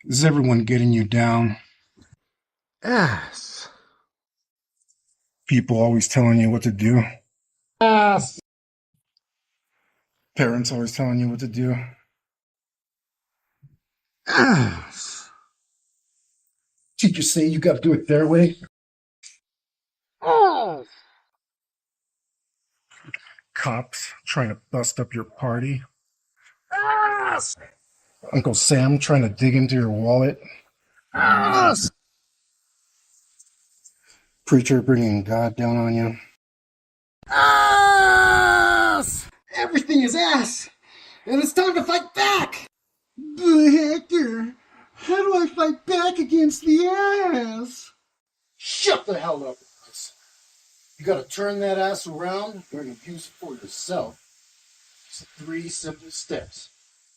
Is everyone getting you down? Ass. People always telling you what to do? Ass. Parents always telling you what to do? Ass. Teachers say you gotta do it their way? Ass. Cops trying to bust up your party? Ass. Uncle Sam trying to dig into your wallet? Ass. Preacher bringing God down on you? Ass. Everything is ass! And it's time to fight back! But Hector, how do I fight back against the ass? Shut the hell up, Chris. You gotta turn that ass around and use it for yourself. It's 3 simple steps.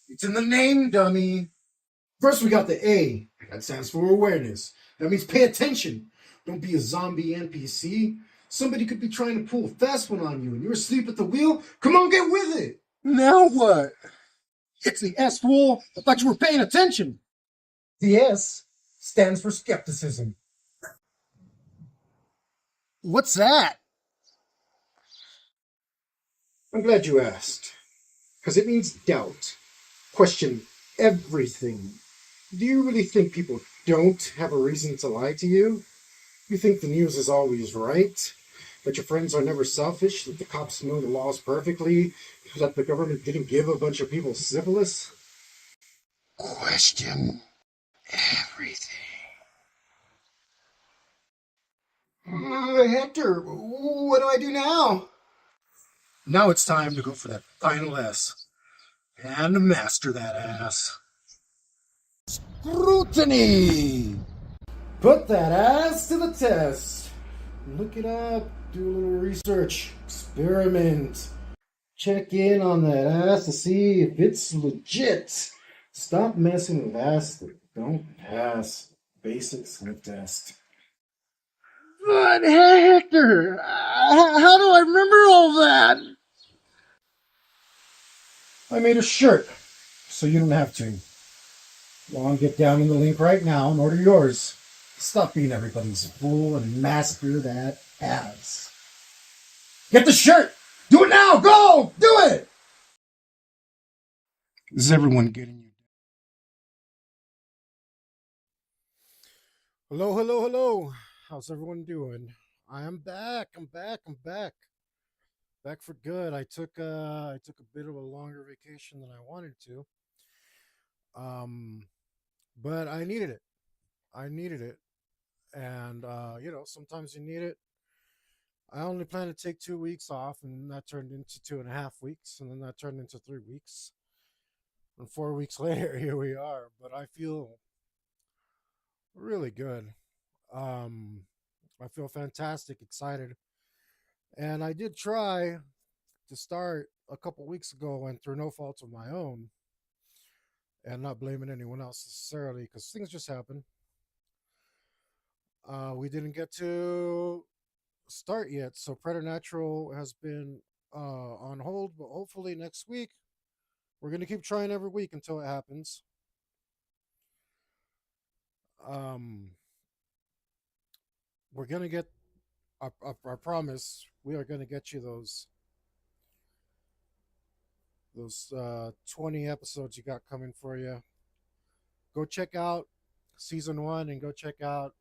It's in the name, dummy. First, we got the A. That stands for awareness. That means pay attention. Don't be a zombie NPC. Somebody could be trying to pull a fast one on you and you're asleep at the wheel. Come on, get with it. Now what? It's the S, fool. I thought you were paying attention. The S stands for skepticism. What's that? I'm glad you asked. Because it means doubt. Question everything. Do you really think people don't have a reason to lie to you? You think the news is always right? That your friends are never selfish? That the cops know the laws perfectly? That the government didn't give a bunch of people syphilis? Question everything. Hector, what do I do now? Now it's time to go for that final S. And master that ass. Scrutiny. Put that ass to the test. Look it up, do a little research, experiment. Check in on that ass to see if it's legit. Stop messing with ass that don't pass basic sniff test. But Hector, how do I remember all that? I made a shirt, so you don't have to. Go on, get down in the link right now and order yours. Stop being everybody's fool and master that ass. Get the shirt! Do it now! Go! Do it! Is everyone getting you? Hello, hello, hello. How's everyone doing? I am back. I'm back. Back for good. I took a bit of a longer vacation than I wanted to. Um, but I needed it. I needed it. And sometimes you need it. I only planned to take 2 weeks off, and that turned into 2.5 weeks, and then that turned into 3 weeks. And 4 weeks later, here we are. But I feel really good. Um, I feel fantastic, excited. And I did try to start a couple weeks ago and through no fault of my own, and not blaming anyone else necessarily because things just happen. We didn't get to start yet, so Preternatural has been on hold, but hopefully next week we're going to keep trying every week until it happens. Um, we're going to get, I promise, we are going to get you those 20 episodes you got coming for you. Go check out season one and go check out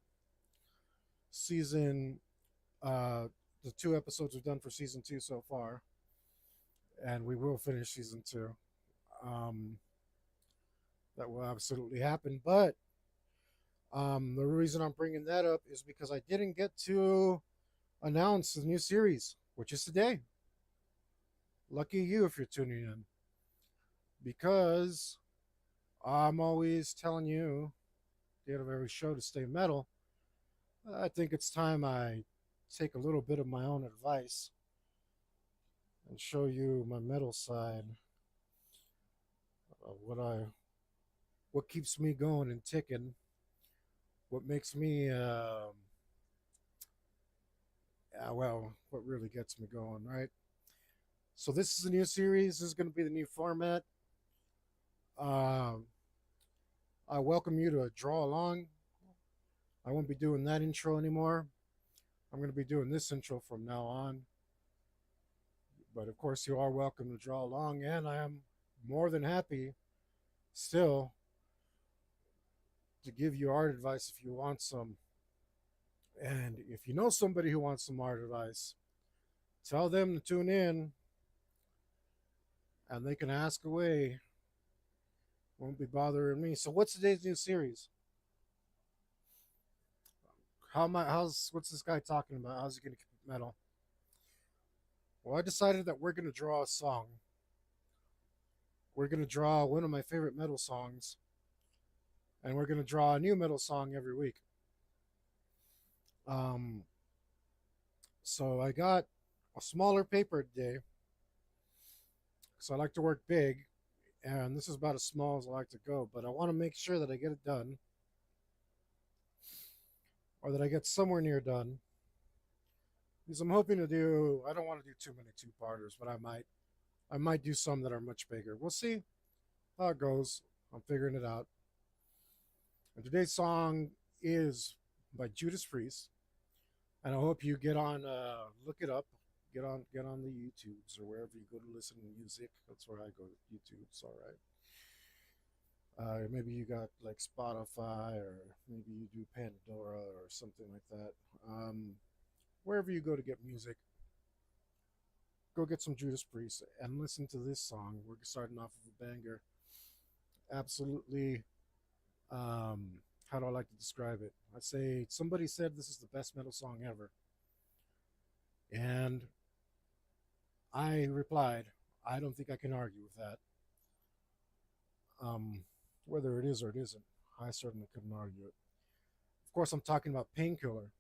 season the 2 episodes we've done for season two so far, and we will finish season two. Um, that will absolutely happen. But the reason I'm bringing that up is because I didn't get to announce the new series, which is today. Lucky you if you're tuning in, because I'm always telling you at the end of every show to stay metal. I think it's time I take a little bit of my own advice and show you my metal side, what I what keeps me going and ticking, what makes me what really gets me going, right? So this is a new series. This is going to be the new format. Um, I welcome you to draw along. I won't be doing that intro anymore. I'm going to be doing this intro from now on. But of course, you are welcome to draw along, and I am more than happy still to give you art advice if you want some. And if you know somebody who wants some art advice, tell them to tune in and they can ask away. Won't be bothering me. So, what's today's new series? What's this guy talking about? How's he going to keep it metal? Well, I decided that we're going to draw a song. We're going to draw one of my favorite metal songs, and we're going to draw a new metal song every week. Um, so I got a smaller paper today, so I like to work big, and this is about as small as I like to go. But I want to make sure that I get it done, or that I get somewhere near done. Because I'm hoping to do. I don't want to do too many two-parters, but I might. I might do some that are much bigger. We'll see how it goes. I'm figuring it out. And today's song is by Judas Priest, and I hope you get on, look it up, get on the YouTubes or wherever you go to listen to music. That's where I go. YouTube. It's all right. Maybe you got like Spotify, or maybe you do Pandora or something like that. Wherever you go to get music, go get some Judas Priest and listen to this song. We're starting off with a banger. Absolutely. How do I like to describe it? I say somebody said this is the best metal song ever, and I replied, I don't think I can argue with that. Whether it is or it isn't, I certainly couldn't argue it. Of course, I'm talking about Painkiller.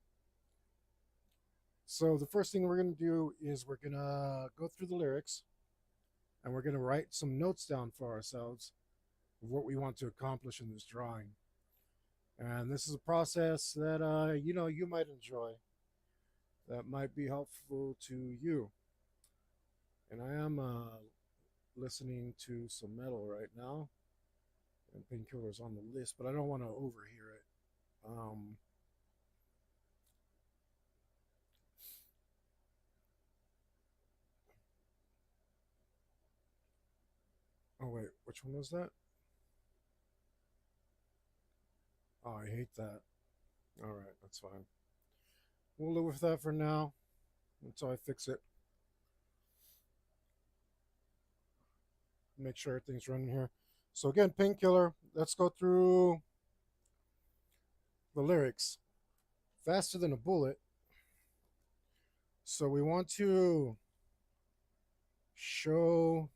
So the first thing we're going to do is we're going to go through the lyrics, and we're going to write some notes down for ourselves of what we want to accomplish in this drawing. And this is a process that you might enjoy, that might be helpful to you. And I am listening to some metal right now, and Painkiller's on the list, but I don't want to overhear it. Oh wait, which one was that? Oh, I hate that. All right, that's fine. We'll live with that for now until I fix it. Make sure everything's running here. So again, Painkiller. Let's go through the lyrics. Faster than a bullet. So we want to show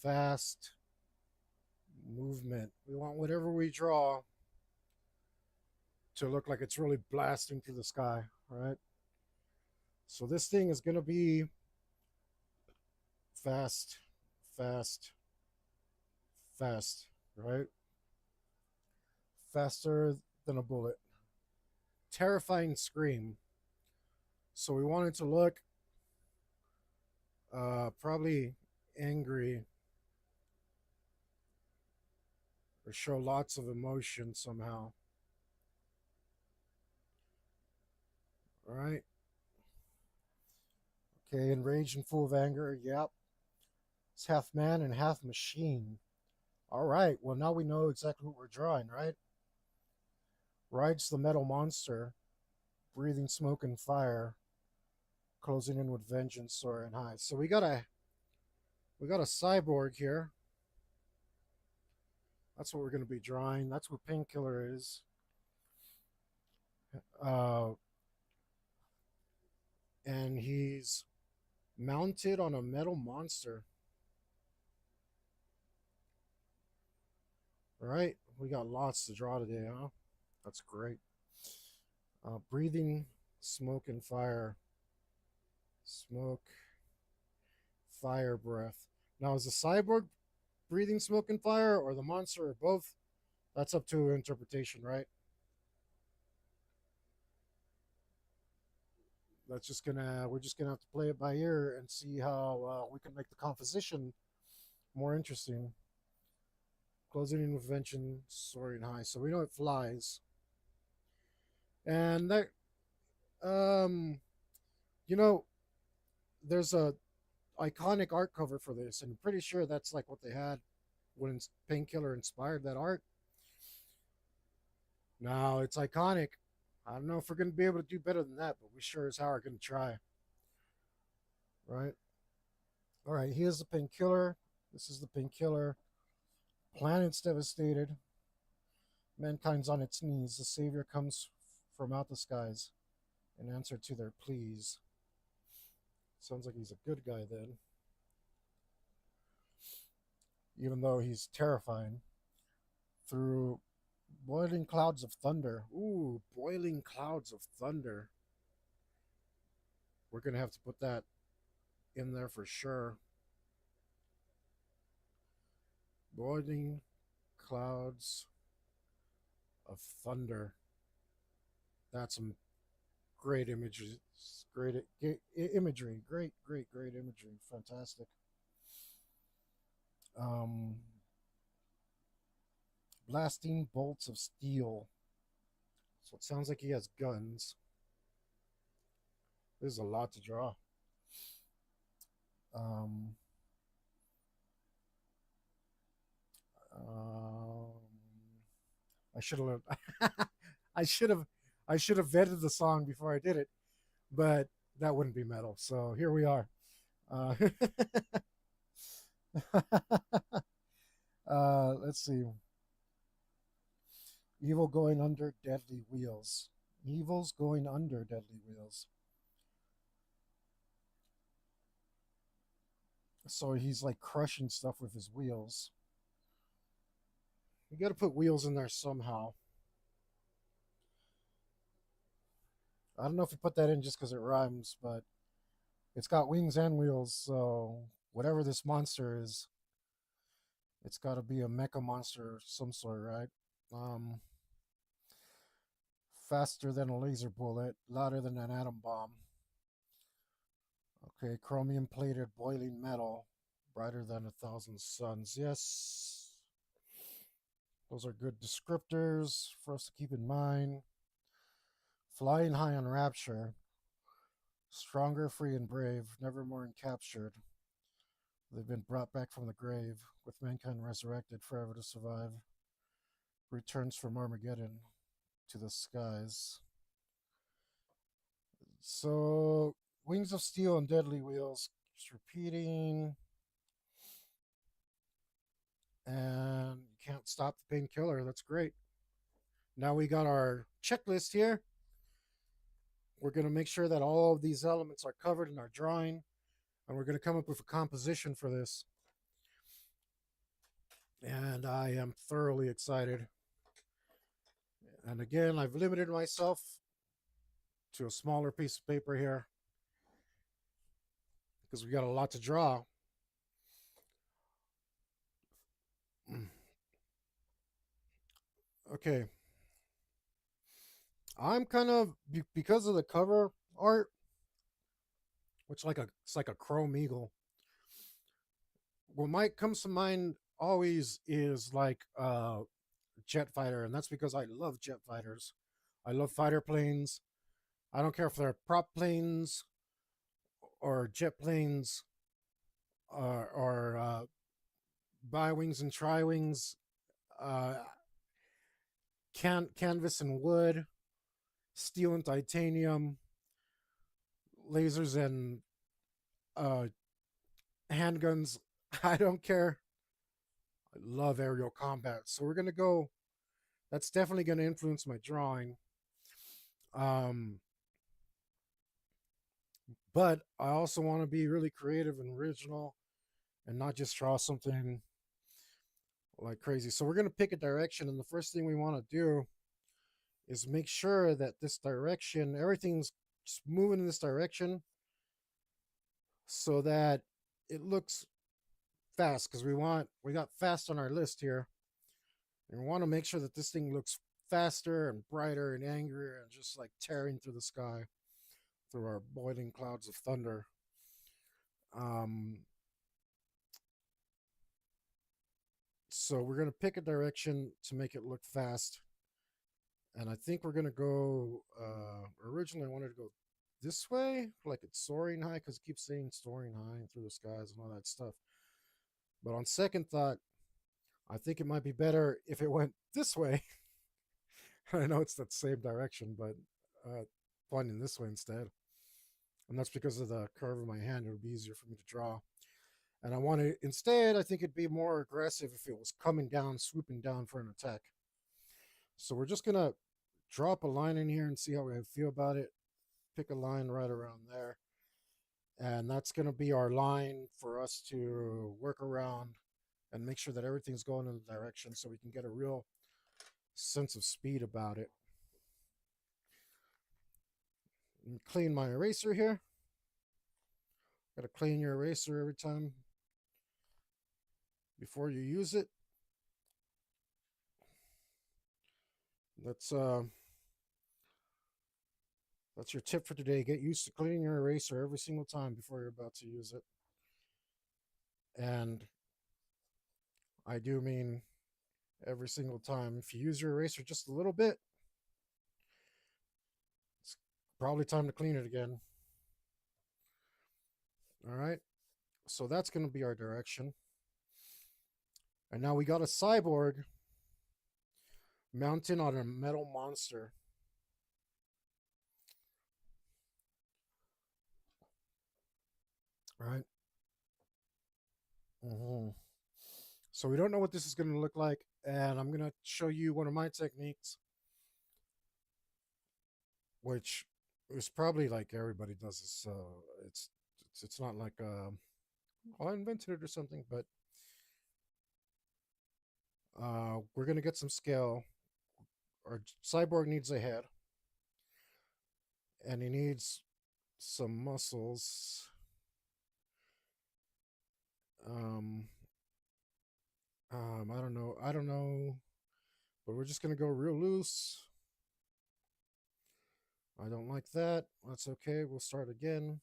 fast movement. We want whatever we draw to look like it's really blasting through the sky, right? So this thing is going to be fast, fast, fast, right? Faster than a bullet. Terrifying scream. So we want it to look probably angry, or show lots of emotion somehow. All right. Okay, enraged and full of anger. Yep. It's half man and half machine. All right. Well, now we know exactly what we're drawing, right? Rides the metal monster, breathing smoke and fire, closing in with vengeance, soaring high. So we got a cyborg here. That's what we're going to be drawing. That's what Painkiller is. And he's mounted on a metal monster. All right, we got lots to draw today, huh? That's great. Breathing smoke and fire. Smoke, fire, breath. Now, is the cyborg breathing smoke and fire, or the monster, or both? That's up to interpretation, right? We're just gonna have to play it by ear and see how we can make the composition more interesting. closing intervention soaring high. So we know it flies. And that, um, you know, there's a iconic art cover for this, and I'm pretty sure that's like what they had when Painkiller inspired that art. Now it's iconic. I don't know if we're going to be able to do better than that, but we sure as hell are going to try. Right? All right, here's the Painkiller. This is the Painkiller. Planet's devastated. Mankind's on its knees. The Savior comes from out the skies in answer to their pleas. Sounds like he's a good guy then. Even though he's terrifying. Through boiling clouds of thunder. Ooh, boiling clouds of thunder. We're going to have to put that in there for sure. Boiling clouds of thunder. That's some great images. Great imagery. Great imagery. Fantastic. Blasting bolts of steel. So it sounds like he has guns. There's a lot to draw. Um, I should have. I should have vetted the song before I did it, but that wouldn't be metal. So here we are. Let's see. Evil going under deadly wheels. Evil's going under deadly wheels. So he's like crushing stuff with his wheels. You got to put wheels in there somehow. I don't know if you put that in just because it rhymes, but it's got wings and wheels. So whatever this monster is, it's got to be a mecha monster of some sort, right? Faster than a laser bullet, louder than an atom bomb. Okay, chromium plated boiling metal, brighter than 1,000 suns. Yes, those are good descriptors for us to keep in mind. Flying high on rapture, stronger, free, and brave, never more encaptured. They've been brought back from the grave, with mankind resurrected forever to survive. Returns from Armageddon to the skies. So, wings of steel and deadly wheels. Just repeating. And you can't stop the Painkiller. That's great. Now we got our checklist here. We're going to make sure that all of these elements are covered in our drawing. And we're going to come up with a composition for this. And I am thoroughly excited. And again, I've limited myself to a smaller piece of paper here because we got a lot to draw. Okay. I'm kind of, because of the cover art, which it's like a chrome eagle. What might comes to mind always is like jet fighter, and that's because I love jet fighters. I love fighter planes. I don't care if they're prop planes or jet planes or bi-wings and tri-wings, canvas and wood, steel and titanium, lasers and handguns. I don't care. I love aerial combat. So we're going to go. That's definitely going to influence my drawing. But I also want to be really creative and original and not just draw something like crazy. So we're going to pick a direction. And the first thing we want to do is make sure that this direction, everything's just moving in this direction so that it looks fast, because we got fast on our list here. And we want to make sure that this thing looks faster and brighter and angrier and just like tearing through the sky through our boiling clouds of thunder. So we're going to pick a direction to make it look fast. And I think we're going to go, originally I wanted to go this way, like it's soaring high, because it keeps saying soaring high through the skies and all that stuff. But on second thought, I think it might be better if it went this way. I know it's that same direction, but pointing this way instead. And that's because of the curve of my hand. It would be easier for me to draw. And I want to, instead, I think it'd be more aggressive if it was coming down, swooping down for an attack. So we're just going to drop a line in here and see how we feel about it. Pick a line right around there. And that's going to be our line for us to work around and make sure that everything's going in the direction so we can get a real sense of speed about it. Clean my eraser here. Got to clean your eraser every time before you use it. That's your tip for today. Get used to cleaning your eraser every single time before you're about to use it. And I do mean every single time. If you use your eraser just a little bit, it's probably time to clean it again. All right. So that's going to be our direction. And now we got a cyborg mounted on a metal monster. Right? So we don't know what this is going to look like, and I'm going to show you one of my techniques, which is probably like everybody does this. It's not like I invented it or something, but we're going to get some scale. Our cyborg needs a head, and he needs some muscles. I don't know, but we're just gonna go real loose. I don't like that. That's okay. We'll start again.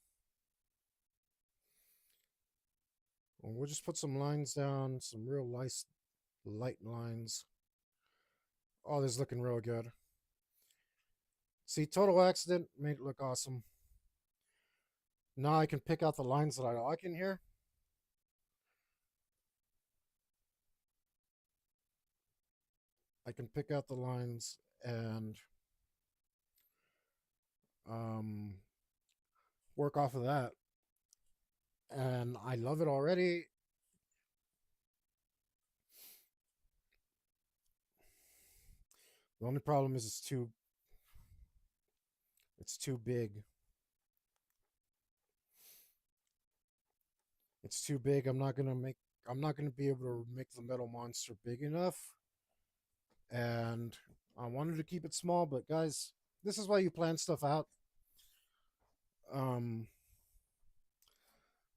And we'll just put some lines down, some real light lines. Oh, this is looking real good. See, total accident made it look awesome. Now I can pick out the lines that I like in here. I can pick out the lines and work off of that. And I love it already. The only problem is it's too big. It's too big. I'm not gonna be able to make the metal monster big enough. And I wanted to keep it small, but guys, this is why you plan stuff out.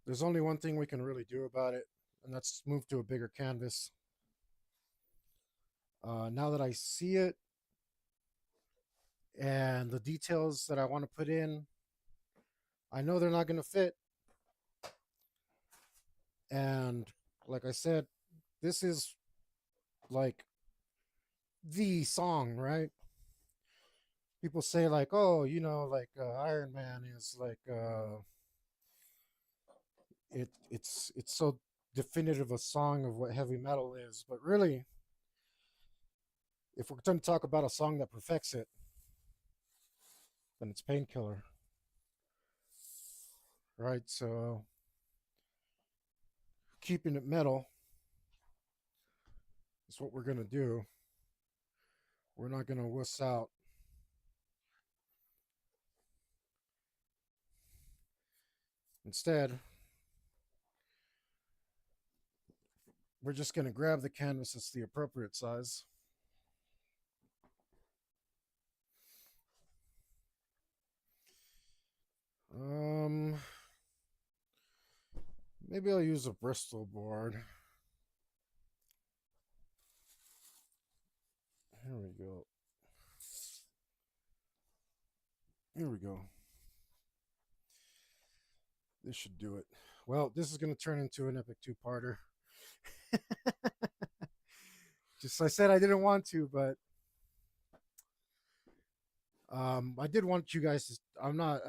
There's only one thing we can really do about it, and that's move to a bigger canvas. Now that I see it and the details that I want to put in, I know they're not going to fit. And like I said, this is like the song, right? People say like, oh, you know, like Iron Man is like it's so definitive a song of what heavy metal is, but really, if we're going to talk about a song that perfects it, then it's Painkiller, right? So keeping it metal is what we're going to do. We're not going to wuss out. Instead, we're just going to grab the canvas that's the appropriate size. Maybe I'll use a Bristol board. Here we go. Here we go. This should do it. Well, this is going to turn into an epic two-parter. Just I said I didn't want to, but I did want you guys to. I'm not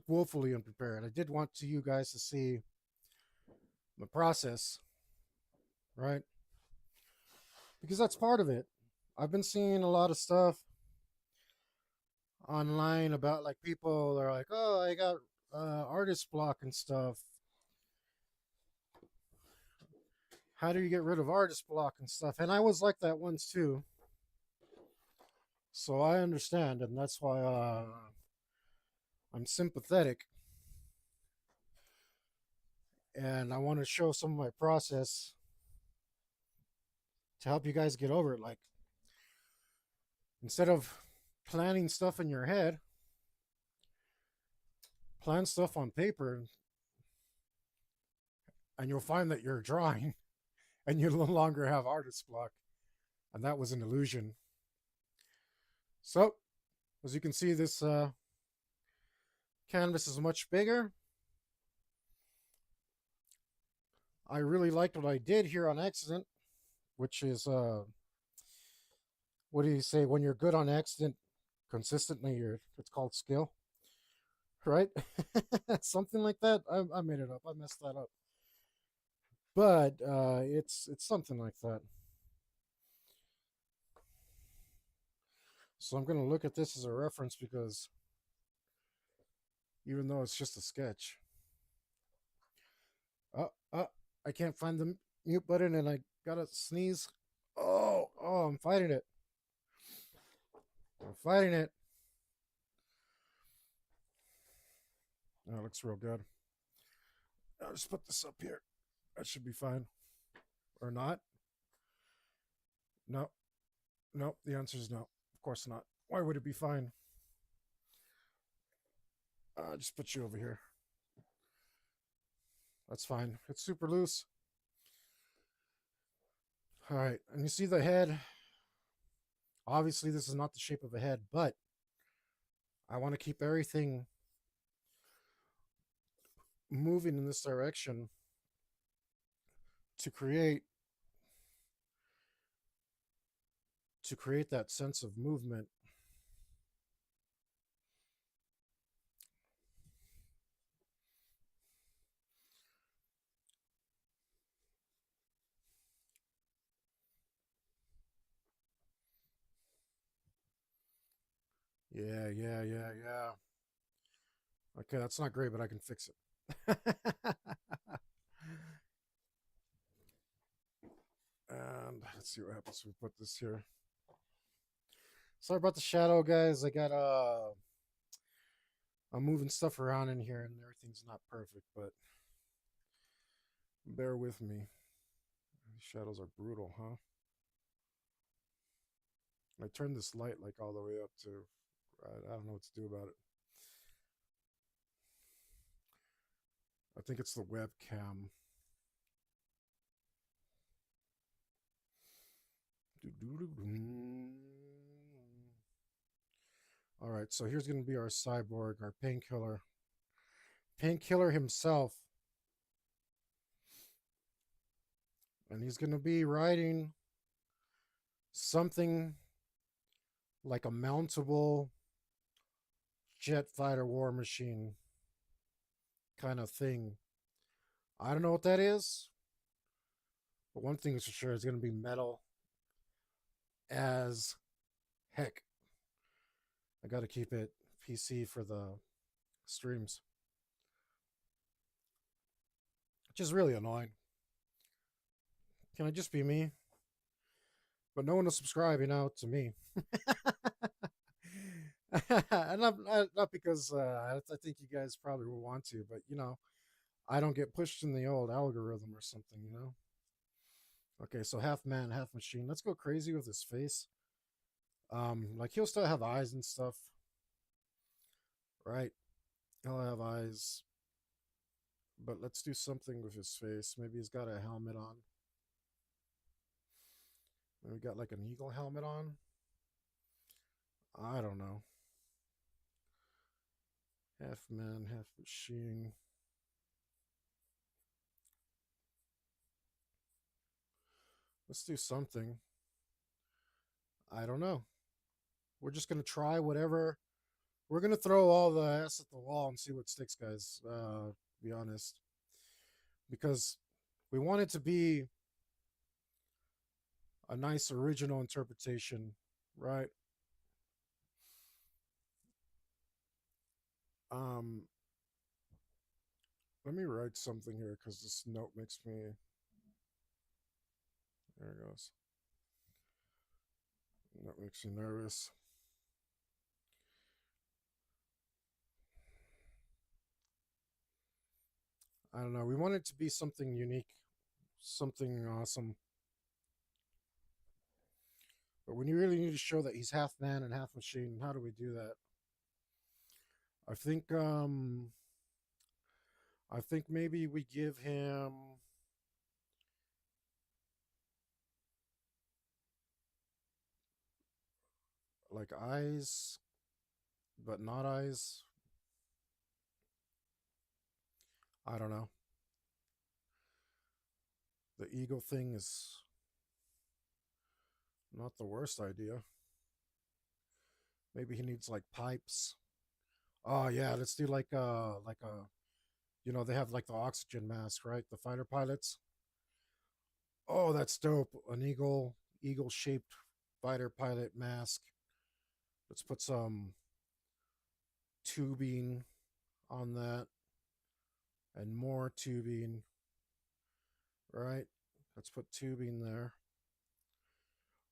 woefully unprepared. I did want to you guys to see the process, right? Because that's part of it. I've been seeing a lot of stuff online about like people are like, oh, I got artist block and stuff. How do you get rid of artist block and stuff? And I was like that once too. So I understand, and that's why I'm sympathetic, and I want to show some of my process to help you guys get over it. Like, instead of planning stuff in your head, plan stuff on paper, and you'll find that you're drawing and you no longer have artist block. And that was an illusion. So, as you can see, this canvas is much bigger. I really liked what I did here on accident, which is, what do you say? When you're good on accident consistently, it's called skill, right? Something like that. I made it up. I messed that up. But it's something like that. So I'm going to look at this as a reference because even though it's just a sketch, I can't find the mute button and I gotta sneeze. Oh, I'm fighting it. I'm fighting it. Oh, it looks real good. I'll just put this up here. That should be fine. Or not. No. No, the answer is no. Of course not. Why would it be fine? Just put you over here. That's fine. It's super loose. All right. And you see the head. Obviously, this is not the shape of a head, but I want to keep everything moving in this direction to create that sense of movement. Yeah. Okay, that's not great, but I can fix it. And let's see what happens if we put this here. Sorry about the shadow, guys. I'm moving stuff around in here and everything's not perfect, but bear with me. These shadows are brutal, huh? I turned this light like all the way up to, I don't know what to do about it. I think it's the webcam. All right, so here's going to be our cyborg, our painkiller. Painkiller himself. And he's going to be riding something like a mountable jet fighter war machine kind of thing. I don't know what that is, but one thing is for sure, it's going to be metal as heck. I got to keep it PC for the streams, which is really annoying. Can I just be me? But no one will subscribe, to me. And not because I think you guys probably will want to, but I don't get pushed in the old algorithm or something. Okay, so half man, half machine. Let's go crazy with his face. Like he'll still have eyes and stuff, right? He'll have eyes, but let's do something with his face. Maybe he's got a helmet on. Maybe got like an eagle helmet on. I don't know. Half man, half machine. Let's do something. I don't know. We're just gonna try whatever. We're gonna throw all the ass at the wall and see what sticks, guys. To be honest, because we want it to be a nice original interpretation, right? Um, Let me write something here because this note makes me. There it goes. That makes me nervous. I don't know. We want it to be something unique, something awesome. But when you really need to show that he's half man and half machine, how do we do that? I think maybe we give him like eyes, but not eyes. I don't know. The eagle thing is not the worst idea. Maybe he needs like pipes. Oh yeah, let's do like a they have like the oxygen mask, right? The fighter pilots. Oh, that's dope. An eagle shaped fighter pilot mask. Let's put some tubing on that and more tubing, right? Let's put tubing there.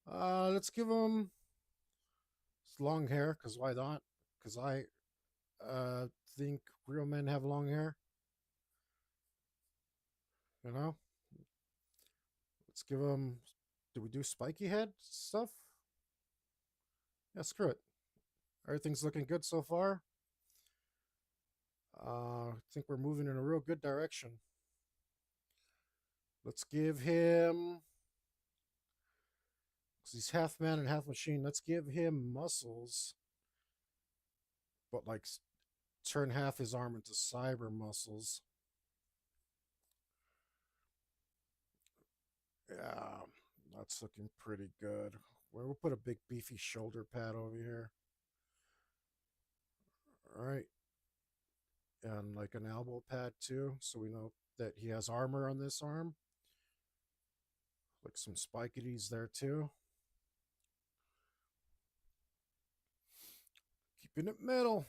Let's give him long hair, because why not? Because I think real men have long hair. You know? Let's give him. Do we do spiky head stuff? Yeah, screw it. Everything's looking good so far. I think we're moving in a real good direction. Let's give him. Because he's half man and half machine. Let's give him muscles. But like turn half his arm into cyber muscles. Yeah, that's looking pretty good. We'll put a big beefy shoulder pad over here. All right. And like an elbow pad too, so we know that he has armor on this arm. Like some spikities there too. Keeping it metal.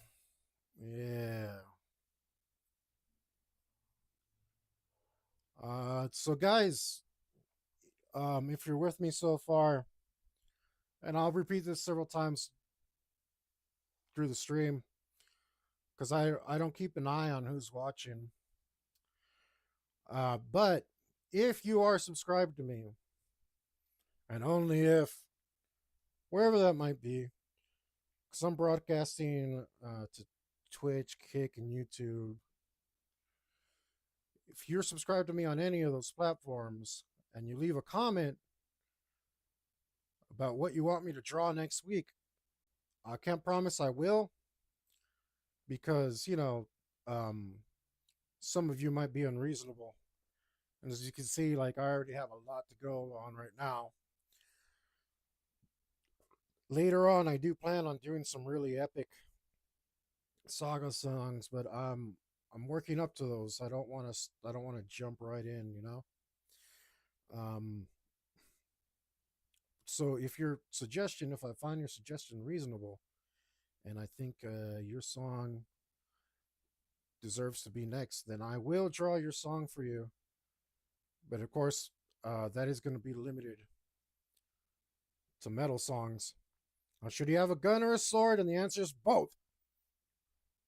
Yeah. So guys, if you're with me so far, and I'll repeat this several times through the stream, because I don't keep an eye on who's watching. But if you are subscribed to me, and only if, wherever that might be, because I'm broadcasting to Twitch, Kick, and YouTube. If you're subscribed to me on any of those platforms and you leave a comment about what you want me to draw next week, I can't promise I will, because, some of you might be unreasonable. And as you can see, like, I already have a lot to go on right now. Later on, I do plan on doing some really epic saga songs, but I'm working up to those. I don't want to jump right in, Um, so if I find your suggestion reasonable, and I think your song deserves to be next, then I will draw your song for you. But of course, that is going to be limited to metal songs. Now, should he have a gun or a sword? And the answer is both.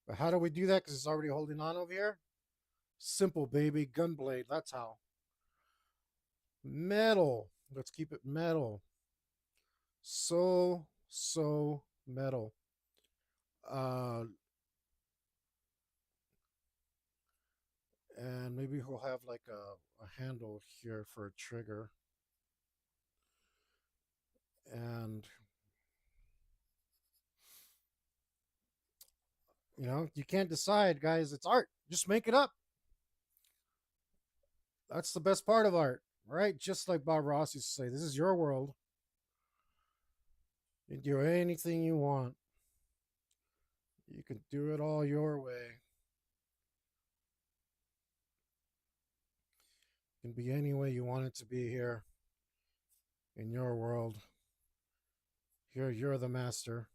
But how do we do that? Because he's already holding on over here. Simple, baby. Gunblade. That's how. Metal. Let's keep it metal. So metal. And maybe he'll have like a handle here for a trigger. And you can't decide, guys. It's art. Just make it up. That's the best part of art. Right? Just like Bob Ross used to say, this is your world. You can do anything you want. You can do it all your way. It can be any way you want it to be here in your world. Here, you're the master.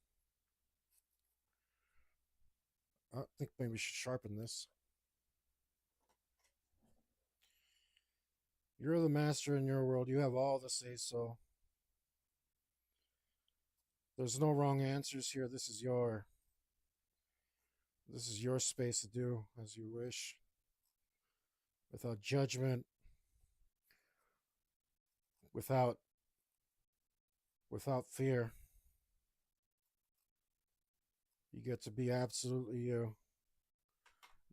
I think maybe we should sharpen this. You're the master in your world. You have all the say so. There's no wrong answers here. This is your space to do as you wish. Without judgment, without fear. You get to be absolutely you.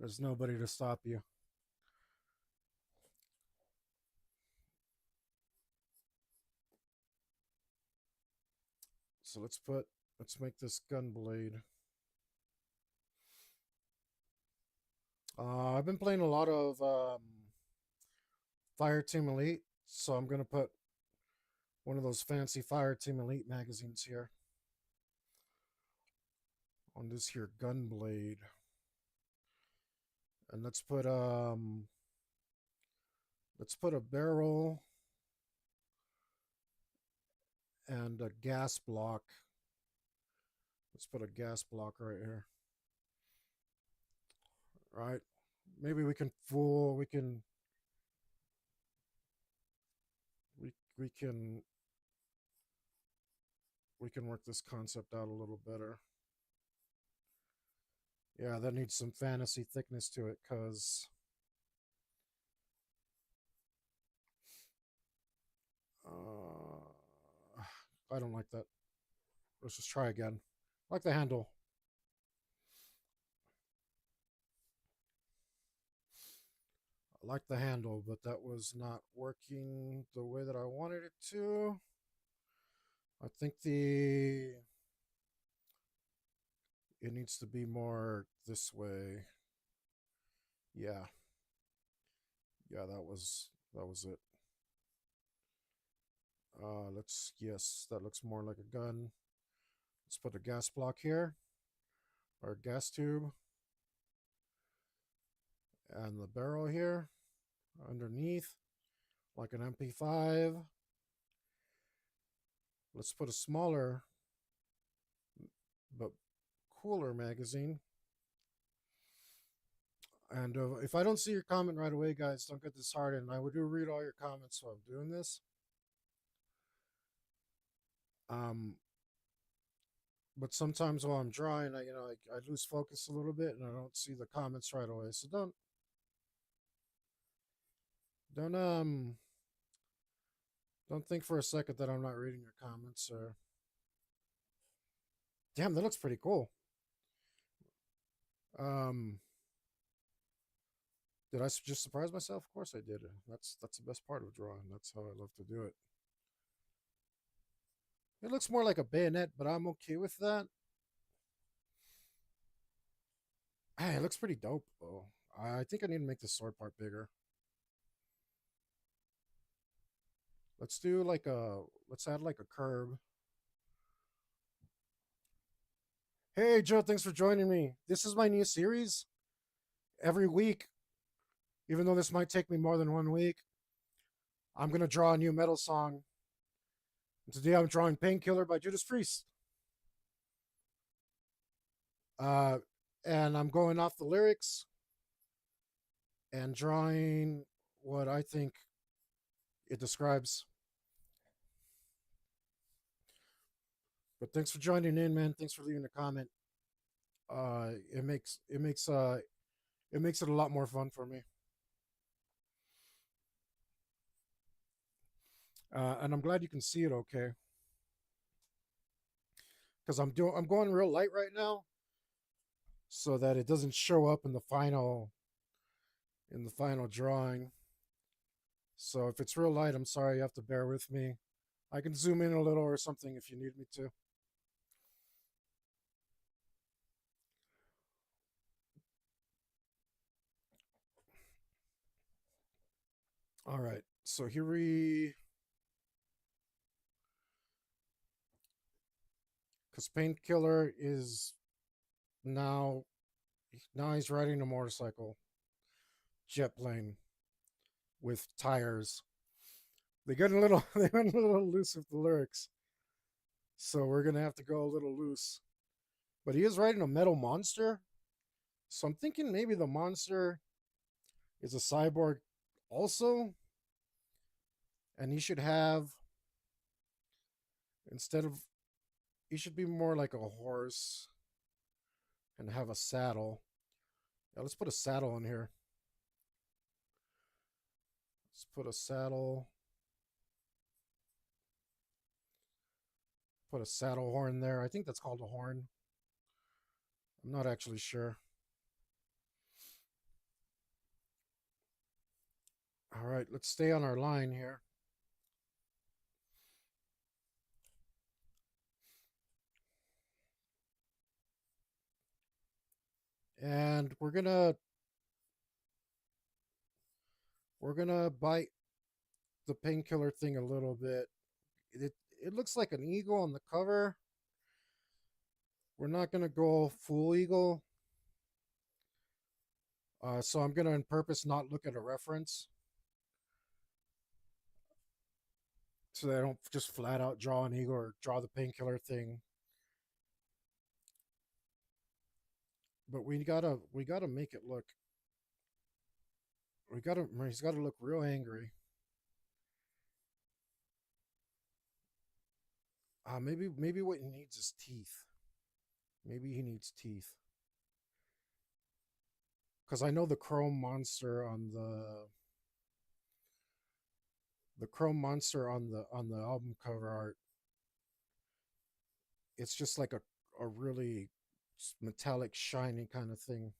There's nobody to stop you. So let's make this gun blade. I've been playing a lot of Fireteam Elite, so I'm gonna put one of those fancy Fireteam Elite magazines here on this here gun blade. And let's put a barrel and a gas block. Let's put a gas block right here. Right? Maybe we can we can work this concept out a little better. Yeah, that needs some fantasy thickness to it, because I don't like that. Let's just try again. I like the handle. I like the handle, but that was not working the way that I wanted it to. I think it needs to be more this way. Yeah. Yeah, that was it. Yes, that looks more like a gun. Let's put a gas block here, or gas tube, and the barrel here underneath, like an MP5. Let's put a smaller but cooler magazine. And if I don't see your comment right away, guys, don't get disheartened. I do read all your comments while I'm doing this. But sometimes while I'm drawing, I lose focus a little bit and I don't see the comments right away. So don't think for a second that I'm not reading your comments. Or damn, that looks pretty cool. Did I just surprise myself? Of course I did. That's the best part of drawing. That's how I love to do it. It looks more like a bayonet, but I'm okay with that. Hey, it looks pretty dope, though. I think I need to make the sword part bigger. Let's add like a curb. Hey, Joe, thanks for joining me. This is my new series. Every week, even though this might take me more than 1 week, I'm going to draw a new metal song. And today I'm drawing Painkiller by Judas Priest. And I'm going off the lyrics and drawing what I think it describes. But thanks for joining in, man. Thanks for leaving a comment. It makes it a lot more fun for me. And I'm glad you can see it okay. Because I'm going real light right now, so that it doesn't show up in the final drawing. So if it's real light, I'm sorry, you have to bear with me. I can zoom in a little or something if you need me to. All right, So here we, because Painkiller is now he's riding a motorcycle, jet plane with tires. They got a little they went a little loose with the lyrics, so we're gonna have to go a little loose. But he is riding a metal monster, so I'm thinking maybe the monster is a cyborg also, and he should have, instead of, he should be more like a horse and have a saddle. Yeah, let's put a saddle in here. Let's put a saddle. Put a saddle horn there. I think that's called a horn. I'm not actually sure. All right, let's stay on our line here. And we're gonna bite the Painkiller thing a little bit. It looks like an eagle on the cover. We're not gonna go full eagle. So I'm gonna on purpose not look at a reference, so that I don't just flat out draw an eagle or draw the Painkiller thing. But we gotta make it look. He's gotta look real angry. Maybe what he needs is teeth. Maybe he needs teeth. Because I know the chrome monster on the album cover art. It's just like a really metallic, shiny kind of thing.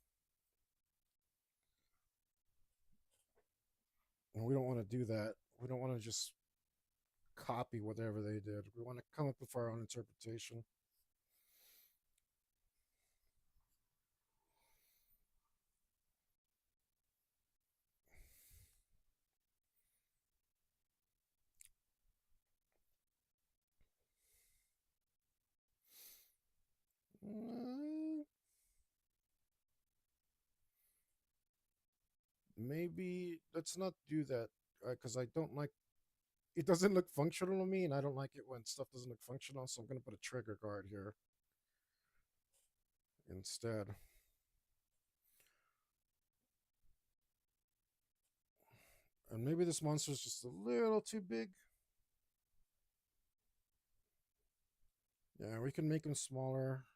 And we don't want to do that. We don't want to just copy whatever they did. We want to come up with our own interpretation. Uh, Maybe let's not do that, because I don't like it. Doesn't look functional to me, and I don't like it when stuff doesn't look functional. So I'm gonna put a trigger guard here instead. And maybe this monster is just a little too big. Yeah, we can make him smaller.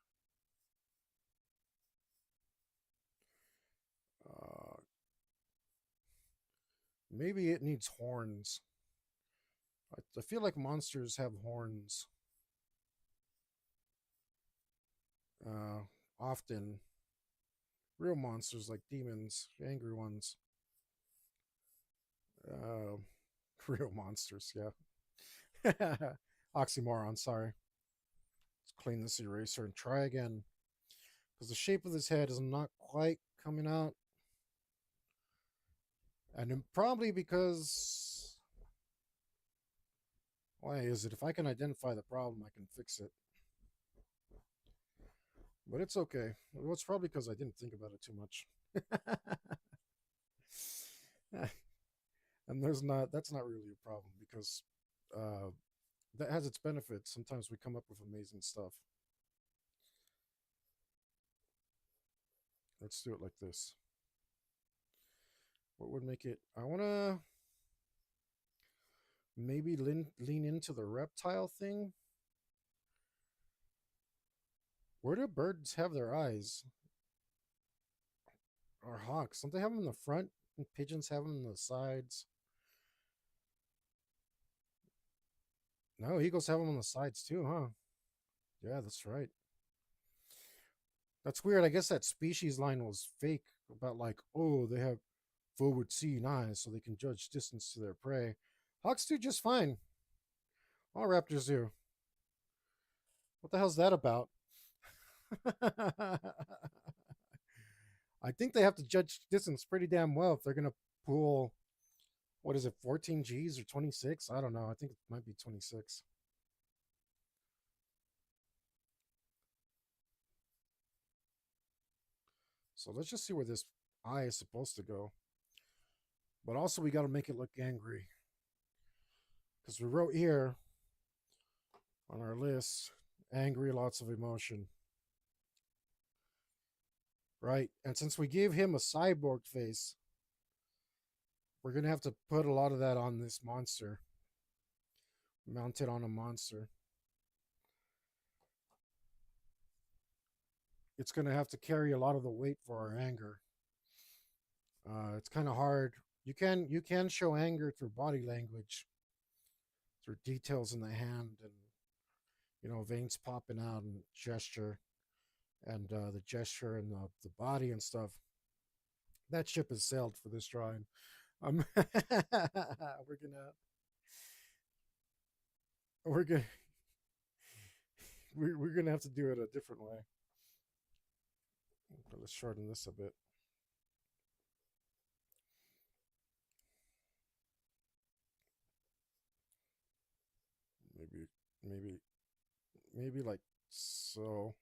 Uh, Maybe it needs horns. I feel like monsters have horns. Uh, Often. Real monsters like demons, angry ones. Uh, Real monsters, yeah. Oxymoron, sorry. Let's clean this eraser and try again. Because the shape of his head is not quite coming out. And probably because, why is it? If I can identify the problem, I can fix it. But it's okay. Well, it's probably because I didn't think about it too much. And that's not really a problem, because uh, that has its benefits. Sometimes we come up with amazing stuff. Let's do it like this. What would make it? I want to maybe lean into the reptile thing. Where do birds have their eyes? Or hawks? Don't they have them in the front? And pigeons have them in the sides. No, eagles have them on the sides too, huh? Yeah, that's right. That's weird. I guess that species line was fake about, like, oh, they have forward seeing eyes so they can judge distance to their prey. Hawks do just fine. All raptors do. What the hell's that about? I think they have to judge distance pretty damn well if they're gonna pull What is it, 14 Gs or 26? I don't know. I think it might be 26. So let's just see where this eye is supposed to go. But also, we got to make it look angry. Because we wrote here on our list angry, lots of emotion. Right? And since we gave him a cyborg face, we're going to have to put a lot of that on this monster. Mount it on a monster. It's going to have to carry a lot of the weight for our anger. It's kind of hard. You can show anger through body language, through details in the hand, and veins popping out and gesture, and the gesture and the body and stuff. That ship has sailed for this drawing. We're gonna we're gonna we're gonna have to do it a different way. But let's shorten this a bit. Maybe maybe maybe like so.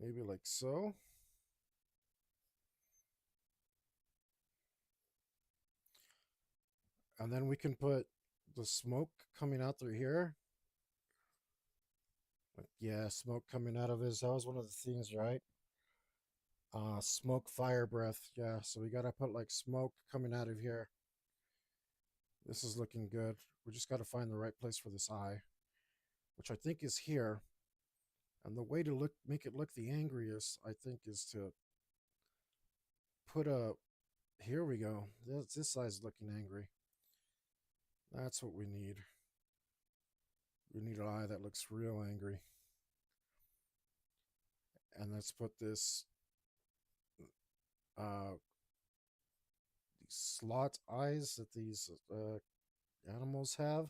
Maybe like so. And then we can put the smoke coming out through here. Yeah, smoke coming out of his. That was one of the things, right? Smoke, fire breath. Yeah, so we gotta put like smoke coming out of here. This is looking good. We just gotta find the right place for this eye, which I think is here. And the way to make it look the angriest, I think, is to put a. Here we go. This eye's looking angry. That's what we need. We need an eye that looks real angry. And let's put this these slot eyes that these animals have.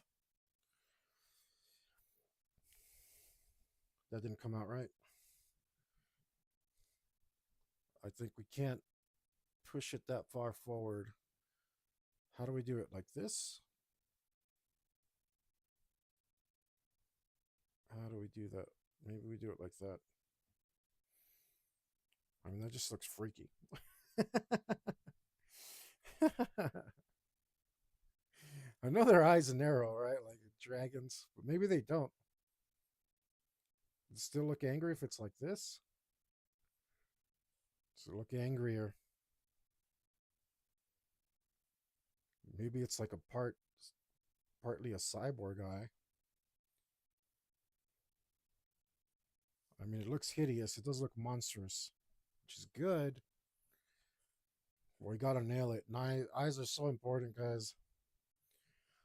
That didn't come out right. I think we can't push it that far forward. How do we do it? Like this? How do we do that? Maybe we do it like that. I mean, that just looks freaky. I know their eyes are narrow, right? Like dragons, but maybe they don't. Does it still look angry if it's like this? Does it look angrier? Maybe it's like partly a cyborg eye. I mean, it looks hideous. It does look monstrous, which is good. We gotta nail it. And eyes are so important, guys,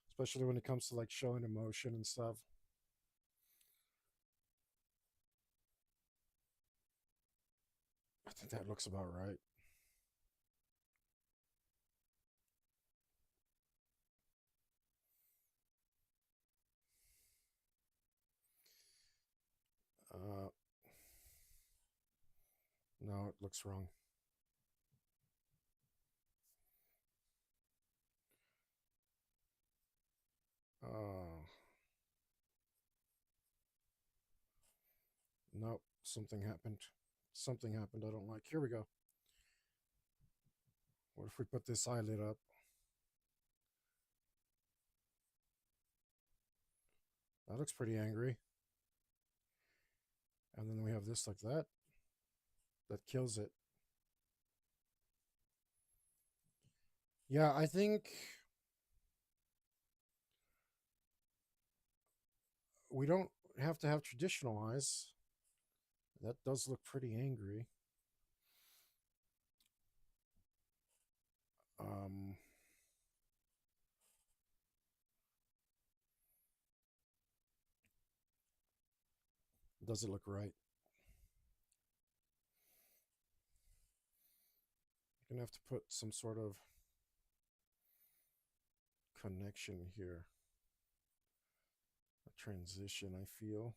especially when it comes to like showing emotion and stuff. I think that looks about right. Uh, no, it looks wrong. Oh, nope. Something happened. Something happened I don't like. Here we go. What if we put this eyelid up? That looks pretty angry. And then we have this like that. That kills it. Yeah, I think we don't have to have traditional eyes. That does look pretty angry. Um, does it look right? You're gonna have to put some sort of connection here. A transition, I feel.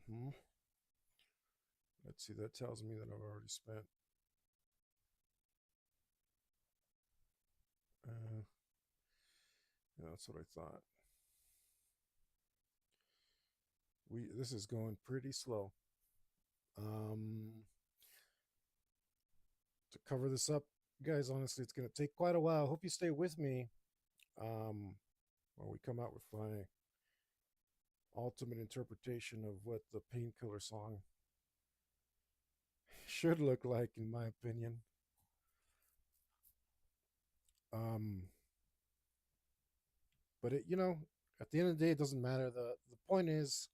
Hmm. Let's see. That tells me that I've already spent. Uh, yeah, that's what I thought. This is going pretty slow. Um, to cover this up, guys. Honestly, it's gonna take quite a while. Hope you stay with me. Um, while we come out with my ultimate interpretation of what the Painkiller song should look like, in my opinion. Um, but at the end of the day, it doesn't matter. The point is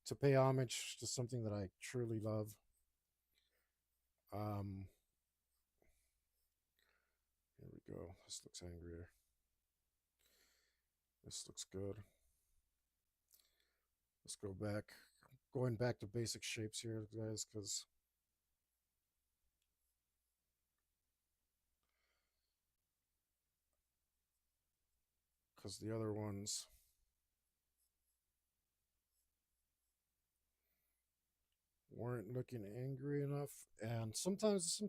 to pay homage to something that I truly love. Um, here we go. This looks angrier. This looks good. Let's go back. Going back to basic shapes here, guys, because the other ones weren't looking angry enough. And sometimes,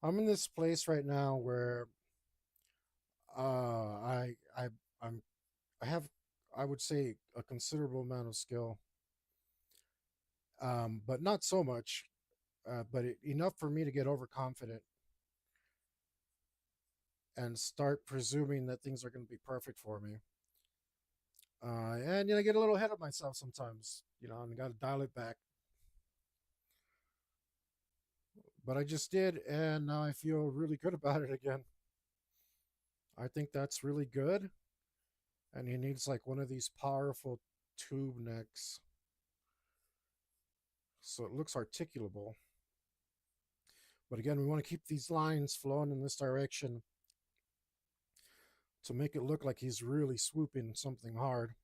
I'm in this place right now where I'm I have, I would say, a considerable amount of skill, but not so much, enough for me to get overconfident and start presuming that things are going to be perfect for me. And get a little ahead of myself sometimes, and got to dial it back. But I just did, and now I feel really good about it again. I think that's really good, and he needs like one of these powerful tube necks so it looks articulable. But again, we want to keep these lines flowing in this direction to make it look like he's really swooping something hard.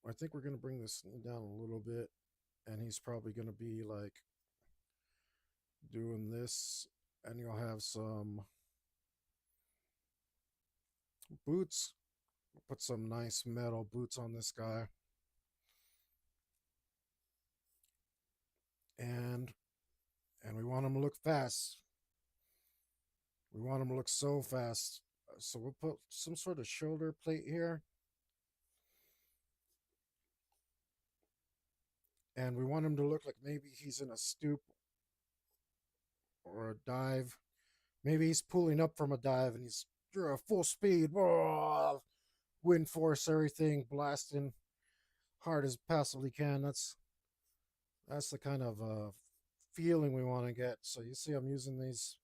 I think we're going to bring this down a little bit, and he's probably going to be like doing this, and you'll have some boots. Put some nice metal boots on this guy. And we want him to look fast. We want him to look so fast. So we'll put some sort of shoulder plate here. And we want him to look like maybe he's in a stoop or a dive. Maybe he's pulling up from a dive and he's full speed. Wind force, everything blasting hard as possibly can. That's the kind of feeling we want to get. So you see, I'm using these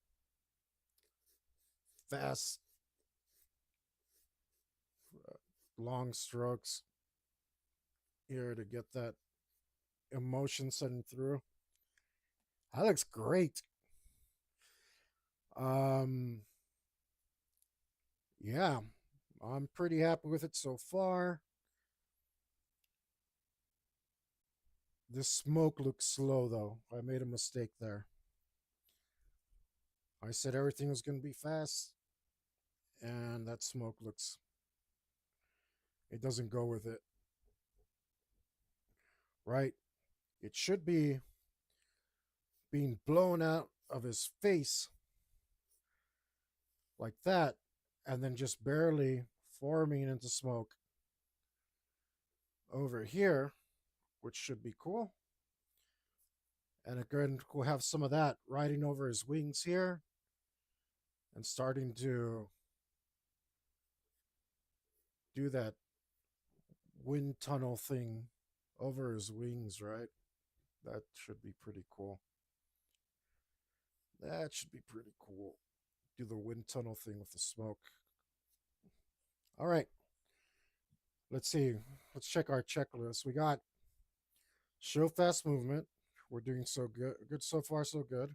fast, long strokes here to get that emotion setting through. That looks great. Um, yeah, I'm pretty happy with it so far. This smoke looks slow though. I made a mistake there. I said everything was going to be fast, and that smoke looks, it doesn't go with it. Right? It should be being blown out of his face like that, and then just barely forming into smoke over here, which should be cool. And again, we'll have some of that riding over his wings here and starting to do that wind tunnel thing over his wings, right? That should be pretty cool. That should be pretty cool. Do the wind tunnel thing with the smoke. All right. Let's see. Let's check our checklist. We got show fast movement. We're doing so good. Good so far, so good.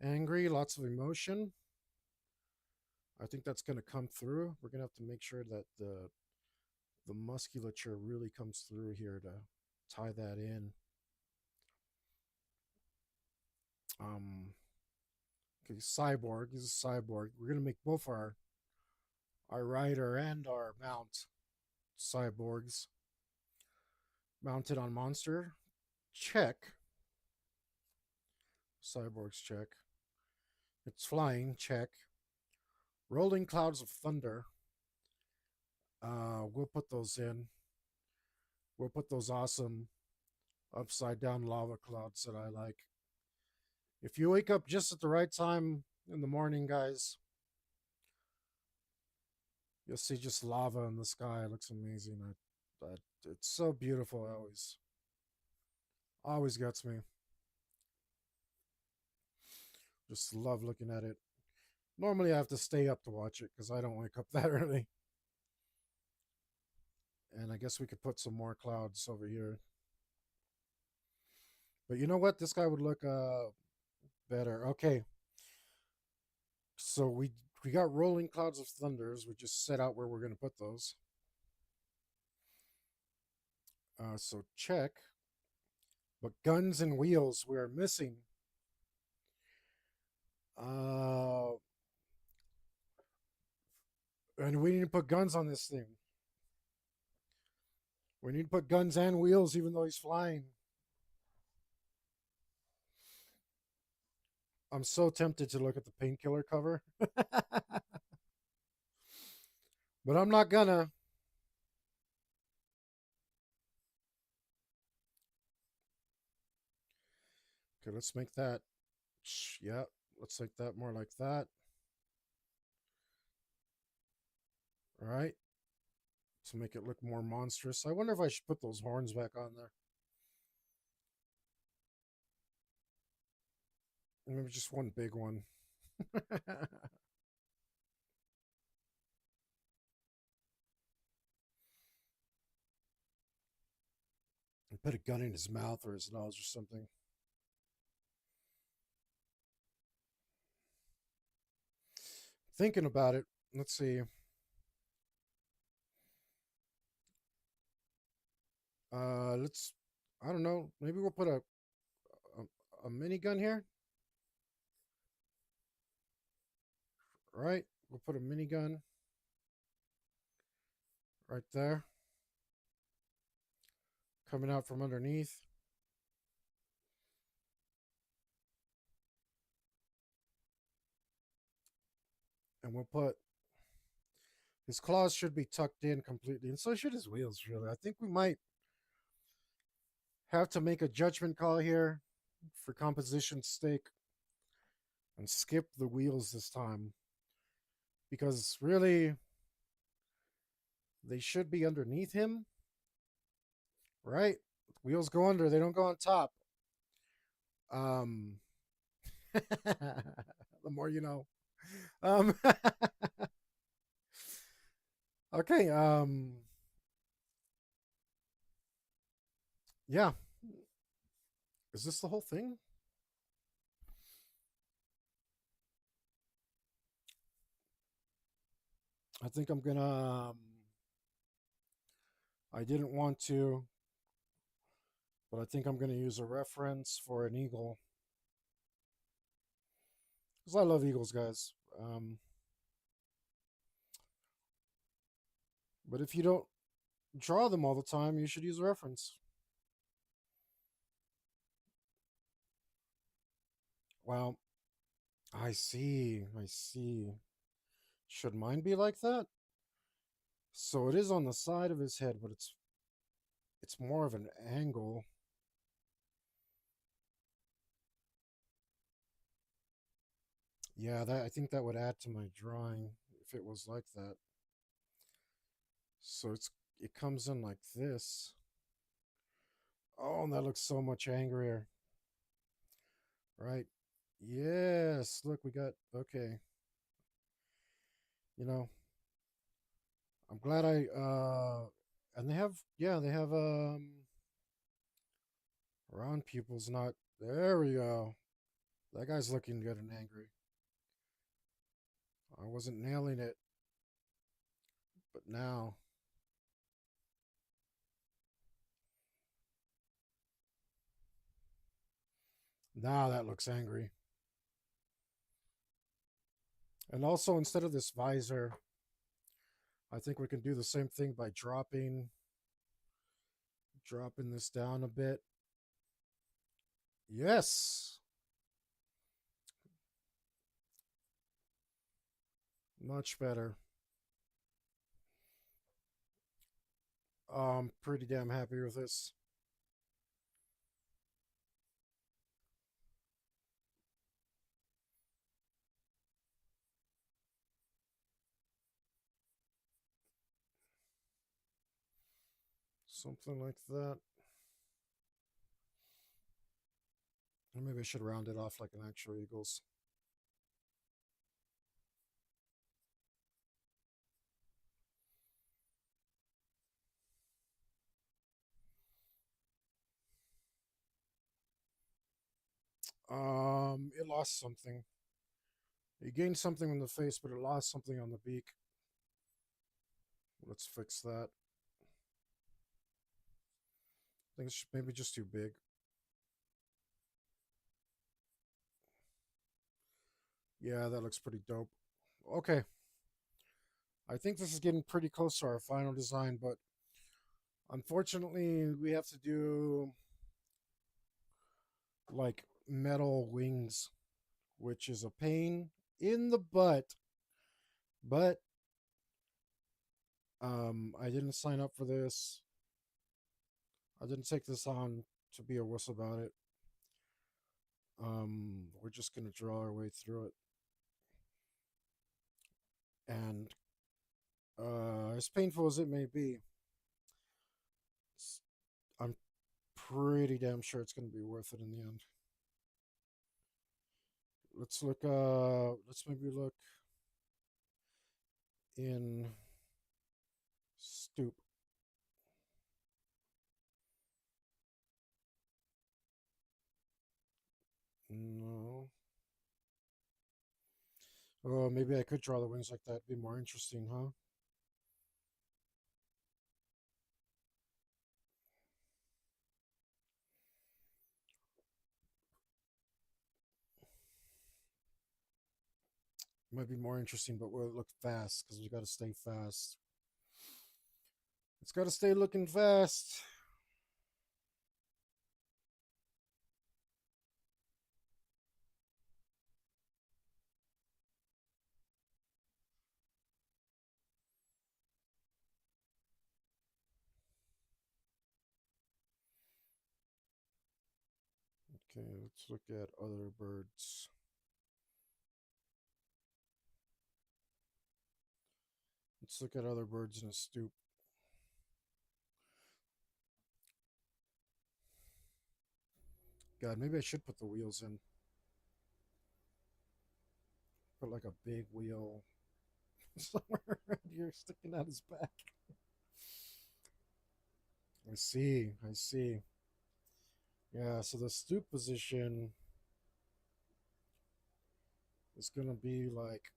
Angry, lots of emotion. I think that's going to come through. We're going to have to make sure that the musculature really comes through here to tie that in. Okay, cyborg. This is cyborg. We're gonna make both our our rider and our mount cyborgs mounted on monster. Check. Cyborgs check. It's flying. Check. Rolling clouds of thunder. We'll put those in. We'll put those awesome upside down lava clouds that I like. If you wake up just at the right time in the morning, guys, you'll see just lava in the sky. It looks amazing. It's so beautiful. Always gets me. Just love looking at it. Normally I have to stay up to watch it because I don't wake up that early. And I guess we could put some more clouds over here. But you know what? This guy would look better. Okay. So we got rolling clouds of thunders. We just set out where we're going to put those. So check. But guns and wheels we are missing. And we need to put guns on this thing. We need to put guns and wheels even though he's flying. I'm so tempted to look at the Painkiller cover. But I'm not gonna. Okay, let's make that. Yeah, let's make that more like that. All right. To make it look more monstrous. I wonder if I should put those horns back on there. Maybe just one big one. Put a gun in his mouth or his nose or something. Thinking about it. Let's see. Let's. I don't know. Maybe we'll put a minigun here. Right. We'll put a minigun right there. Coming out from underneath. And we'll put his claws should be tucked in completely, and so should his wheels, really. I think we might have to make a judgment call here for composition's sake and skip the wheels this time. Because really, they should be underneath him. Right? Wheels go under, they don't go on top. The more you know. Okay, yeah. Is this the whole thing? I think I'm gonna I didn't want to, but I think I'm gonna use a reference for an eagle. Because I love eagles, guys. But if you don't draw them all the time, you should use a reference. Well, I see. I see. Should mine be like that? So it is on the side of his head, but it's more of an angle. Yeah, that I think that would add to my drawing if it was like that. So it comes in like this. Oh, and that looks so much angrier. Right? Yes. Look, we got okay. You know, I'm glad and they have round pupils, not there we go. That guy's looking good and angry. I wasn't nailing it. But now that looks angry. And also instead of this visor, I think we can do the same thing by dropping this down a bit. Yes, much better. I'm pretty damn happy with this. Something like that. Or maybe I should round it off like an actual Eagles. It lost something. It gained something on the face, but it lost something on the beak. Let's fix that. I think it's maybe just too big. Yeah, that looks pretty dope. Okay. I think this is getting pretty close to our final design, but unfortunately, we have to do like metal wings, which is a pain in the butt. But I didn't sign up for this. I didn't take this on to be a wuss about it. We're just gonna draw our way through it, and as painful as it may be, I'm pretty damn sure it's gonna be worth it in the end. Let's look. Let's maybe look in stoop. No. Oh, maybe I could draw the wings like that. Be more interesting, huh? Might be more interesting, but will it look fast? Because we got to stay fast. It's got to stay looking fast. Okay, let's look at other birds. Let's look at other birds in a stoop. God, maybe I should put the wheels in. Put like a big wheel somewhere around here sticking out his back. I see, I see. Yeah, so the stoop position is gonna be like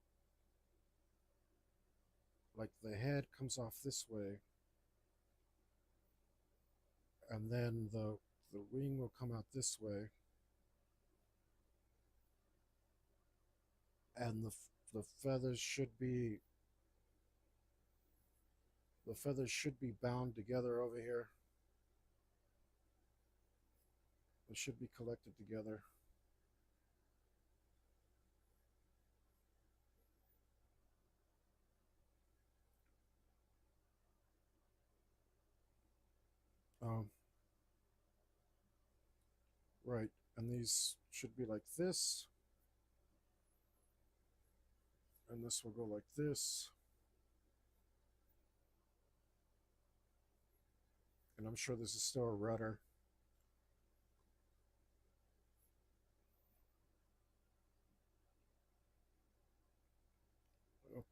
the head comes off this way, and then the wing will come out this way, and the feathers should be bound together over here. They should be collected together. Um, right, and these should be like this, and this will go like this. And I'm sure this is still a rudder.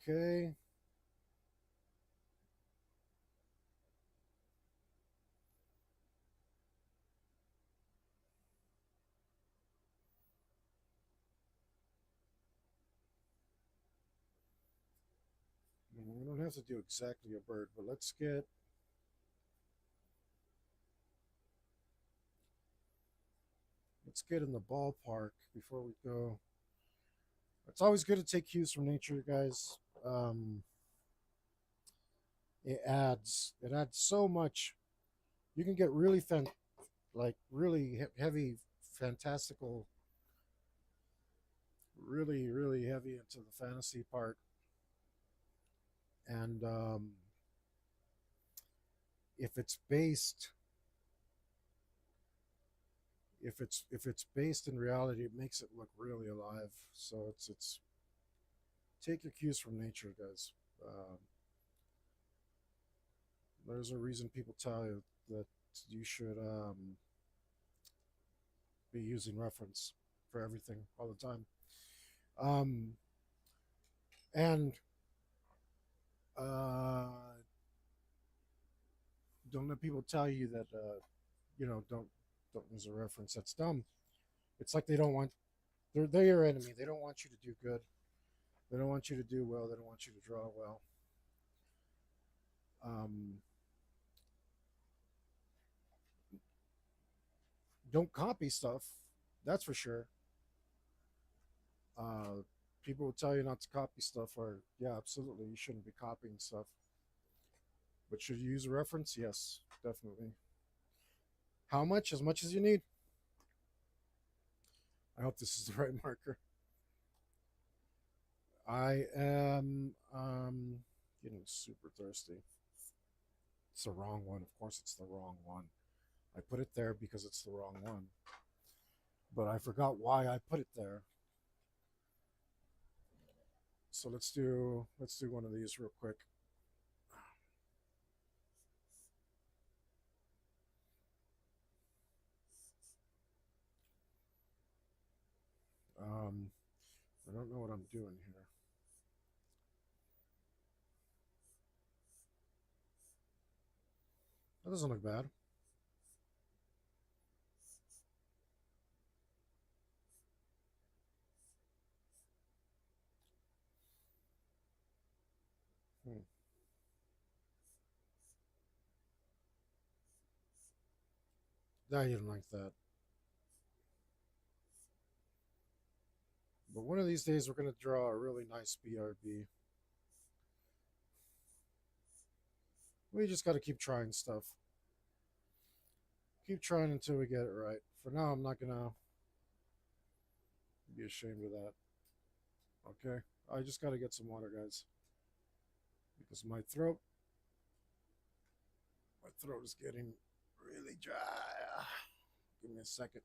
Okay. We don't have to do exactly a bird, but let's get in the ballpark before we go. It's always good to take cues from nature, guys. It adds so much. You can get really really heavy, fantastical, really heavy into the fantasy part, and if it's based if it's based in reality, it makes it look really alive. So it's take your cues from nature, guys. Um, there's a reason people tell you that you should be using reference for everything all the time. Um, and uh, don't let people tell you that don't use a reference. That's dumb. It's like they're your enemy. They don't want you to do good. They don't want you to do well. They don't want you to draw well. Um, don't copy stuff. That's for sure. Uh, People will tell you not to copy stuff, or yeah, absolutely, you shouldn't be copying stuff. But should you use a reference? Yes, definitely. How much? As much as you need. I hope this is the right marker. I am getting super thirsty. It's the wrong one. Of course, it's the wrong one. I put it there because it's the wrong one. But I forgot why I put it there. So let's do one of these real quick. Um, I don't know what I'm doing here. That doesn't look bad. Hmm. I didn't like that. But one of these days we're gonna draw a really nice BRB. We just got to keep trying stuff. Keep trying until we get it right. For now, I'm not gonna be ashamed of that. Okay, I just got to get some water, guys, because my throat is getting really dry. Give me a second.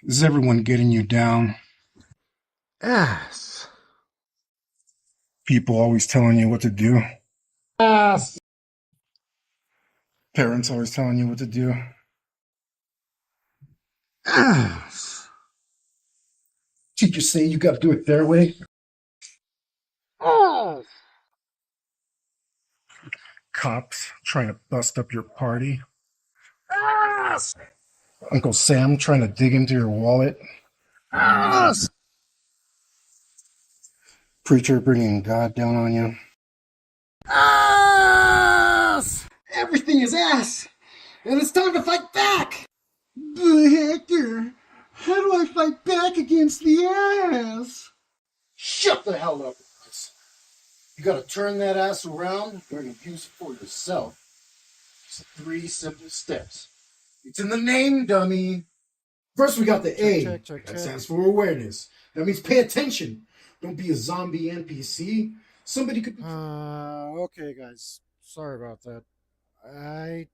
Is everyone getting you down? Ass. People always telling you what to do. Ass. Parents always telling you what to do. Ass. Teachers say you gotta do it their way. Ass. Cops trying to bust up your party. Ass. Uncle Sam trying to dig into your wallet. Ass. Preacher bringing God down on you. Ass. Everything is ass, and it's time to fight back. But Hector, how do I fight back against the ass? Shut the hell up, Chris. You gotta turn that ass around and use it for yourself. It's 3 simple steps. It's in the name, dummy. First, we got the A. That stands for awareness. That means pay attention. Don't be a zombie NPC. Somebody could be. Okay, guys. Sorry about that. I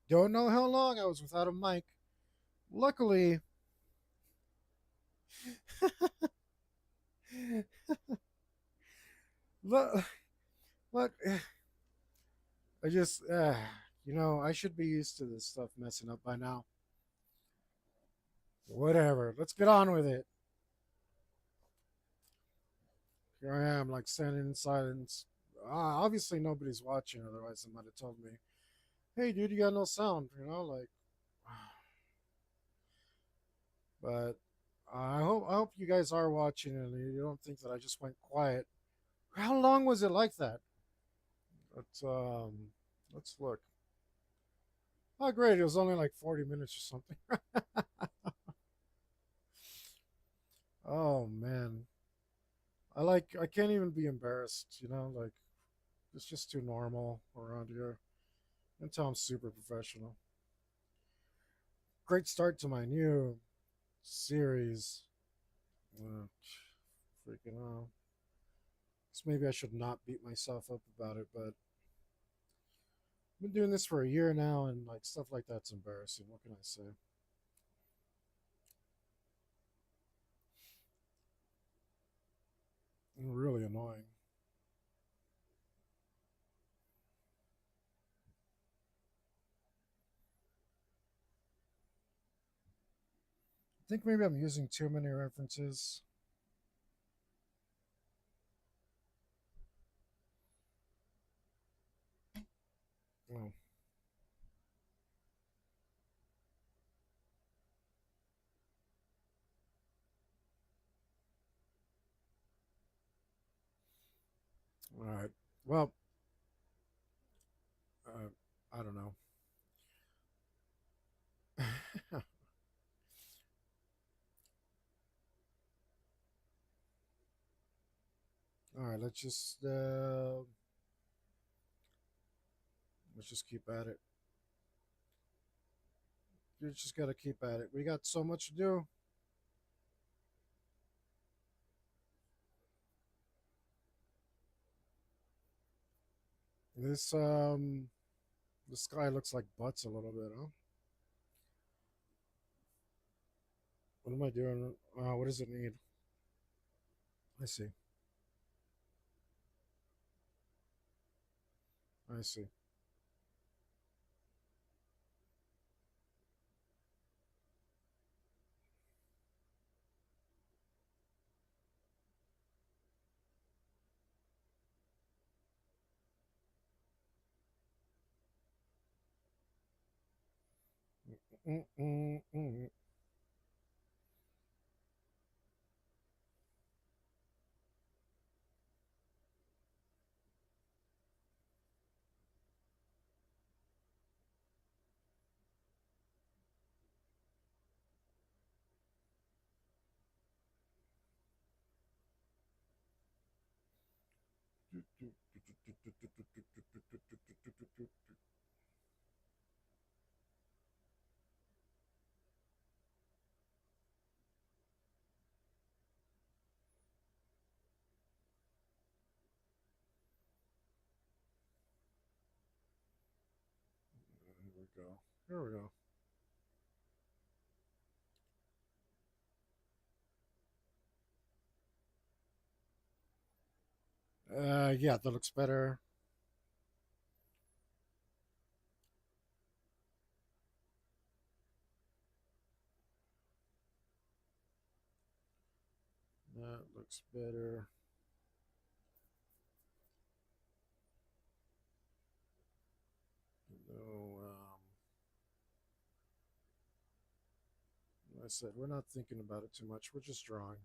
don't know how long I was without a mic. Luckily, look, look, I just, I should be used to this stuff messing up by now. Whatever. Let's get on with it. Here I am, like standing in silence. Obviously, nobody's watching. Otherwise, they might have told me, "Hey, dude, you got no sound." Like. But I hope you guys are watching and you don't think that I just went quiet. How long was it like that? Let's look. Oh, great! It was only like 40 minutes or something. Oh man, I can't even be embarrassed. Like it's just too normal around here. Until I'm super professional. Great start to my new series. Uh, Freaking out. So maybe I should not beat myself up about it, but I've been doing this for a year now, and like stuff like that's embarrassing. What can I say? And really annoying. I think maybe I'm using too many references. Oh, all right. Well, I don't know. All right, let's just keep at it. You just gotta keep at it. We got so much to do. This the sky looks like butts a little bit, huh? What am I doing? What does it need? I see. I see. Mm-mm-mm. Here we go. Here we go. Yeah, that looks better. That looks better. No, I said we're not thinking about it too much. We're just drawing.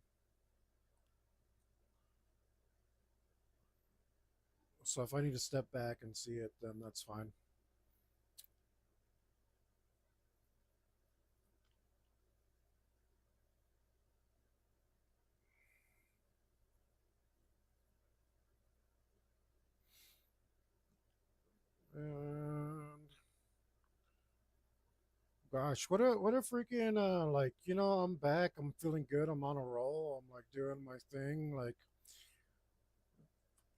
So if I need to step back and see it, then that's fine. And gosh, what a freaking like, I'm back. I'm feeling good. I'm on a roll. I'm like doing my thing. Like,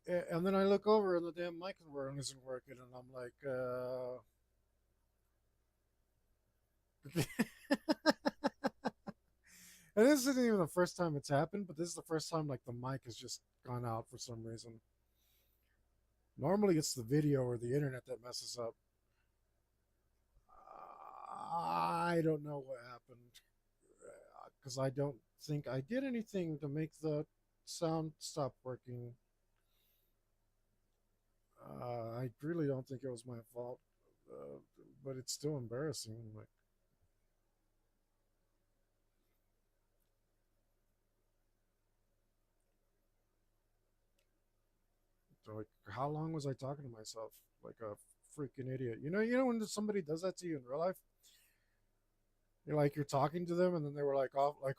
and then I look over and the damn mic isn't working, and I'm like, and this isn't even the first time it's happened, but this is the first time like the mic has just gone out for some reason. Normally it's the video or the internet that messes up. I don't know what happened because I don't think I did anything to make the sound stop working. I really don't think it was my fault, uh, but it's still embarrassing. Like, how long was I talking to myself like a freaking idiot? When somebody does that to you in real life, you're talking to them, and then they were like off, like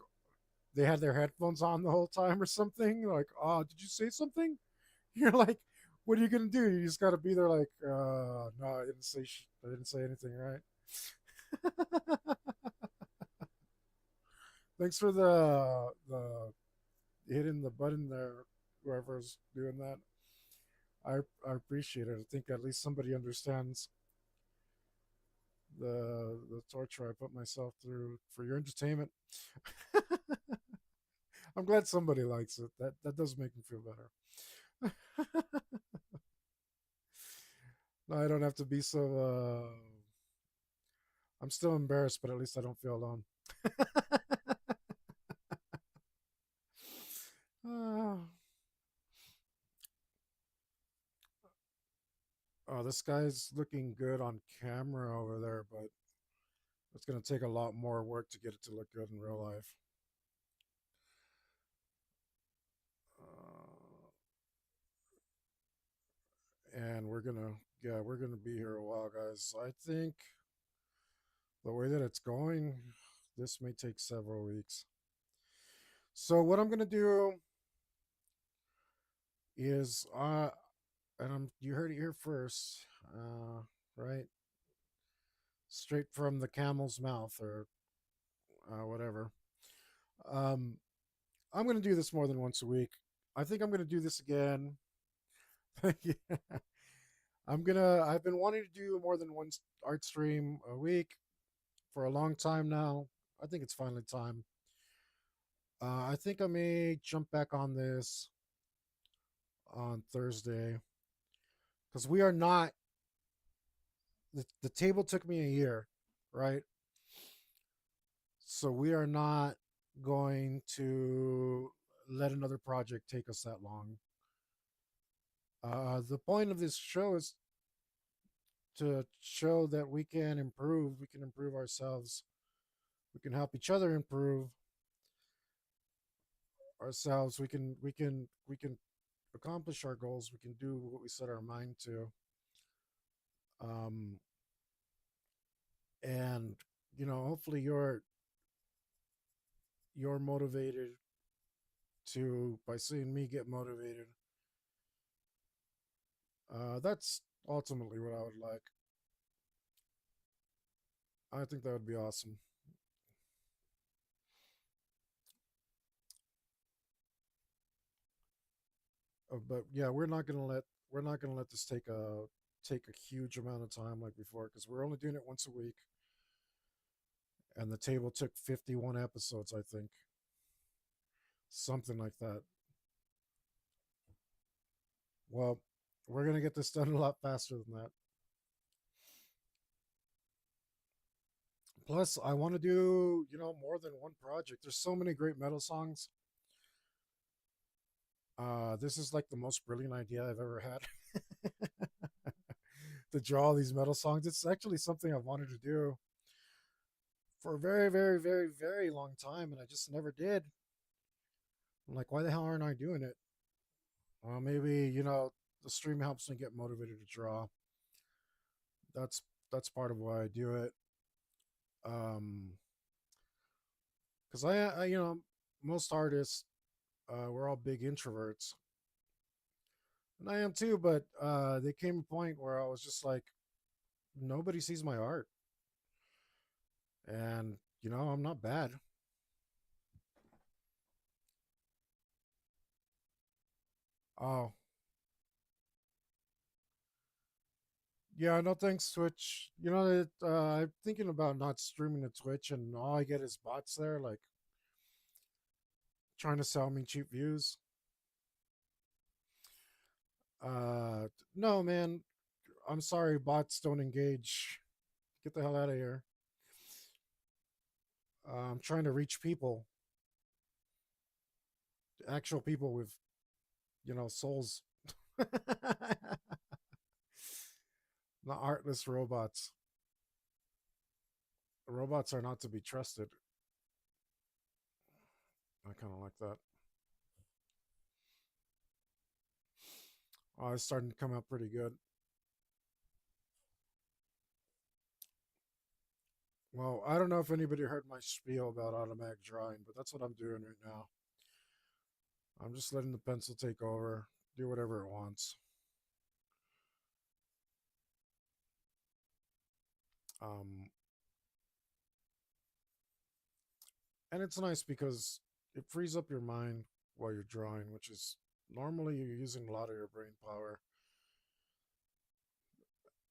they had their headphones on the whole time or something. Like, oh, did you say something? You're like, what are you gonna do? You just gotta be there, like, no, I didn't say, I didn't say anything, right? Thanks for the hitting the button there, whoever's doing that. I appreciate it. I think at least somebody understands the torture I put myself through for your entertainment. I'm glad somebody likes it. That does make me feel better. No, I don't have to be so. I'm still embarrassed, but at least I don't feel alone. uh, oh, this guy's looking good on camera over there, but it's going to take a lot more work to get it to look good in real life. Uh, and we're gonna be here a while, guys. I think the way that it's going, this may take several weeks. So what I'm gonna do is, you heard it here first, right? Straight from the camel's mouth, or whatever. Um, I'm gonna do this more than once a week. I think I'm gonna do this again. Yeah. I've been wanting to do more than one art stream a week for a long time now. I think it's finally time. I think I may jump back on this on Thursday because we are not. The table took me a year, right? So we are not going to let another project take us that long. The point of this show is to show that we can improve. We can improve ourselves. We can help each other improve ourselves. We can accomplish our goals. We can do what we set our mind to. Um, and hopefully you're motivated to by seeing me get motivated. That's ultimately what I would like. I think that would be awesome. But yeah, we're not gonna let this take a huge amount of time like before because we're only doing it once a week, and the table took 51 episodes, I think, something like that. Well, we're gonna get this done a lot faster than that. Plus, I want to do, more than one project. There's so many great metal songs. This is like the most brilliant idea I've ever had to draw these metal songs. It's actually something I've wanted to do for a very, very, very, very long time, and I just never did. I'm like, why the hell aren't I doing it? Well, maybe, the stream helps me get motivated to draw. That's that's part of why I do it. Um, because most artists, we're all big introverts, and I am too. But there came a point where I was just like, nobody sees my art, and I'm not bad. Oh, yeah, no thanks, Twitch. I'm thinking about not streaming to Twitch, and all I get is bots there, like trying to sell me cheap views. No, man, I'm sorry, bots don't engage. Get the hell out of here. I'm trying to reach people, actual people with, souls. Not artless robots. Robots are not to be trusted. I kind of like that. Oh, it's starting to come out pretty good. Well, I don't know if anybody heard my spiel about automatic drawing, but that's what I'm doing right now. I'm just letting the pencil take over, do whatever it wants. Um, and it's nice because it frees up your mind while you're drawing, which is normally you're using a lot of your brain power.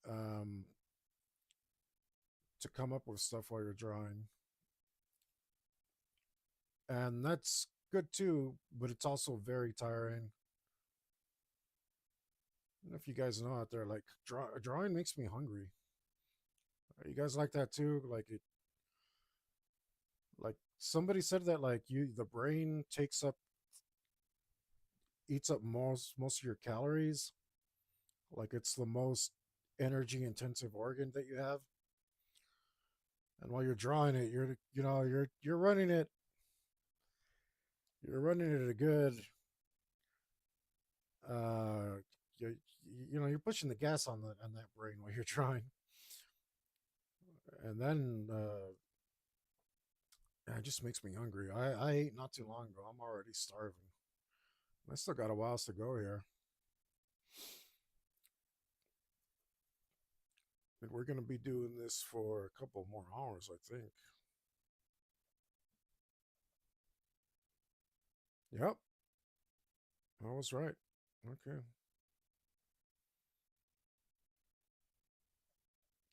Um, to come up with stuff while you're drawing. And that's good too, but it's also very tiring. And if you guys know out there, like drawing makes me hungry. You guys like that too? Like somebody said that like the brain eats up most of your calories. Like it's the most energy intensive organ that you have. And while you're drawing it, you're running it. You're running it a good uh you, you're pushing the gas on that brain while you're trying, and then it just makes me hungry. I ate not too long ago. I'm already starving. I still got a while to go here, and we're gonna be doing this for a couple more hours, I think. Yep, I was right. Okay,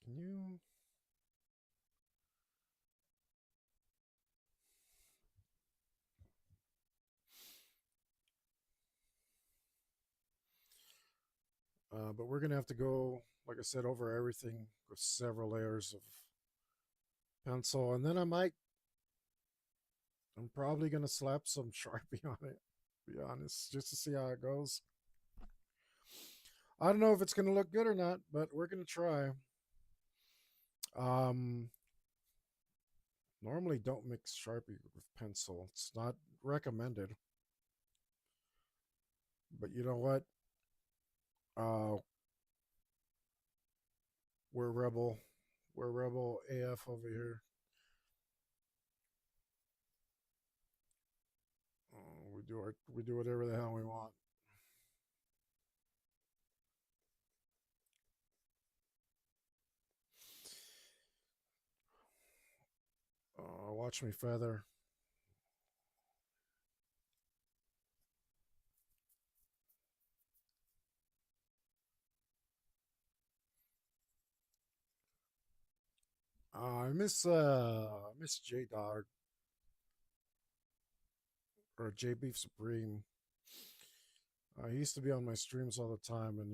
can you? But we're gonna have to go, like I said, over everything with several layers of pencil, and then I'm probably gonna slap some Sharpie on it. To be honest, just to see how it goes. I don't know if it's gonna look good or not, but we're gonna try. Um, Normally don't mix Sharpie with pencil. It's not recommended. But you know what? Uh, we're rebel. We're rebel AF over here. We do whatever the hell we want. Watch me feather. I miss J Dog or J Beef Supreme. He used to be on my streams all the time, and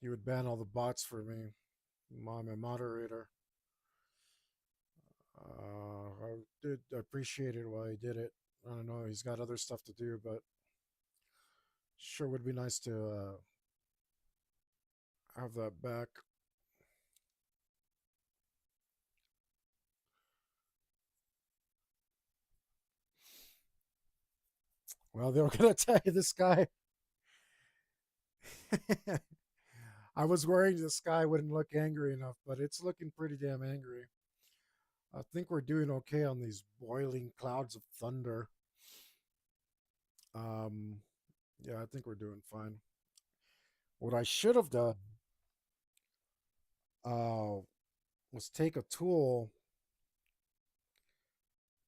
he would ban all the bots for me. I'm a moderator. I did appreciate it while he did it. I don't know. He's got other stuff to do, but sure would be nice to have that back. Well, they were gonna tell you this guy. I was worried this guy wouldn't look angry enough, but it's looking pretty damn angry. I think we're doing okay on these boiling clouds of thunder. Um, yeah, I think we're doing fine. What I should have done uh, was take a tool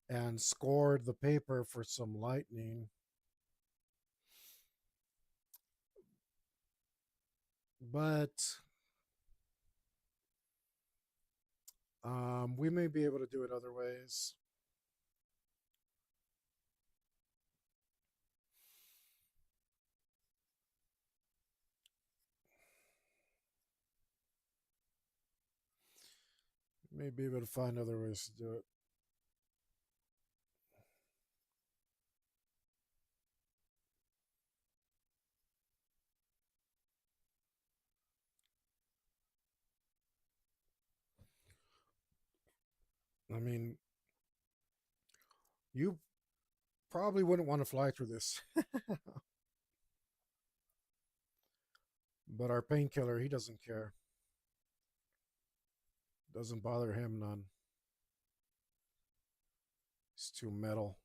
and scored the paper for some lightning. But we may be able to do it other ways. May be able to find other ways to do it. I mean, you probably wouldn't want to fly through this. But our painkiller, he doesn't care. Doesn't bother him none. He's too metal.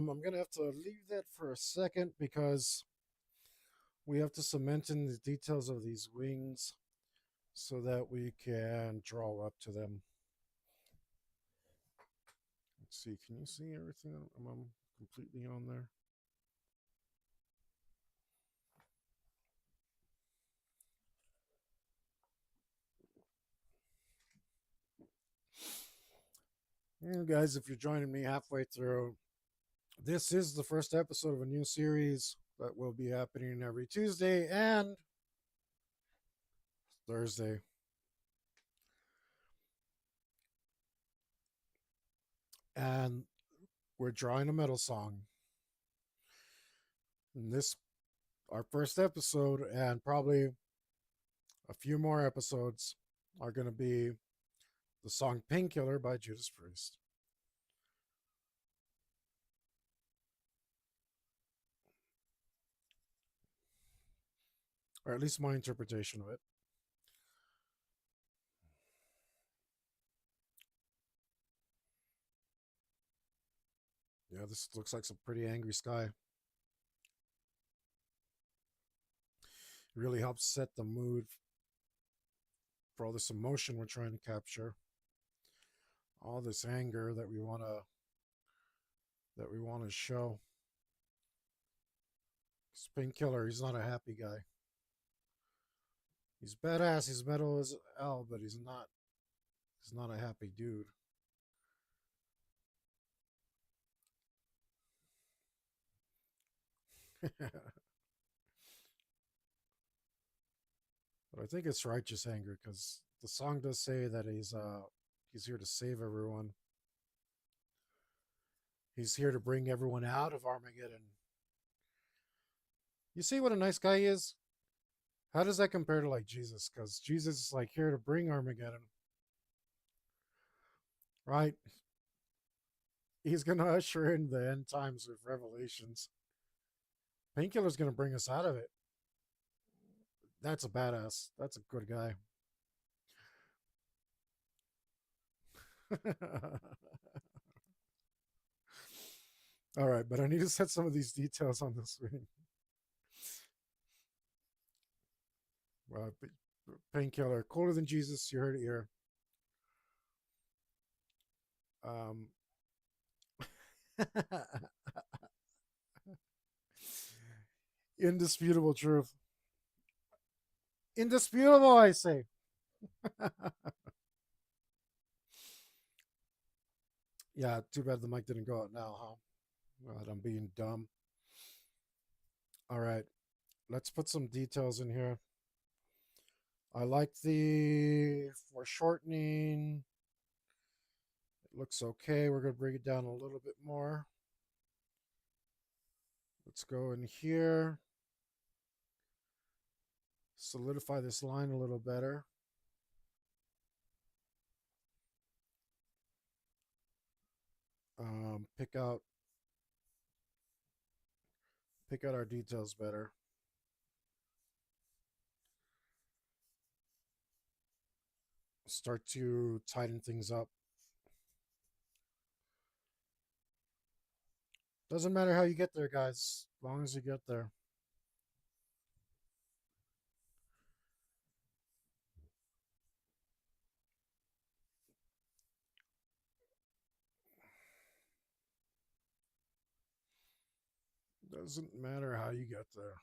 I'm gonna have to leave that for a second because we have to cement in the details of these wings so that we can draw up to them. Let's see, can you see everything? I'm completely on there. And guys, if you're joining me halfway through, this is the first episode of a new series that will be happening every Tuesday and Thursday. And we're drawing a metal song. And this, our first episode, and probably a few more episodes, are going to be the song Painkiller by Judas Priest. Or at least my interpretation of it. Yeah, this looks like some pretty angry sky. It really helps set the mood for all this emotion we're trying to capture. All this anger that we want to show. This Painkiller, he's not a happy guy. He's badass, he's metal as hell, but he's not a happy dude. But I think it's righteous anger because the song does say that he's here to save everyone. He's here to bring everyone out of Armageddon. You see what a nice guy he is? How does that compare to like Jesus? Because Jesus is like here to bring Armageddon. Right? He's gonna usher in the end times with revelations. Painkiller's gonna bring us out of it. That's a badass. That's a good guy. All right, but I need to set some of these details on this ring. Painkiller, colder than Jesus. You heard it here. Um, indisputable truth. Indisputable, I say. Yeah, too bad the mic didn't go out now, huh? God, I'm being dumb. All right, let's put some details in here. I like the foreshortening. It looks okay. We're going to bring it down a little bit more. Let's go in here. Solidify this line a little better. Pick out our details better. Start to tighten things up. Doesn't matter how you get there, guys, as long as you get there. Doesn't matter how you get there.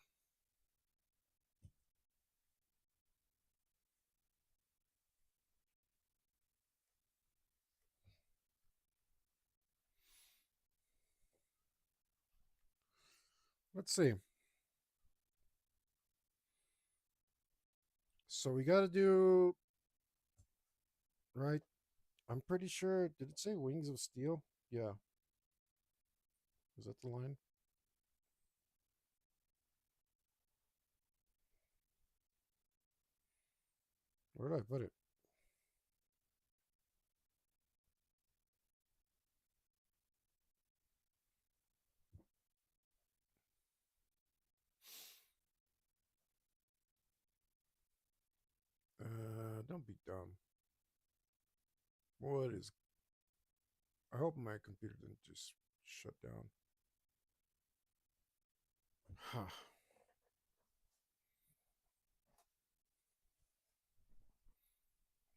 Let's see. So we got to do, right? I'm pretty sure. Did it say Wings of Steel? Yeah. Is that the line? Where did I put it? Don't be dumb. What is? I hope my computer didn't just shut down. Huh.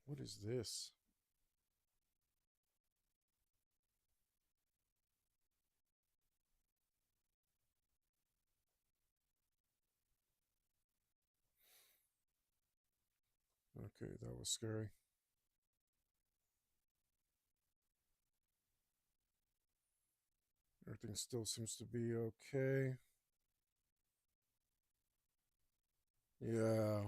What is this? Okay, that was scary. Everything still seems to be okay. Yeah.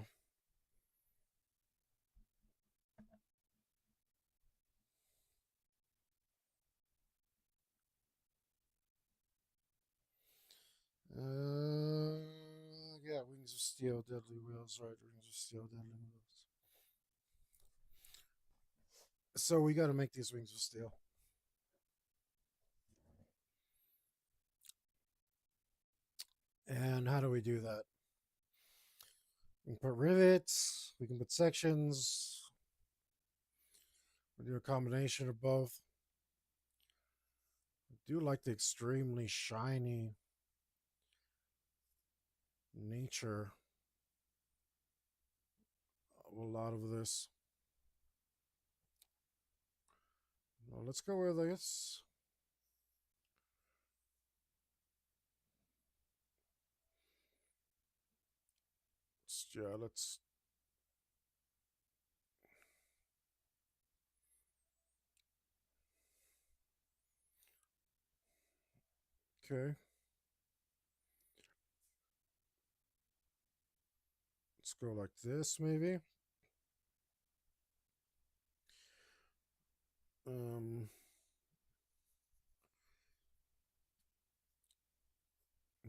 Uh, yeah, Wings of Steel, Deadly Wheels, right? Wings of Steel, Deadly Wheels. So we got to make these Wings of Steel. And how do we do that? We can put rivets, we can put sections, we do a combination of both. I do like the extremely shiny nature of a lot of this. Well, let's go with this. Yeah, let's. Okay. Let's go like this, maybe. Um,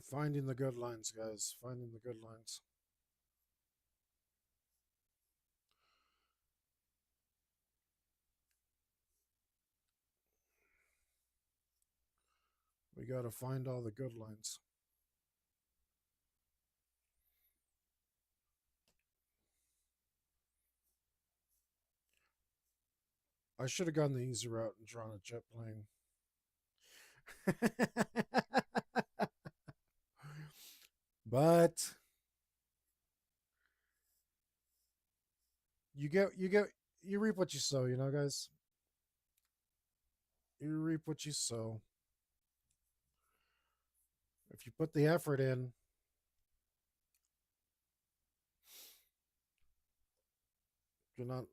Finding the good lines, guys. Finding the good lines. We got to find all the good lines. I should have gone the easy route and drawn a jet plane. But you reap what you sow, guys. You reap what you sow. If you put the effort in, you're not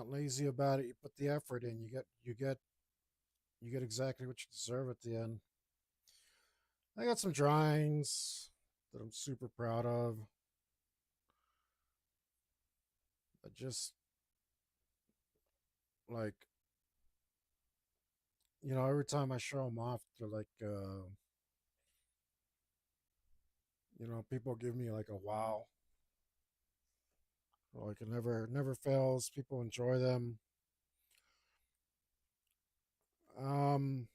lazy about it. You put the effort in. You get exactly what you deserve at the end. I got some drawings that I'm super proud of. I just like every time I show them off, they're like people give me like a wow. Like it never fails. People enjoy them. Um,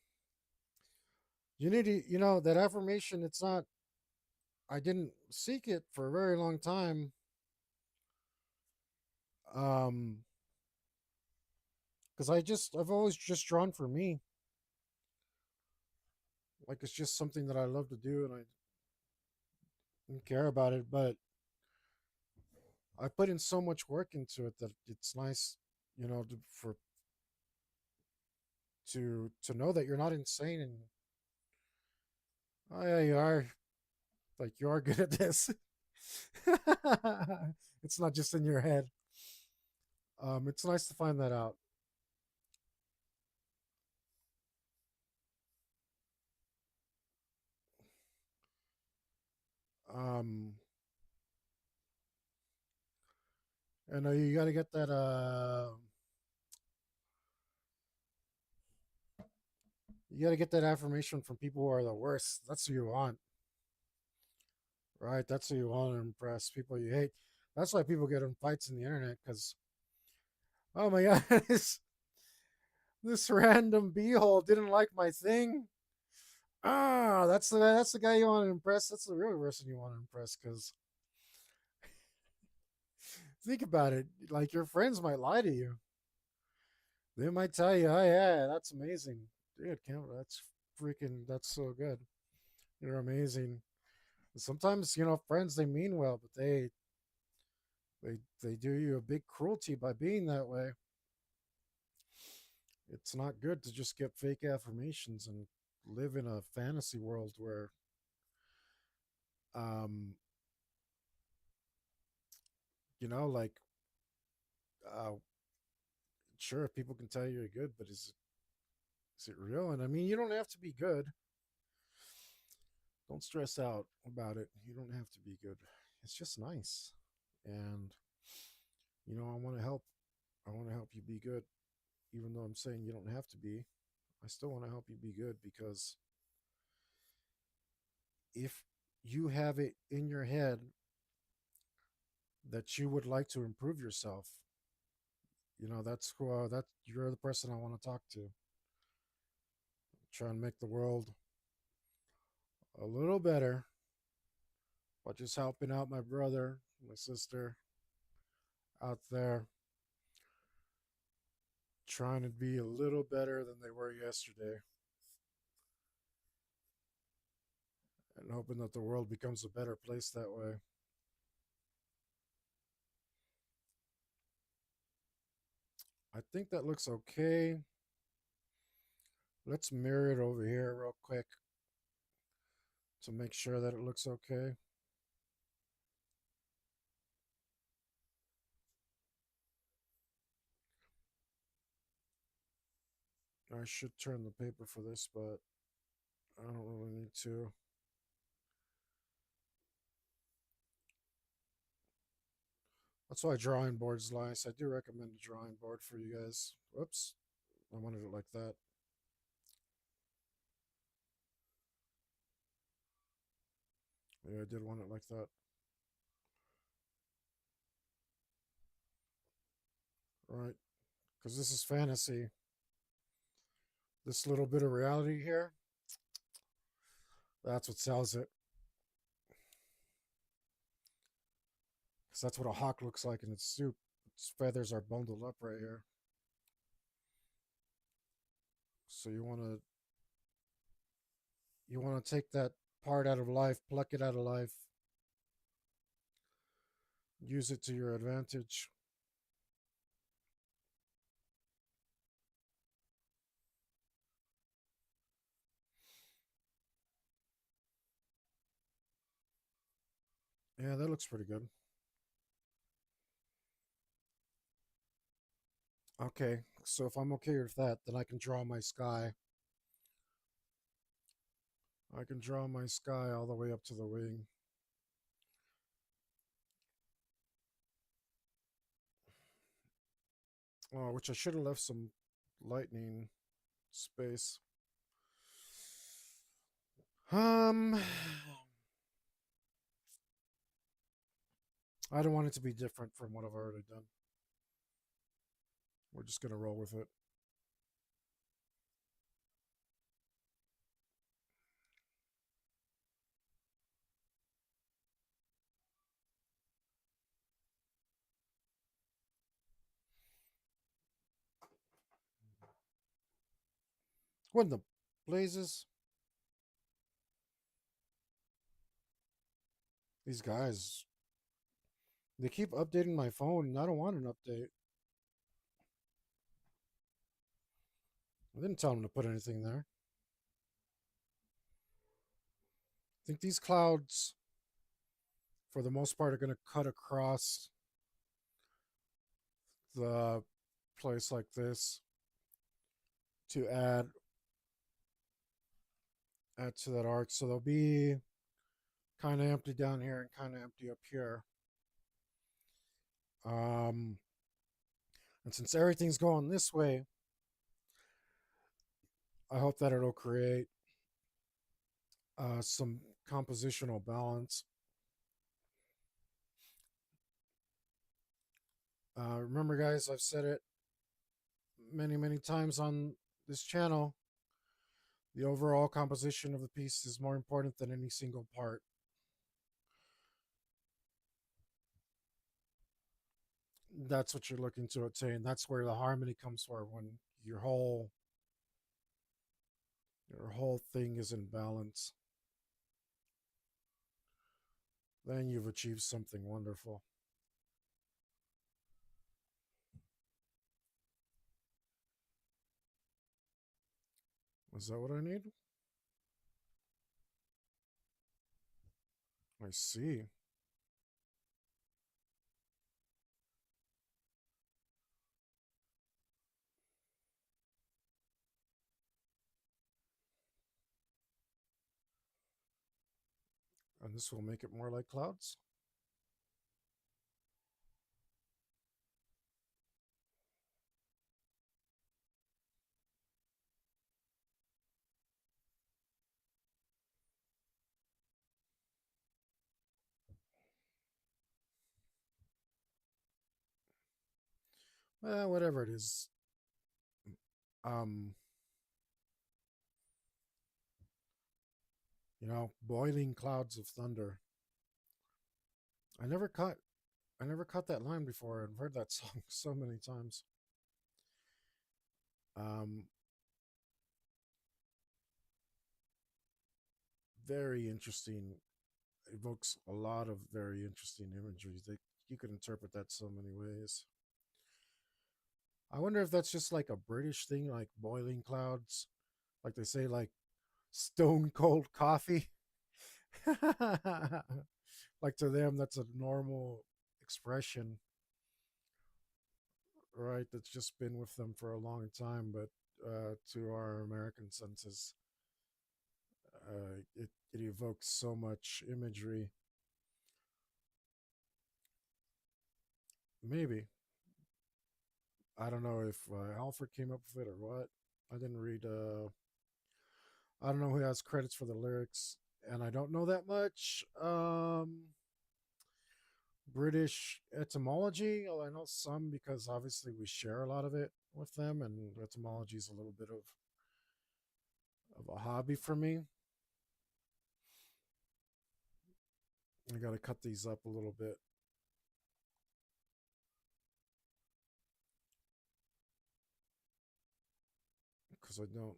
Unity, that affirmation. It's not. I didn't seek it for a very long time. Um, because I've always just drawn for me. Like it's just something that I love to do, and I didn't care about it. But I put in so much work into it that it's nice, for to know that you're not insane and oh yeah, you are like you are good at this. It's not just in your head. It's nice to find that out. Um, and you got to get that. You got to get that affirmation from people who are the worst. That's who you want, right? That's who you want to impress. People you hate. That's why people get in fights in the internet because, oh my god, this random beehole didn't like my thing. Ah, that's the guy you want to impress. That's the real person you want to impress. Because think about it, like your friends might lie to you. They might tell you, "Oh yeah, that's amazing, dude. That's so good. You're amazing." Sometimes friends they mean well, but they do you a big cruelty by being that way. It's not good to just get fake affirmations and live in a fantasy world where um like uh sure people can tell you're good, but is it real? And I mean, you don't have to be good. Don't stress out about it. You don't have to be good. It's just nice. And I want to help. I want to help you be good. Even though I'm saying you don't have to be, I still want to help you be good because if you have it in your head that you would like to improve yourself, that's who that you're the person I want to talk to. Try and make the world a little better by just helping out my brother, my sister out there, trying to be a little better than they were yesterday, and hoping that the world becomes a better place that way. I think that looks okay. Let's mirror it over here real quick to make sure that it looks okay. I should turn the paper for this, but I don't really need to. That's why drawing board's nice. I do recommend a drawing board for you guys. Whoops. I wanted it like that. Yeah, I did want it like that. Right. Because this is fantasy. This little bit of reality here, that's what sells it. Because that's what a hawk looks like in its soup. Its feathers are bundled up right here. So you want to take that part out of life, pluck it out of life, use it to your advantage. Yeah, that looks pretty good. Okay, so if I'm okay with that, then I can draw my sky. I can draw my sky all the way up to the wing. Oh, which I should have left some lightning space. Um, I don't want it to be different from what I've already done. We're just gonna roll with it. What in the blazes? These guys, they keep updating my phone, and I don't want an update. I didn't tell them to put anything there. I think these clouds, for the most part, are going to cut across the place like this to add to that arc. So they'll be kind of empty down here and kind of empty up here. Um, and since everything's going this way, I hope that it'll create some compositional balance. Remember, guys, I've said it many, many times on this channel. The overall composition of the piece is more important than any single part. That's what you're looking to attain. That's where the harmony comes from, when your whole thing is in balance. Then you've achieved something wonderful. Is that what I need? I see. And this will make it more like clouds. Whatever it is. Um, boiling clouds of thunder. I never caught I never caught that line before. I've heard that song so many times. Um, Very interesting. Evokes a lot of very interesting imagery. You could interpret that so many ways. I wonder if that's just like a British thing, like boiling clouds, like they say, like stone cold coffee. Like to them, that's a normal expression, right? That's just been with them for a long time. But to our American senses, it evokes so much imagery. Maybe. I don't know if Alfred came up with it or what. I didn't read. I don't know who has credits for the lyrics, and I don't know that much British etymology. I know some because obviously we share a lot of it with them, and etymology is a little bit of a hobby for me. I got to cut these up a little bit because I don't.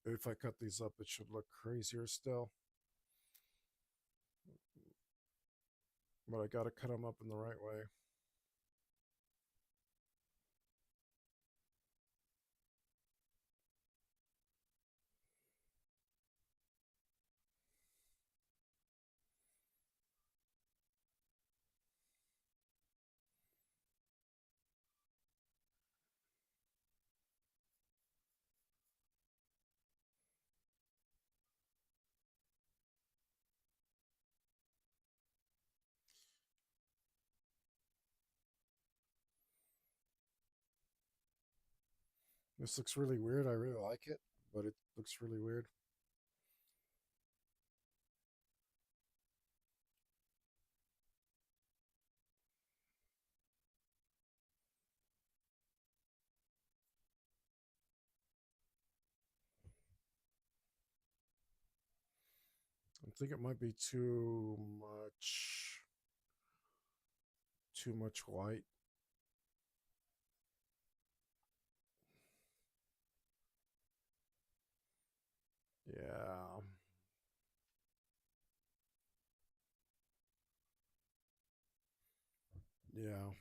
If I cut these up, it should look crazier still. But I gotta cut them up in the right way. This looks really weird. I really like it, but it looks really weird. I think it might be too much white. Yeah. Yeah.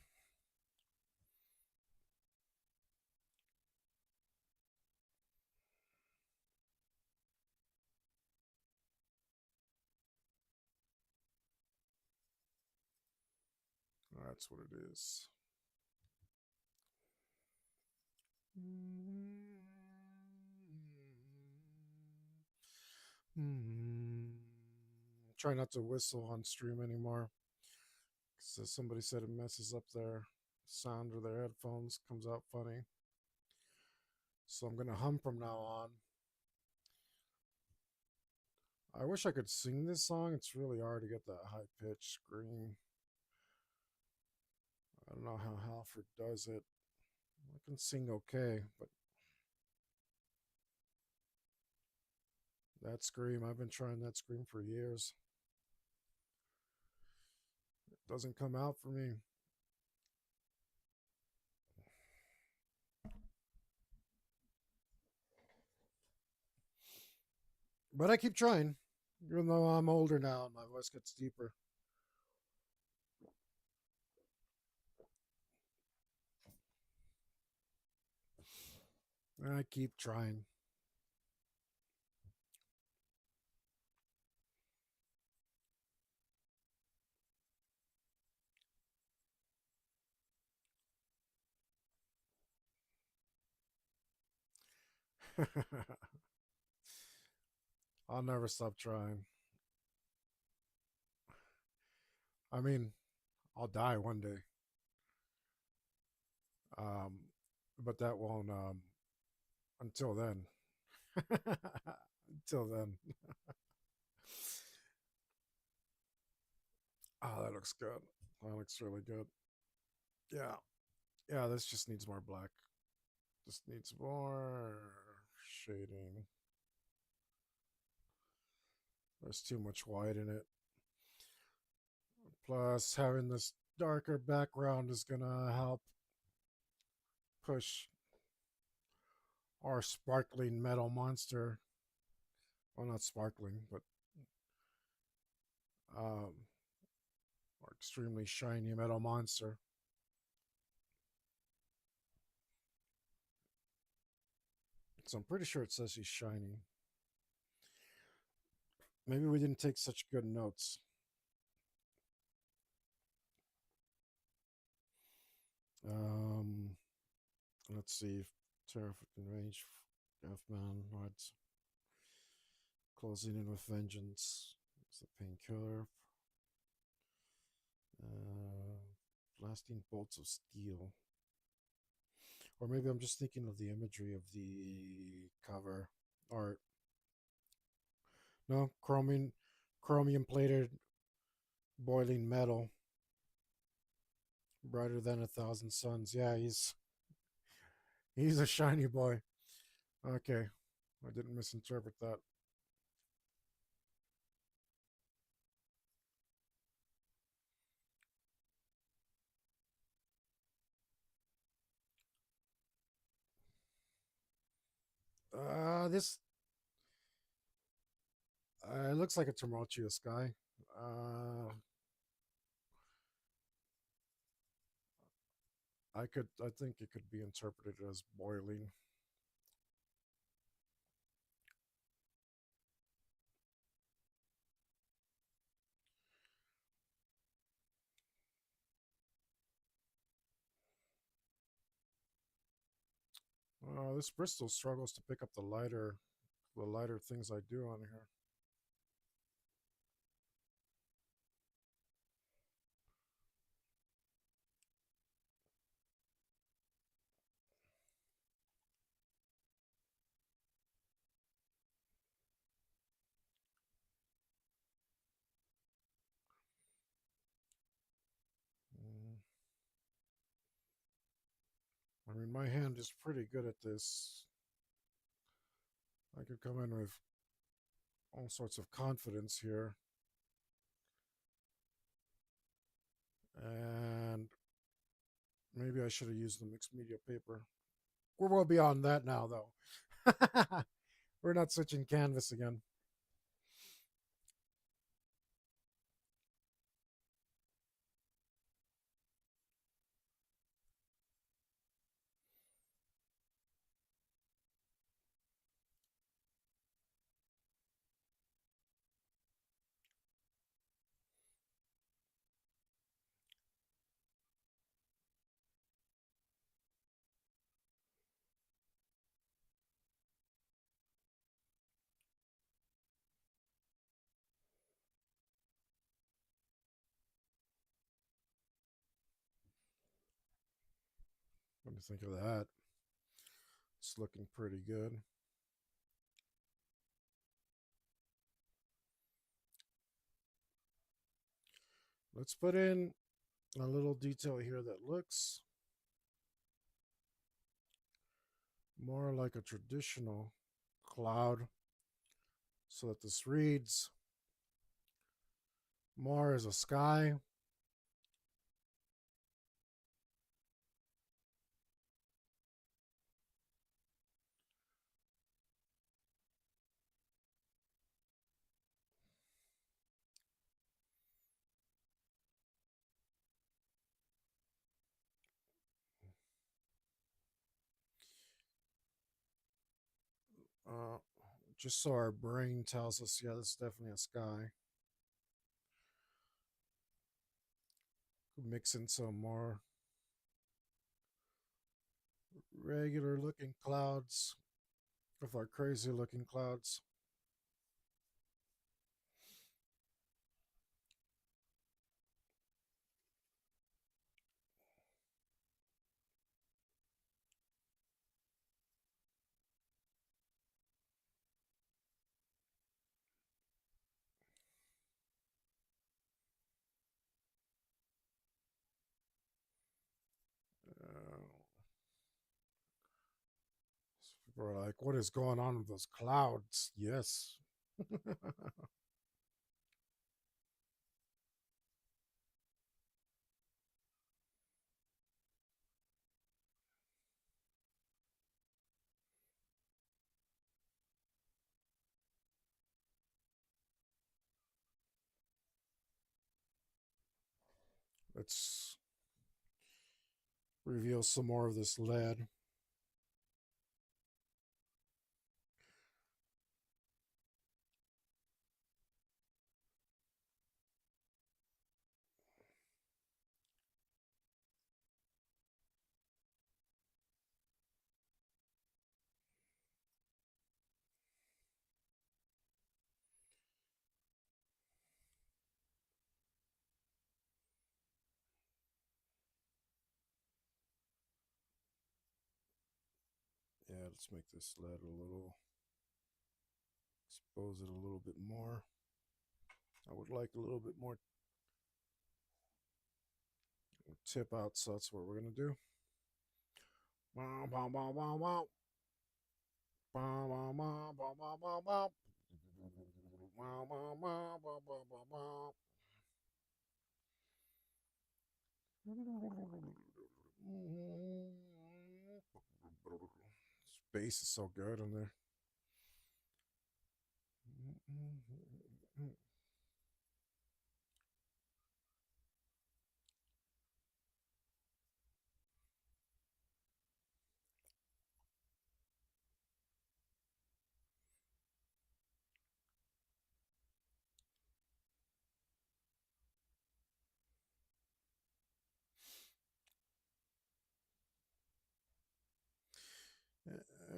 That's what it is. Try not to whistle on stream anymore. Because somebody said it messes up their sound of their headphones, comes out funny. So I'm gonna hum from now on. I wish I could sing this song. It's really hard to get that high pitched scream. I don't know how Halford does it. I can sing okay, but that scream, I've been trying that scream for years. It doesn't come out for me. But I keep trying, even though I'm older now and my voice gets deeper. I keep trying. I'll never stop trying. I mean, I'll die one day. Um, but that won't, until then. Until then. Oh, that looks good. That looks really good. Yeah. Yeah, this just needs more black. Just needs more shading. There's too much white in it. Plus, having this darker background is gonna help push our sparkling metal monster. Well, not sparkling, but um, our extremely shiny metal monster. So I'm pretty sure it says he's shiny. Maybe we didn't take such good notes. Um, let's see. Terrifying range. F-Man. What's closing in with vengeance? It's the painkiller. Blasting bolts of steel. Or maybe I'm just thinking of the imagery of the cover art. No, chromium plated boiling metal, brighter than 1,000 suns. Yeah, he's a shiny boy. Okay, I didn't misinterpret that. This It looks like a tumultuous sky. Uh, I think it could be interpreted as boiling. This Bristol struggles to pick up the lighter things I do on here. Mm, I mean, my hand is pretty good at this. I could come in with all sorts of confidence here. And maybe I should have used the mixed media paper. We're well beyond that now, though. We're not switching canvas again. What do you think of that? It's looking pretty good. Let's put in a little detail here that looks more like a traditional cloud so that this reads more as a sky. Uh, just so our brain tells us, yeah, this is definitely a sky. Mix in some more regular looking clouds with our crazy looking clouds. Uh, People are like, what is going on with those clouds? Yes. Let's reveal some more of this lead. Yeah, let's make this lead a little, expose it a little bit more. I would like a little bit more tip out, so that's what we're going to do. Wow, wow, wow, wow, wow. Wow, wow, wow, wow, wow, wow, wow. Wow, wow, wow, wow, wow, wow, wow. Space is so good in there.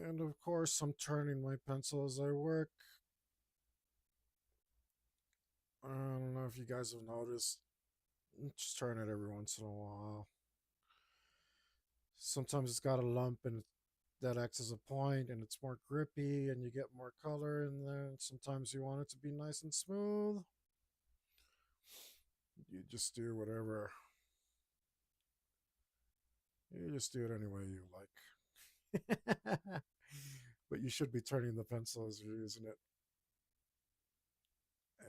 And of course, I'm turning my pencil as I work. I don't know if you guys have noticed. Just turn it every once in a while. Sometimes it's got a lump and that acts as a point and it's more grippy and you get more color in there. Sometimes you want it to be nice and smooth. You just do whatever. You just do it any way you like. But you should be turning the pencil as you're using it.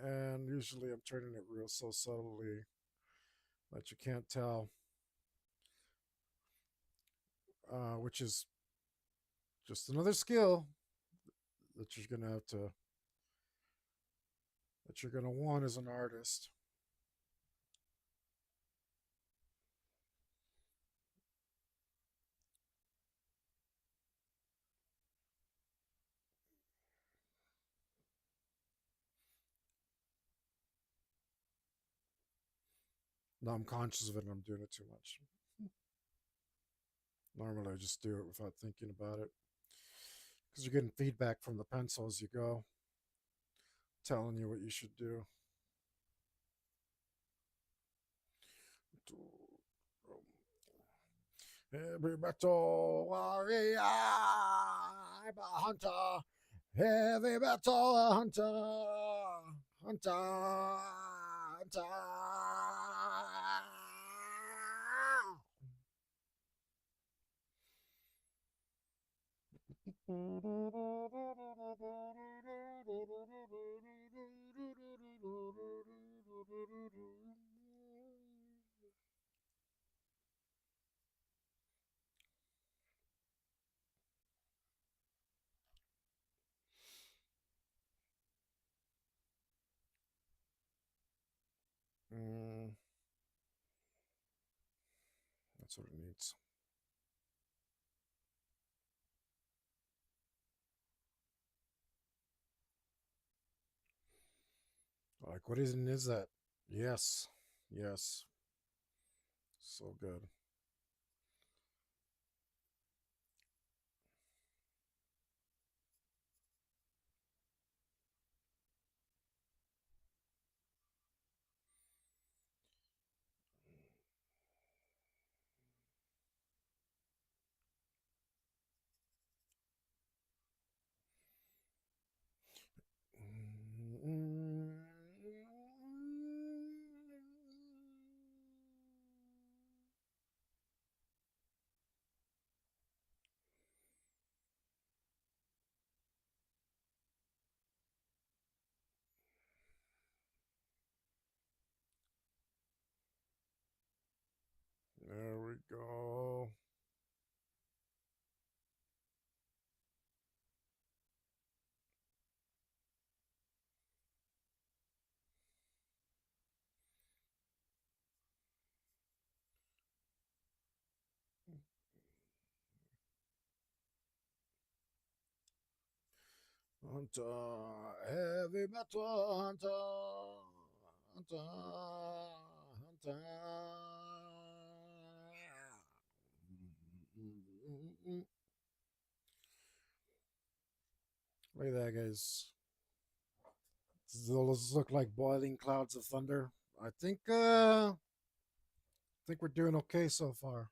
And usually I'm turning it real so subtly that you can't tell, which is just another skill that you're gonna have to that you're gonna want as an artist. Now I'm conscious of it and I'm doing it too much. Normally I just do it without thinking about it. Because you're getting feedback from the pencil as you go, telling you what you should do. Heavy metal warrior, I'm a hunter. Heavy metal hunter, hunter, hunter. Mm, that's what it needs. Like, what is that? Yes, yes, so good. There we go. Hunter, heavy metal hunter, hunter, hunter. Look at that, guys. Those look like boiling clouds of thunder. I think we're doing okay so far.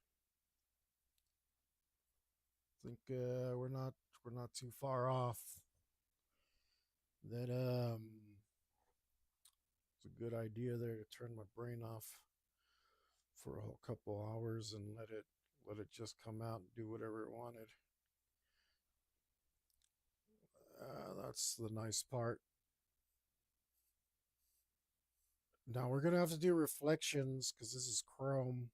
I think we're not too far off. That it's a good idea there to turn my brain off for a whole couple hours and let it just come out and do whatever it wanted. That's the nice part. Now we're gonna have to do reflections because this is Chrome.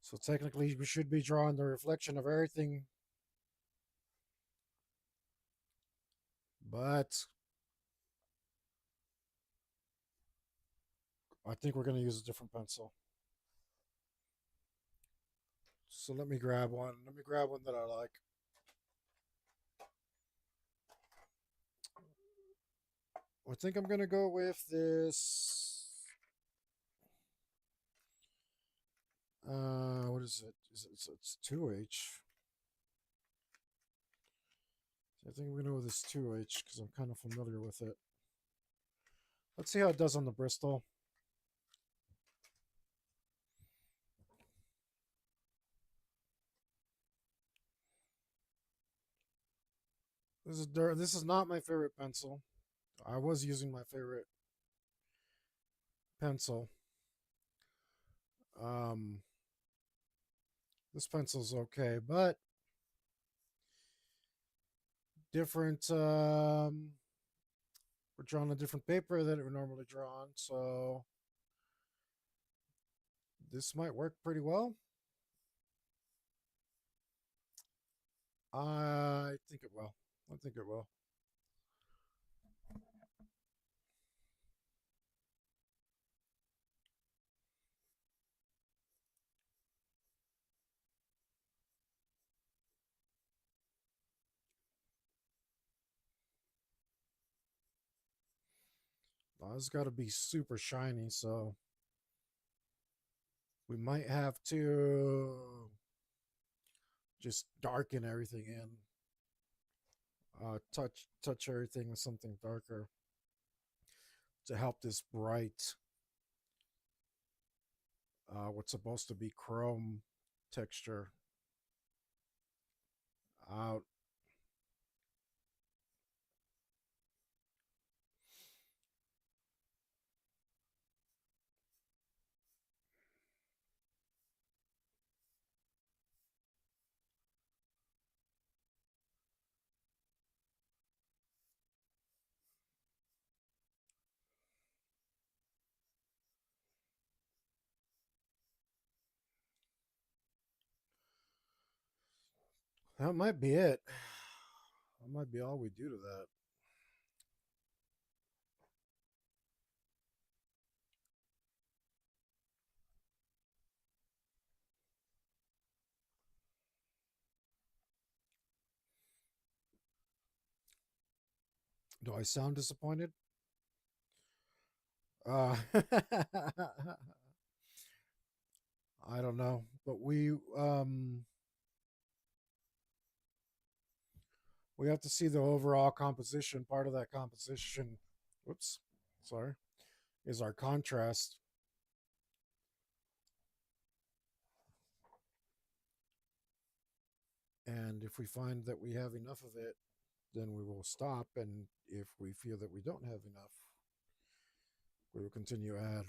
So technically, we should be drawing the reflection of everything, but I think we're gonna use a different pencil. So let me grab one. Let me grab one that I like. I think I'm gonna go with this. What is it? It's 2H. I think I'm going to go with this 2H because I'm kind of familiar with it. Let's see how it does on the Bristol. This is not my favorite pencil. I was using my favorite pencil. Um, this pencil's okay, but different. We're drawing a different paper than it would normally draw on, so this might work pretty well. I think it will. I think it will. It's got to be super shiny, so we might have to just darken everything in. Touch everything with something darker to help this bright, what's supposed to be chrome texture out. That might be it. That might be all we do to that. Do I sound disappointed? I don't know, but we have to see the overall composition. Part of that composition, whoops, sorry, is our contrast. And if we find that we have enough of it, then we will stop. And if we feel that we don't have enough, we will continue to add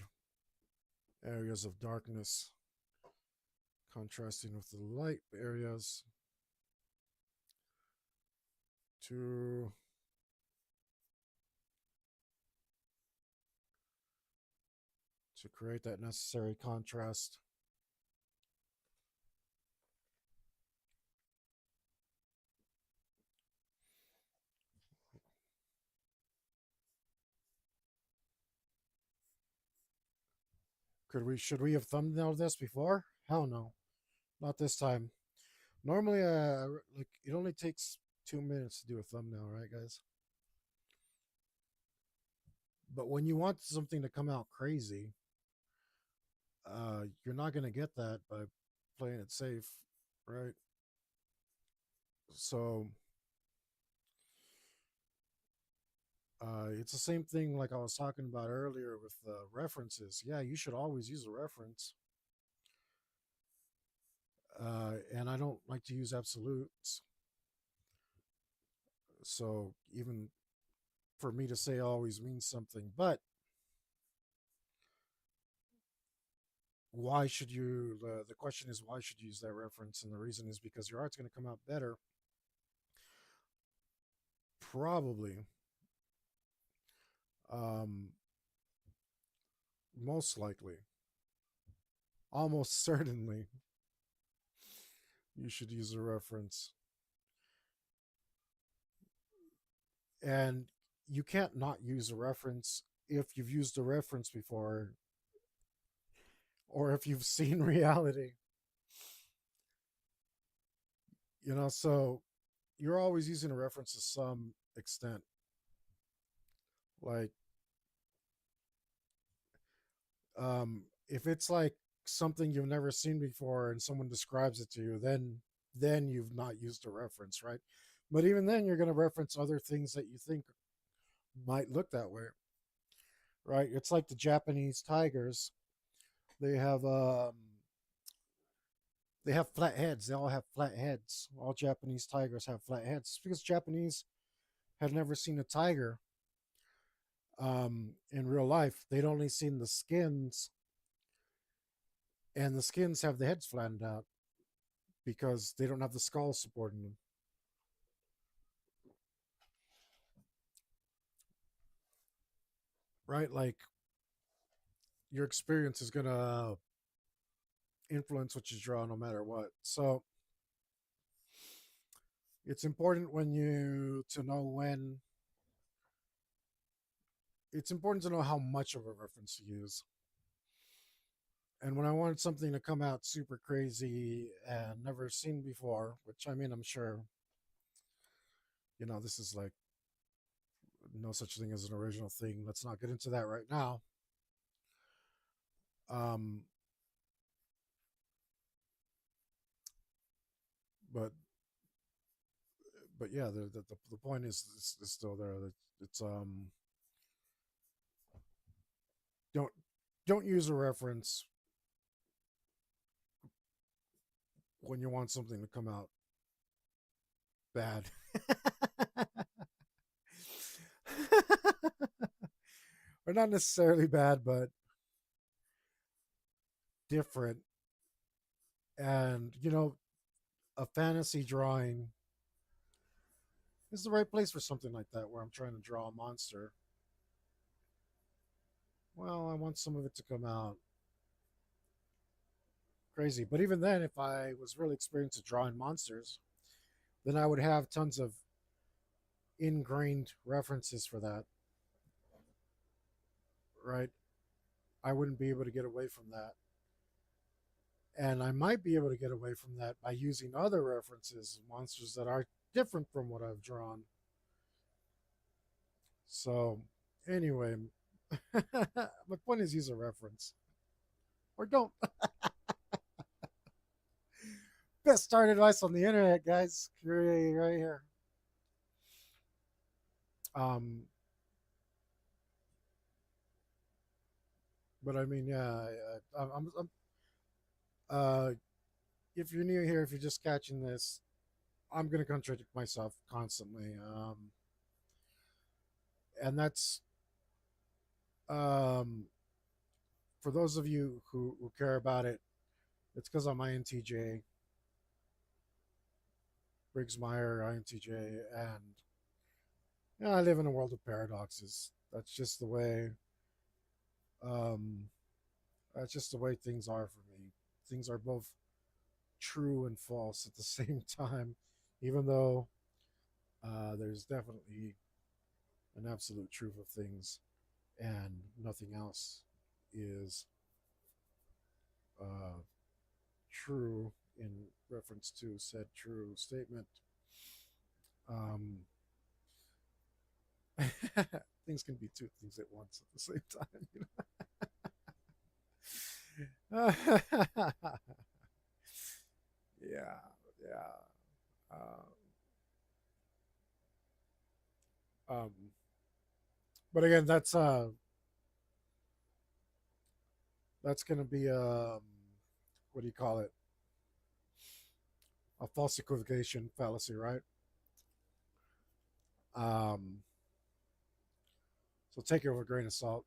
areas of darkness, contrasting with the light areas to create that necessary contrast. Should we have thumbnailed this before? Hell no. Not this time. Normally, like it only takes 2 minutes to do a thumbnail, right, guys? But when you want something to come out crazy, you're not gonna get that by playing it safe, right? So, it's the same thing like I was talking about earlier with references. Yeah, you should always use a reference. And I don't like to use absolutes. So even for me to say always means something, but why should you? The question is why should you use that reference, and the reason is because your art's going to come out better, probably, um, most likely, almost certainly. You should use a reference, and you can't not use a reference if you've used a reference before, or if you've seen reality. So you're always using a reference to some extent. Like, if it's like something you've never seen before and someone describes it to you, then you've not used a reference, right? But even then, you're going to reference other things that you think might look that way, right? It's like the Japanese tigers. They have they have flat heads. They all have flat heads. All Japanese tigers have flat heads. It's because Japanese had never seen a tiger in real life. They'd only seen the skins, and the skins have the heads flattened out because they don't have the skull supporting them. Right? Like your experience is going to influence what you draw no matter what. So it's important when you to know when it's important to know how much of a reference to use. And when I wanted something to come out super crazy and never seen before, which I mean, I'm sure, this is like no such thing as an original thing. Let's not get into that right now. Um, but yeah, the point is still there. It's don't don't use a reference when you want something to come out bad. Or not necessarily bad, but different. And a fantasy drawing is the right place for something like that, where I'm trying to draw a monster. Well, I want some of it to come out crazy. But even then, if I was really experienced at drawing monsters, then I would have tons of ingrained references for that, right? I wouldn't be able to get away from that. And I might be able to get away from that by using other references, monsters that are different from what I've drawn. So, anyway, my point is use a reference. Or don't. Best art advice on the internet, guys. Right here. Um, but I mean, yeah, uh, if you're new here, if you're just catching this, I'm gonna contradict myself constantly, and that's um, for those of you who care about it. It's because I'm INTJ, Briggs Meyer, INTJ, and I live in a world of paradoxes. That's just the way. Um, that's just the way things are for me. Things are both true and false at the same time, even though there's definitely an absolute truth of things, and nothing else is uh, true in reference to said true statement. Um, things can be two things at once at the same time. Yeah, yeah. Um, but again, that's going to be what do you call it? A false equivocation fallacy, right? Um, so take it with a grain of salt.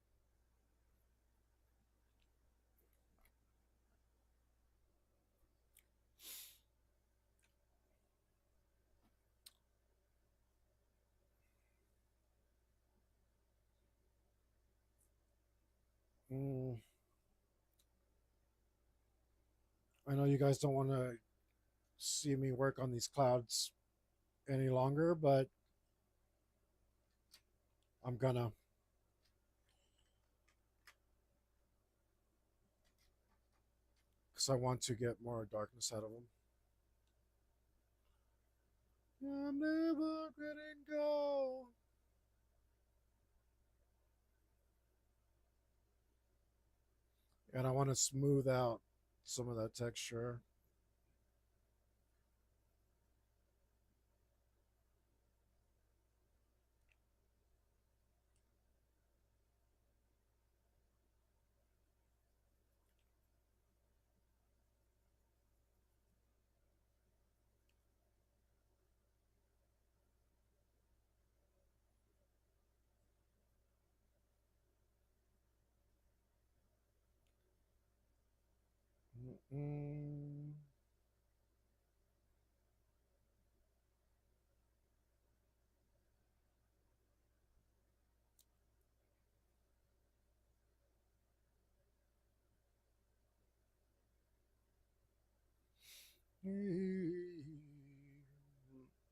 Mm, I know you guys don't want to see me work on these clouds any longer, but I'm gonna. Because I want to get more darkness out of them. I'm never letting go. And I want to smooth out some of that texture. Mm-mm.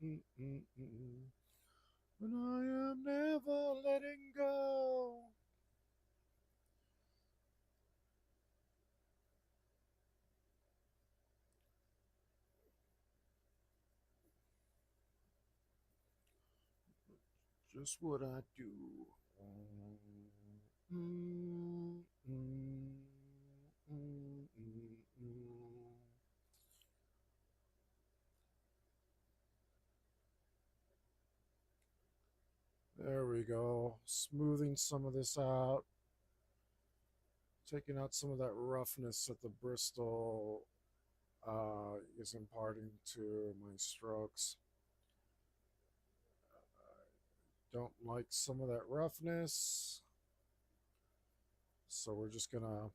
Mm-mm-mm. And I am never letting go. Just what I do. Mm, mm, mm, mm, mm. There we go. Smoothing some of this out. Taking out some of that roughness that the Bristol is imparting to my strokes. Don't like some of that roughness. So we're just going to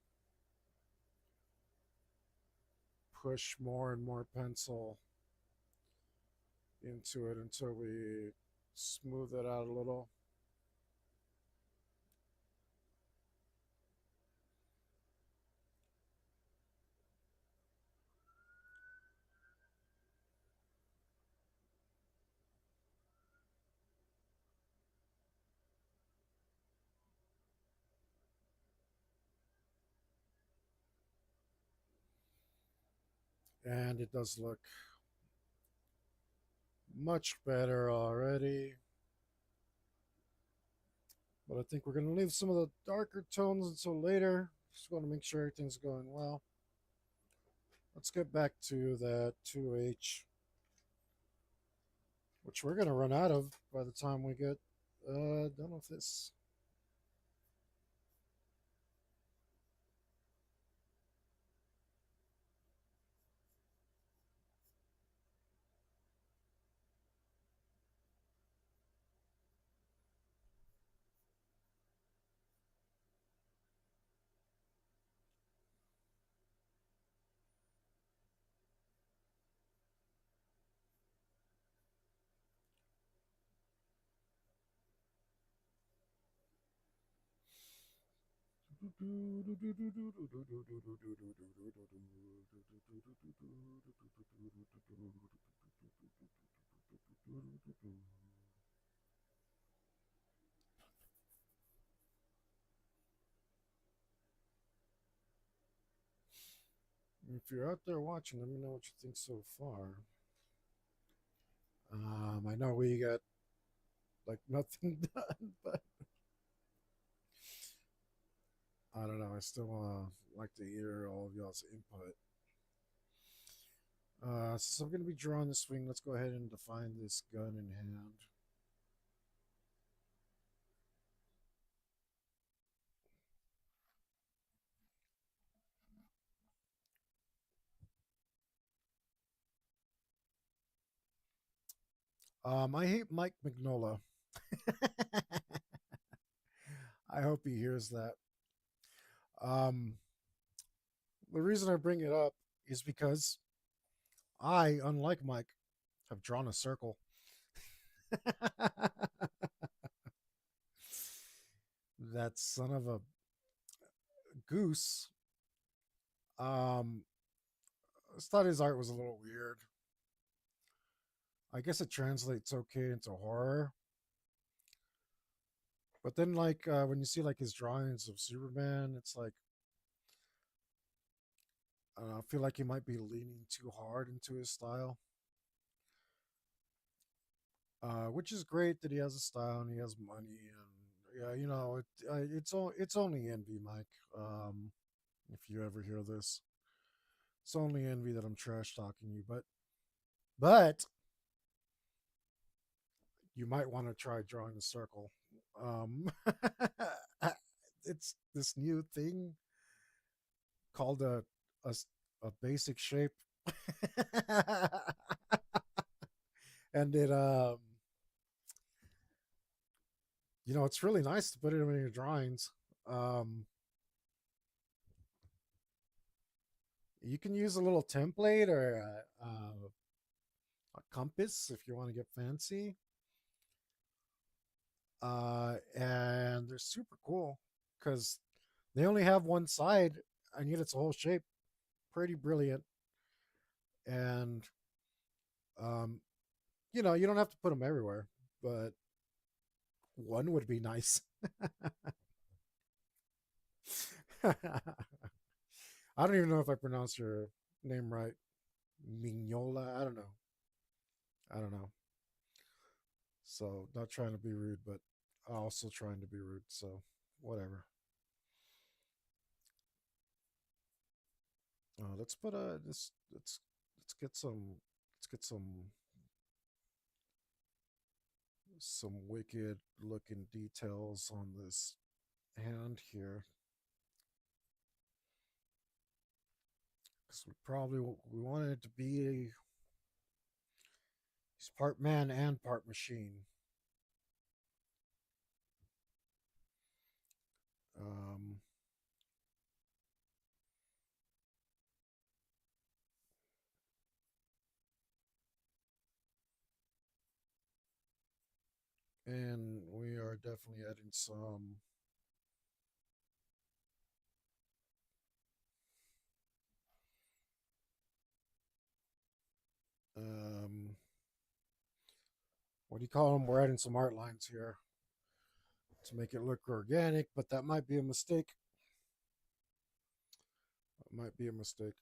push more and more pencil into it until we smooth it out a little. And it does look much better already. But I think we're going to leave some of the darker tones until later. Just want to make sure everything's going well. Let's get back to that 2H, which we're going to run out of by the time we get done with this. If you're out there watching, let me know what you think so far. I know we got like nothing done, but I don't know. I still like to hear all of y'all's input. Since I'm going to be drawing the swing, let's go ahead and define this gun in hand. I hate Mike Mignola. I hope he hears that. Um, the reason I bring it up is because I, unlike Mike, have drawn a circle. That son of a goose. Um, I thought his art was a little weird. I guess it translates okay into horror. But then, like when you see like his drawings of Superman, it's like I feel like he might be leaning too hard into his style. Which is great that he has a style and he has money and yeah, you know, it's only envy, Mike. If you ever hear this, it's only envy that I'm trash talking you, but you might want to try drawing a circle. Um, it's this new thing called a, a basic shape, and it's really nice to put it in your drawings. Um, You can use a little template or a compass if you want to get fancy. And they're super cool because they only have one side and yet it's a whole shape. Pretty brilliant. And um, you don't have to put them everywhere, but one would be nice. I don't even know if I pronounced your name right. Mignola. I don't know. I don't know. So not trying to be rude, but also trying to be rude. So whatever. Let's put a this. Let's get some. Let's get some wicked looking details on this hand here, because we wanted it to be he's part man and part machine. Um, and we are definitely adding some um, what do you call them? We're adding some art lines here to make it look organic, but that might be a mistake. That might be a mistake.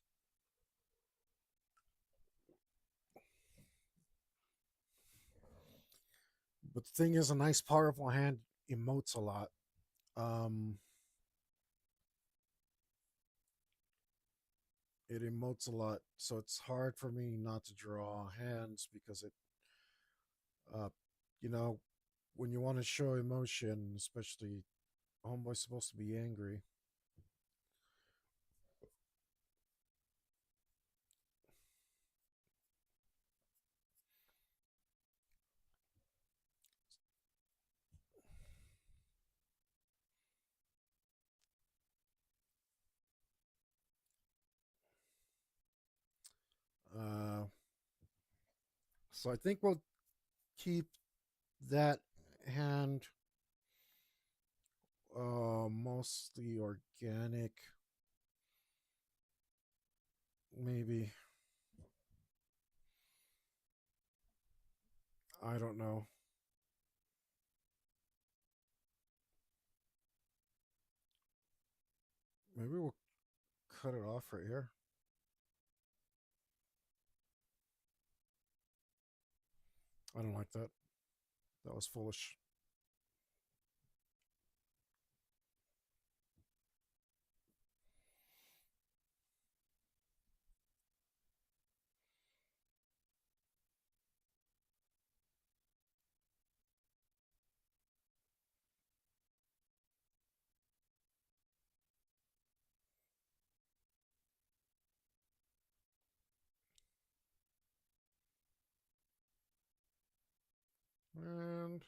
But the thing is, a nice, powerful hand emotes a lot. Um, it emotes a lot, so it's hard for me not to draw hands because uh, you know, when you want to show emotion, especially homeboy's supposed to be angry. Uh, so I think we'll keep that hand mostly organic. Maybe I don't know. Maybe we'll cut it off right here. I don't like that. That was foolish. And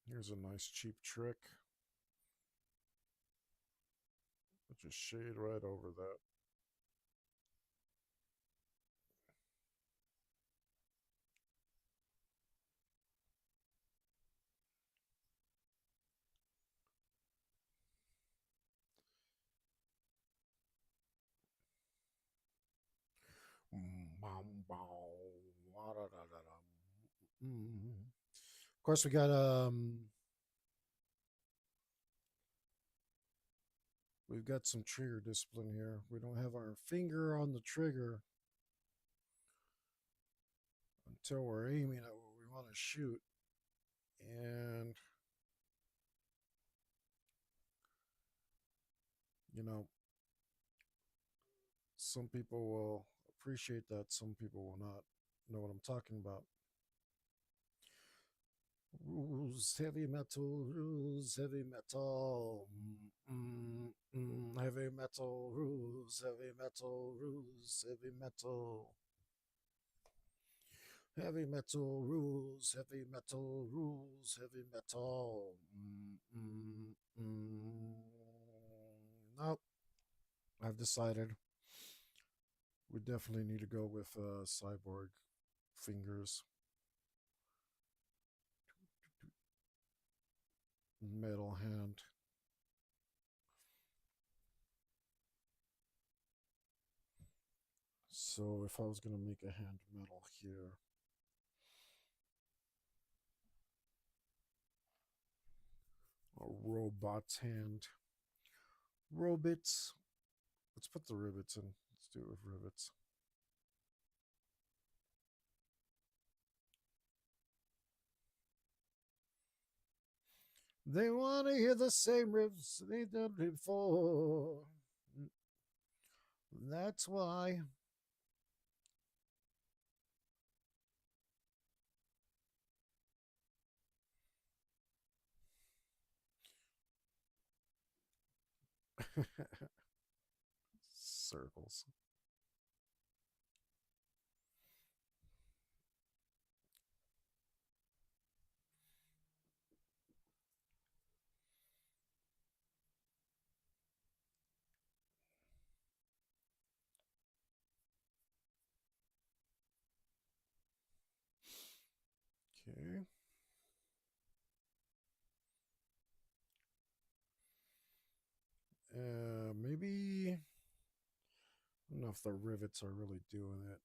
here's a nice cheap trick. I'll just shade right over that. Of course, we've got some trigger discipline here. We don't have our finger on the trigger until we're aiming at what we want to shoot. And, you know, some people will appreciate that, some people will not know what I'm talking about. Rules, heavy metal, rules, heavy metal. Heavy metal, rules, heavy metal, rules, heavy metal. Heavy metal rules, heavy metal rules, heavy metal. Nope. I've decided we definitely need to go with cyborg fingers, metal hand. So if I was gonna make a hand metal here, a robot's hand, robots. Let's put the rivets in. Let's do it with rivets. They want to hear the same riffs they did before. That's why. Circles. Okay. Maybe I don't know if the rivets are really doing it.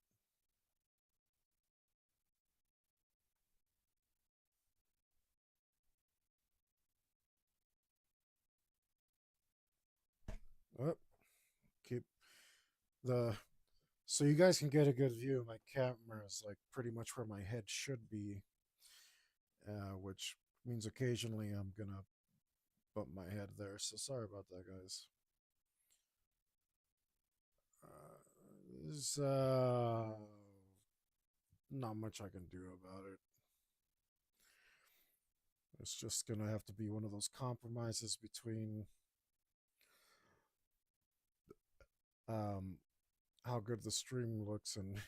Oh, keep the so you guys can get a good view. My camera is like pretty much where my head should be, which means occasionally I'm gonna bump my head there. So sorry about that, guys. There's not much I can do about it. It's just gonna have to be one of those compromises between um, how good the stream looks and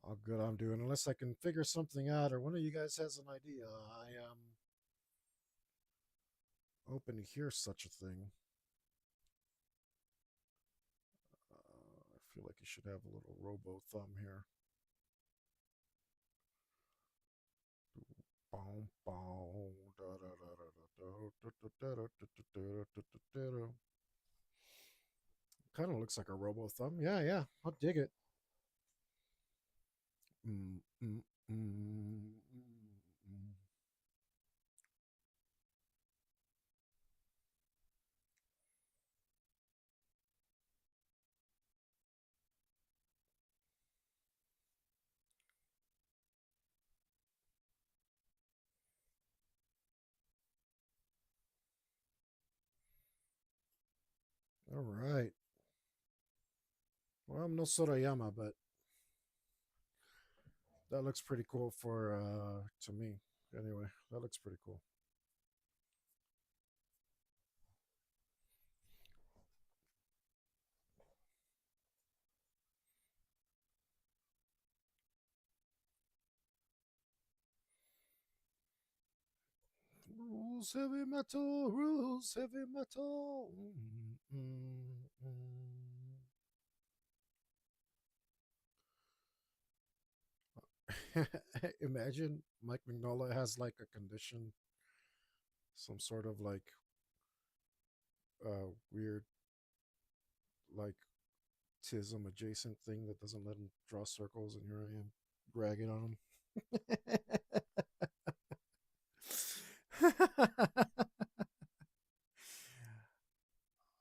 how good I'm doing. Unless I can figure something out, or one of you guys has an idea, I am open to hear such a thing. I feel like you should have a little robo thumb here. Kind of looks like a robo thumb. Yeah, yeah, I'll dig it. Mm, mm, mm, mm, mm. All right. Well, I'm no Sorayama, but that looks pretty cool for to me. Anyway, that looks pretty cool. Rules heavy metal, rules heavy metal. Imagine Mike Mignola has like a condition, some sort of like weird like tism adjacent thing that doesn't let him draw circles, and here I am bragging on him.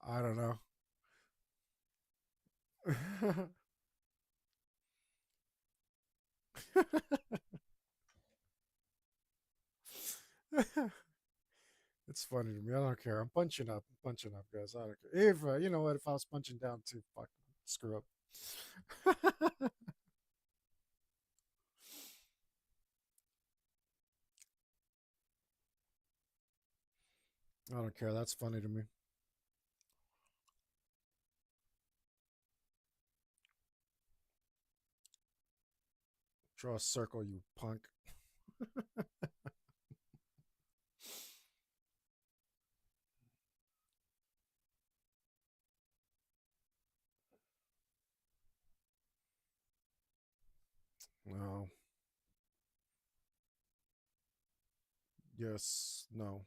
I don't know. It's funny to me. I don't care. I'm punching up. I'm punching up, guys. I don't care. If you know what, if I was punching down too, fuck, screw up. I don't care. That's funny to me. Draw a circle, you punk. No. Yes. No.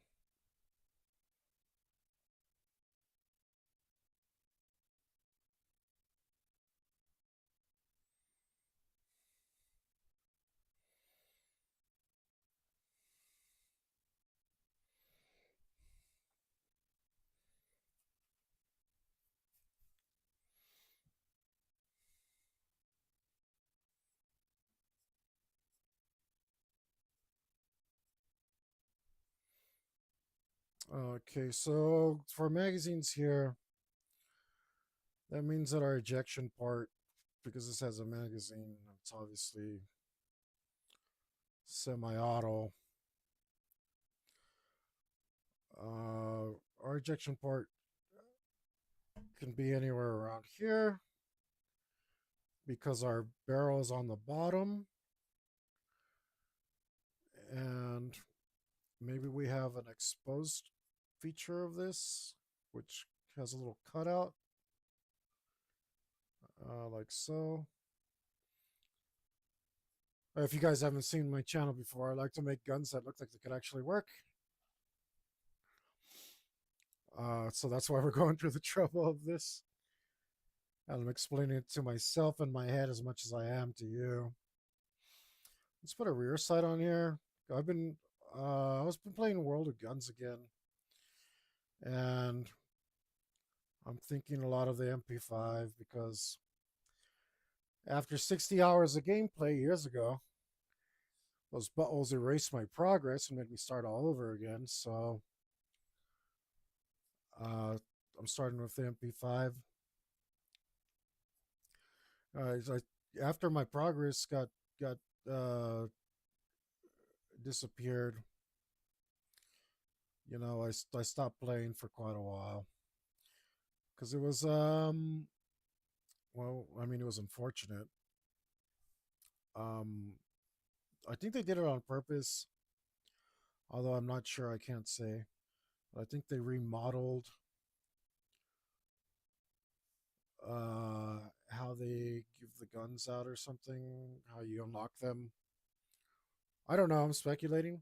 Okay, so for magazines here, that means that our ejection part, because this has a magazine, it's obviously semi-auto. Our ejection part can be anywhere around here because our barrel is on the bottom, and maybe we have an exposed feature of this, which has a little cutout, like so. If you guys haven't seen my channel before, I like to make guns that look like they could actually work. So that's why we're going through the trouble of this. And I'm explaining it to myself in my head as much as I am to you. Let's put a rear sight on here. I've been playing World of Guns again, and I'm thinking a lot of the MP5 because after 60 hours of gameplay years ago, those buttholes erased my progress and made me start all over again. So I'm starting with the MP5. After my progress got disappeared, I stopped playing for quite a while because it was well, I mean, it was unfortunate. Um, I think they did it on purpose, although I'm not sure. I can't say. I think they remodeled how they give the guns out or something, how you unlock them. I don't know. I'm speculating.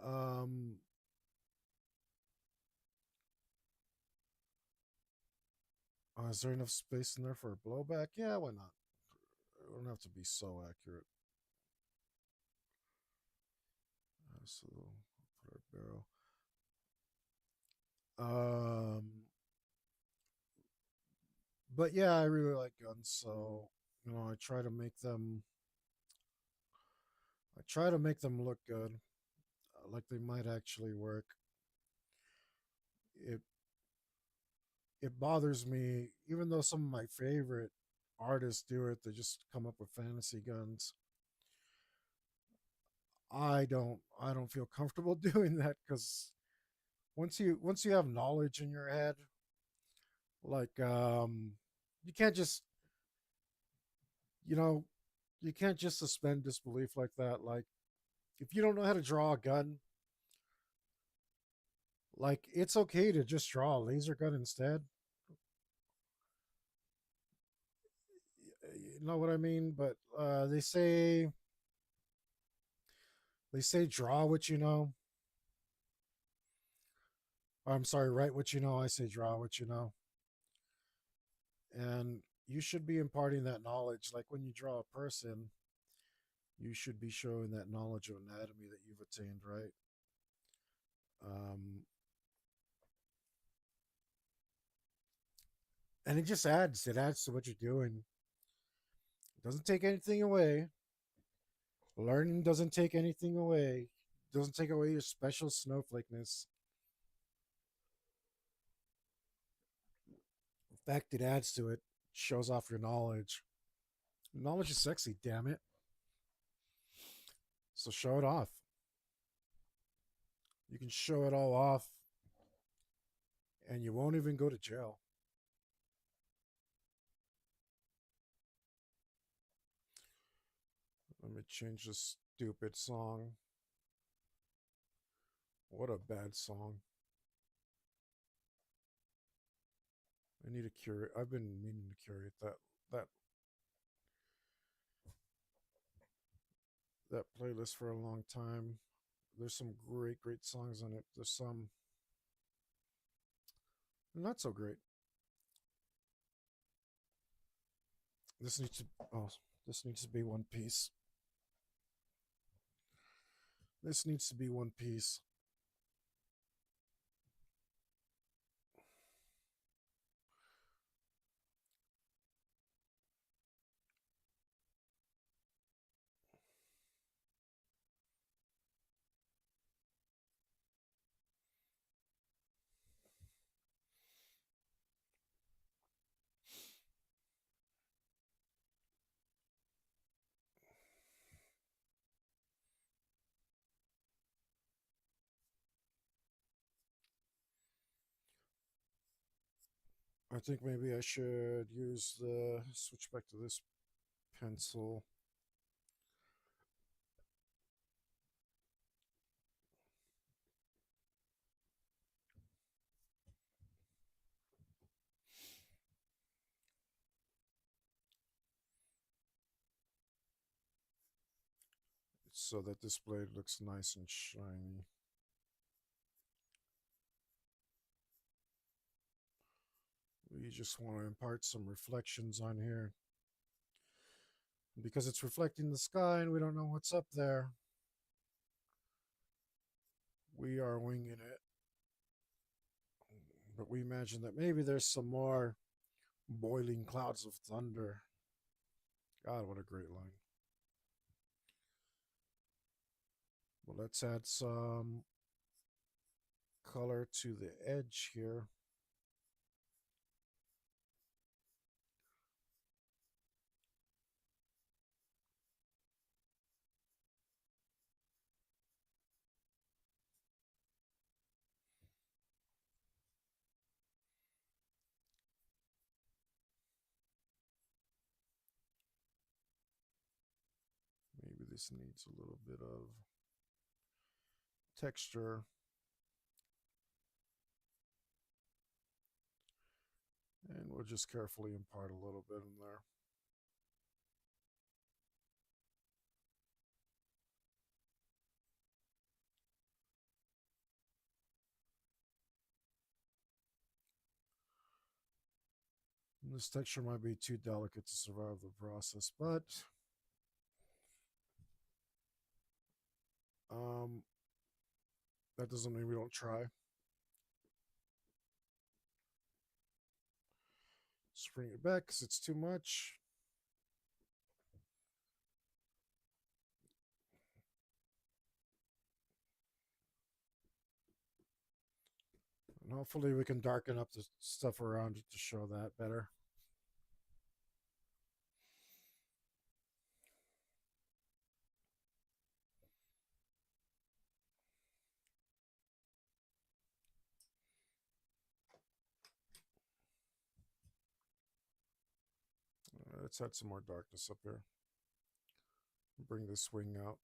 Um, is there enough space in there for a blowback? Yeah, why not? It don't have to be so accurate. So put our barrel. Um, but yeah, I really like guns, so I try to make them. I try to make them look good, like they might actually work. It it bothers me, even though some of my favorite artists do it. They just come up with fantasy guns. I don't feel comfortable doing that because once you have knowledge in your head, like you can't just you know you can't just suspend disbelief like that. Like if you don't know how to draw a gun, like it's okay to just draw a laser gun instead. You know what I mean? But they say draw what you know. I'm sorry, write what you know. I say draw what you know. And you should be imparting that knowledge. Like when you draw a person, you should be showing that knowledge of anatomy that you've attained, right? Um, and it adds to what you're doing. It doesn't take anything away. Learning doesn't take anything away. It doesn't take away your special snowflakeness. In fact, it adds to it. Shows off your knowledge. Knowledge is sexy, damn it. So show it off. You can can show it all off and you won't even go to jail. Let me change this stupid song. What a bad song. I need to curate. I've been meaning to curate that that playlist for a long time. There's some great songs on it. There's some not so great. This needs to this needs to be one piece. This needs to be one piece. I think maybe I should use the switch back to this pencil. So that this blade looks nice and shiny. We just want to impart some reflections on here. Because it's reflecting the sky and we don't know what's up there, we are winging it. But we imagine that maybe there's some more boiling clouds of thunder. God, what a great line. Well, let's add some color to the edge here. Maybe this needs a little bit of texture. And we'll just carefully impart a little bit in there. And this texture might be too delicate to survive the process, but that doesn't mean we don't try. Just bring it back because it's too much. And hopefully we can darken up the stuff around it to show that better. Let's add some more darkness up here. Bring this wing out.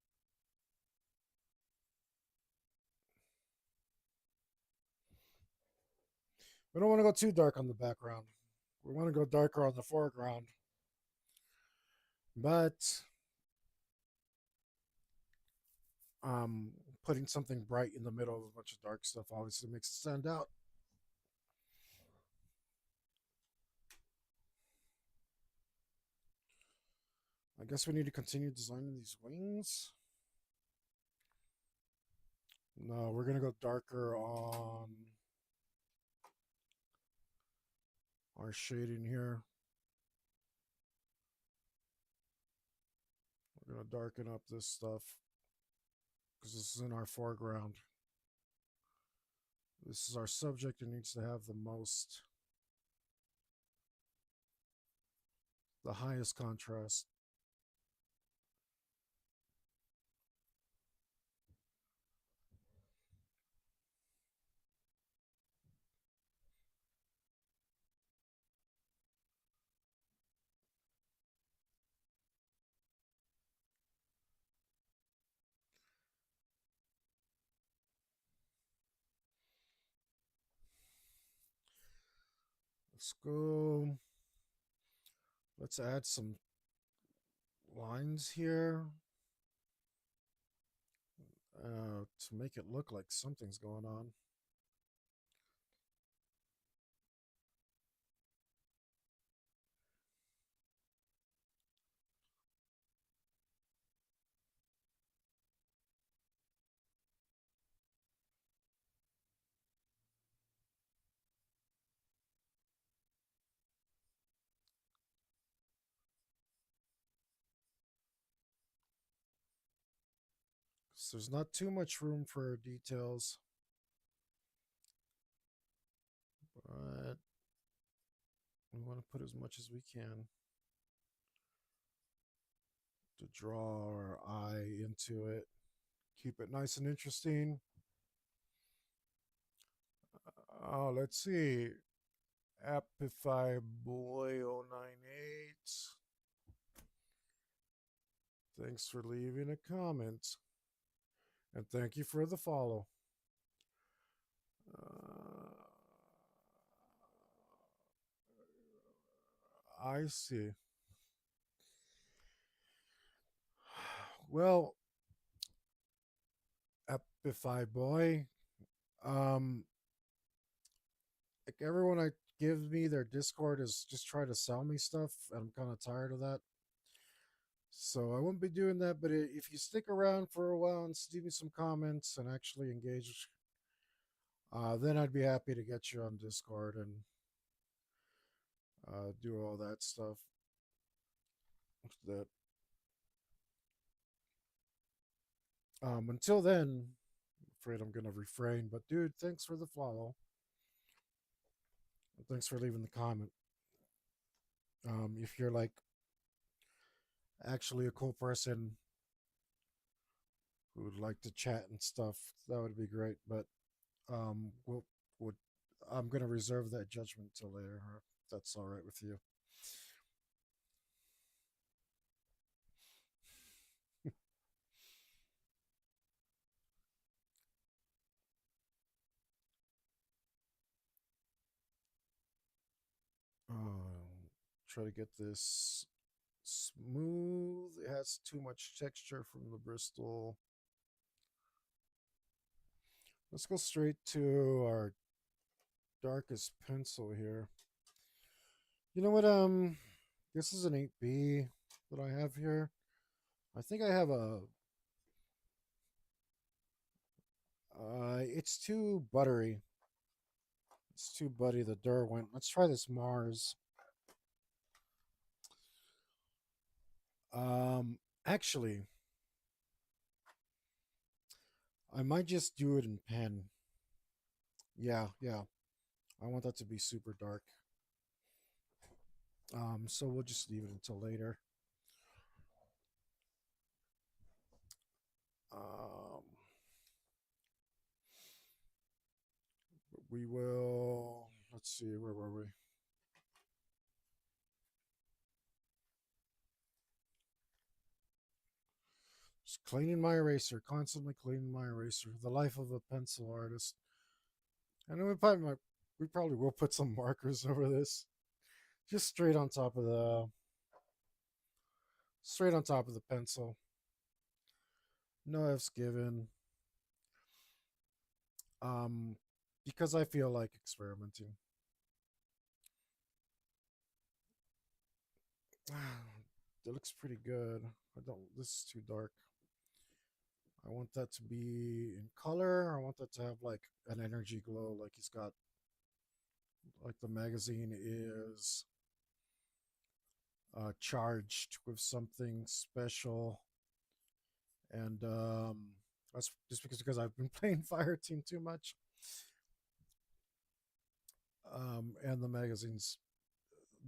We don't want to go too dark on the background. We want to go darker on the foreground. But putting something bright in the middle of a bunch of dark stuff obviously makes it stand out. I guess we need to continue designing these wings. No, we're going to go darker on our shading here. We're going to darken up this stuff because this is in our foreground. This is our subject. It needs to have the highest contrast. Let's go. Let's add some lines here to make it look like something's going on. So there's not too much room for details, but we want to put as much as we can to draw our eye into it. Keep it nice and interesting. Let's see. Appify Boy 098. Thanks for leaving a comment. And thank you for the follow. I see. Well, Appify Boy, like everyone I give me their Discord is just try to sell me stuff, and I'm kind of tired of that. So I won't be doing that. But if you stick around for a while and leave me some comments and actually engage, then I'd be happy to get you on Discord and do all that stuff. That until then, I'm afraid I'm gonna refrain. But dude, thanks for the follow. Thanks for leaving the comment. If you're like actually a cool person who would like to chat and stuff, that would be great. But we'll I'm gonna reserve that judgment till later. If that's all right with you. Try to get this smooth. It has too much texture from the Bristol. Let's go straight to our darkest pencil here. You know what? This is an 8B that I have here. I think I have a. It's too buttery. It's too buttery. The Derwent. Let's try this Mars. Actually, I might just do it in pen. Yeah. I want that to be super dark. So we'll just leave it until later. We will. Let's see. Where were we? Just cleaning my eraser, constantly cleaning my eraser. The life of a pencil artist. And then we probably will put some markers over this, just straight on top of the pencil. No F's given. Because I feel like experimenting. It looks pretty good. This is too dark. I want that to be in color. I want that to have like an energy glow, like he's got, like the magazine is charged with something special. And that's just because I've been playing Fireteam too much. And the magazines,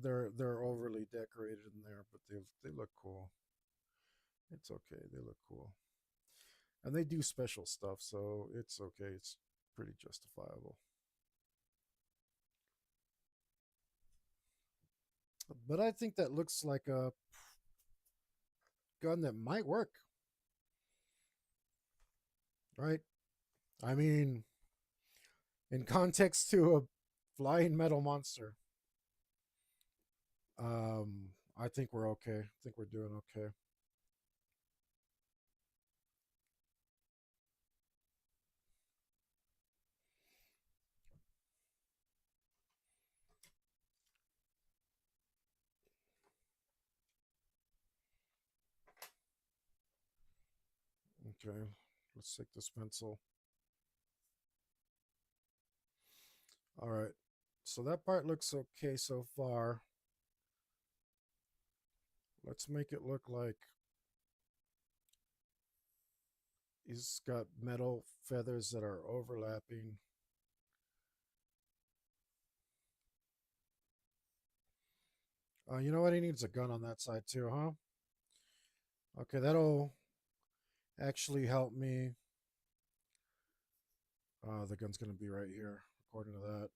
they're overly decorated in there, but they look cool. It's okay. They look cool. And they do special stuff, so it's okay. It's pretty justifiable. But I think that looks like a gun that might work. Right? I mean, in context to a flying metal monster. I think we're okay. I think we're doing okay. Okay, let's take this pencil. All right, so that part looks okay so far. Let's make it look like he's got metal feathers that are overlapping. You know what? He needs a gun on that side too, huh? Okay, that'll actually help me. The gun's going to be right here, according to that.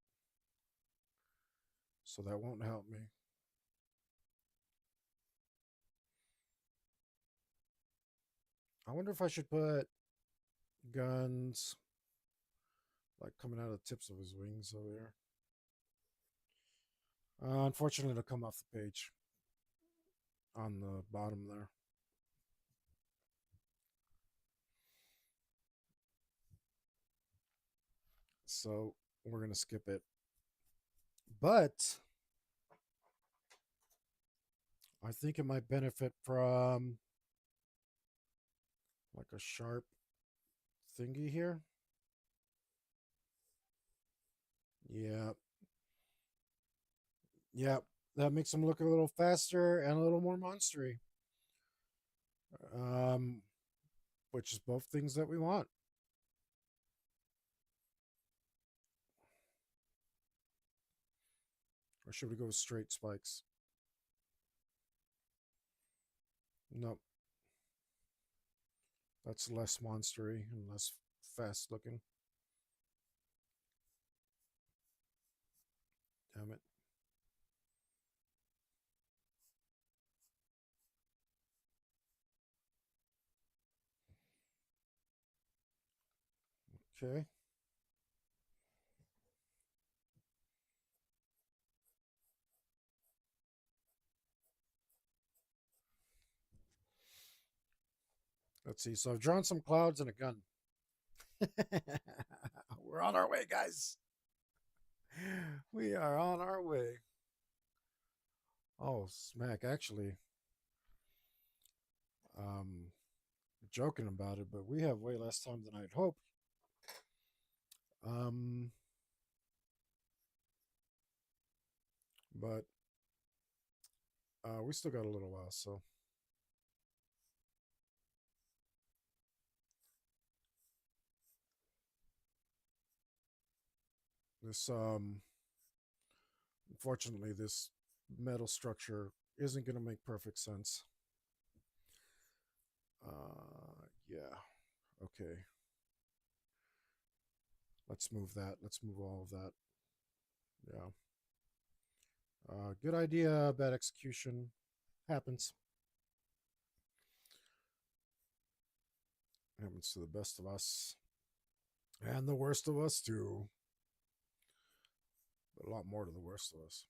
So that won't help me. I wonder if I should put guns like coming out of the tips of his wings over here. Unfortunately, it'll come off the page on the bottom there. So we're going to skip it. But I think it might benefit from like a sharp thingy here. Yeah. Yeah. That makes him look a little faster and a little more monstery. Um, which is both things that we want. Or should we go with straight spikes? Nope. That's less monstery and less fast looking. Damn it. Okay. Let's see. So I've drawn some clouds and a gun. We're on our way, guys. We are on our way. Oh, smack. Actually, um, joking about it, but we have way less time than I'd hoped. Um, but we still got a little while, so this unfortunately this metal structure isn't going to make perfect sense. Yeah. Okay. Let's move that. Let's move all of that. Yeah. Good idea. Bad execution happens. Happens to the best of us, and the worst of us too. But a lot more to the worst of us.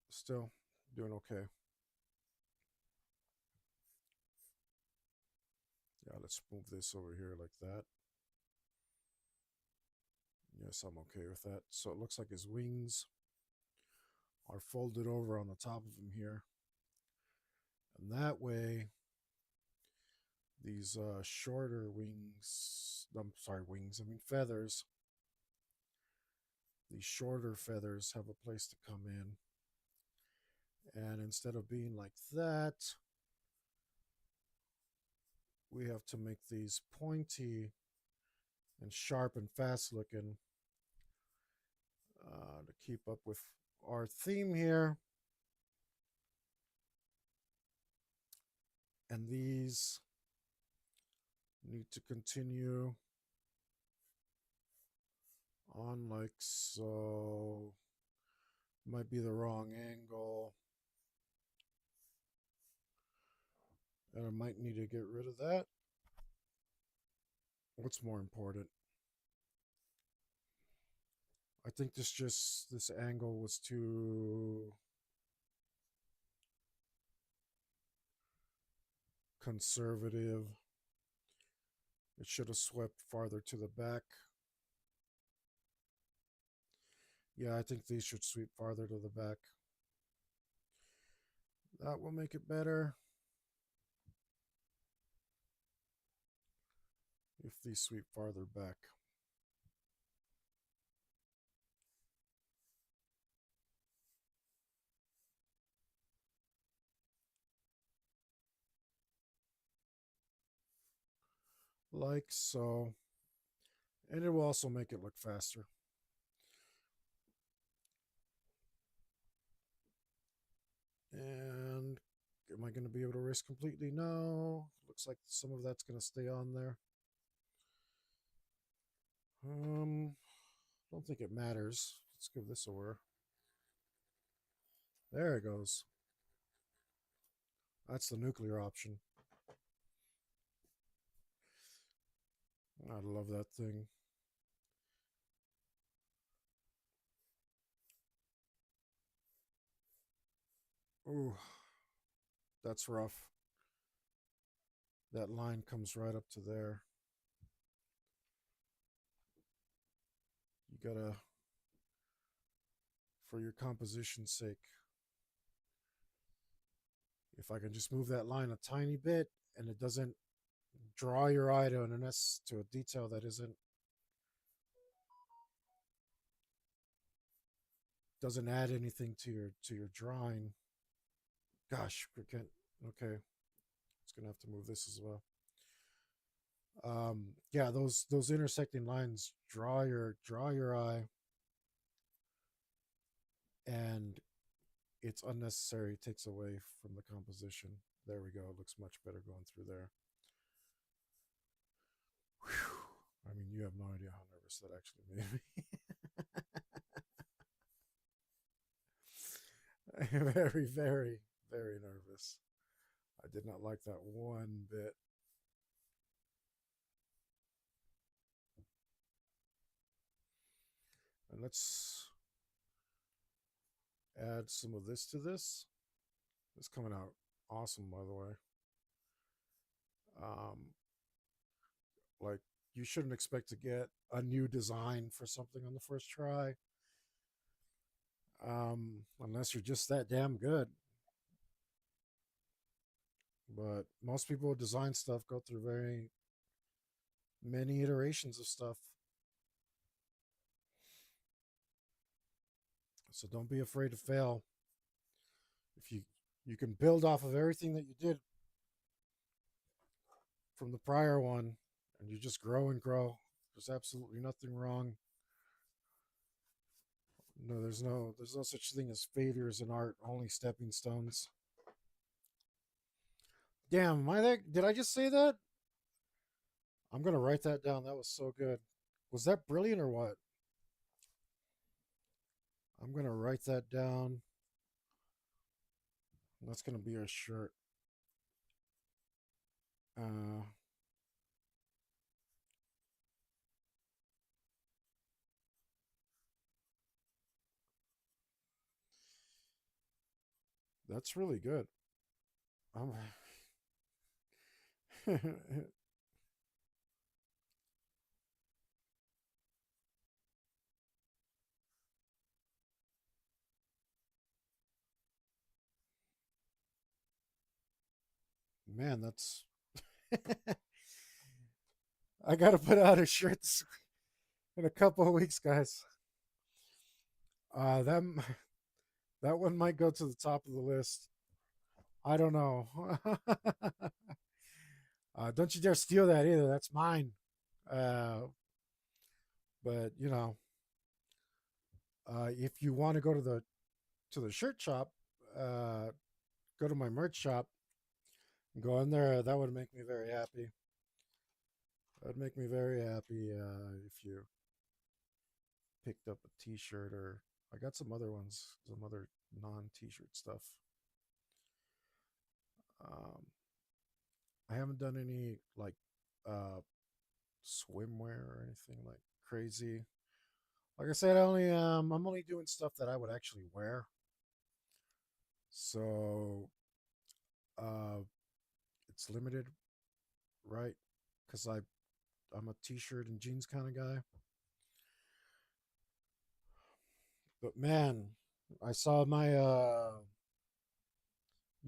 Still doing okay. Yeah, let's move this over here like that. Yes, I'm okay with that. So it looks like his wings are folded over on the top of him here. And that way, these shorter wings, I'm sorry, wings, I mean feathers, these shorter feathers have a place to come in. And instead of being like that, we have to make these pointy and sharp and fast looking to keep up with our theme here. And these need to continue on like so. Might be the wrong angle. And I might need to get rid of that. What's more important? I think this angle was too conservative. It should have swept farther to the back. Yeah, I think these should sweep farther to the back. That will make it better. If these sweep farther back. Like so. And it will also make it look faster. And am I going to be able to erase completely? No. Looks like some of that's going to stay on there. Don't think it matters. Let's give this a whir. There it goes. That's the nuclear option. I love that thing. Ooh, that's rough. That line comes right up to there. You gotta, for your composition's sake, if I can just move that line a tiny bit and it doesn't draw your eye to to a detail that doesn't add anything to your drawing. Gosh, we can't. Okay, it's gonna have to move this as well. Yeah, those intersecting lines draw your eye, and it's unnecessary. It takes away from the composition. There we go. It looks much better going through there. Whew. I mean, you have no idea how nervous that actually made me. Very, very, very nervous. I did not like that one bit. And let's add some of this to this. It's coming out awesome, by the way. Like, you shouldn't expect to get a new design for something on the first try, unless you're just that damn good. But most people who design stuff go through very many iterations of stuff. So don't be afraid to fail. If you can build off of everything that you did from the prior one, and you just grow and grow. There's absolutely nothing wrong. No, there's no such thing as failures in art, only stepping stones. Damn, am I that? Did I just say that? I'm gonna write that down. That was so good. Was that brilliant or what? I'm gonna write that down. That's gonna be our shirt. Uh, that's really good. I'm Man, that's. I gotta put out a shirt in a couple of weeks, guys. That that one might go to the top of the list. I don't know. Don't you dare steal that either. That's mine. Uh, but if you want to go to the shirt shop, uh, go to my merch shop, go in there. That would make me very happy. That would make me very happy if you picked up a T-shirt, or I got some other ones, some other non-T-shirt stuff. Um, I haven't done any like swimwear or anything like crazy. Like I said, I'm only doing stuff that I would actually wear. So uh, it's limited, right? Because I'm a t-shirt and jeans kind of guy. But man, I saw my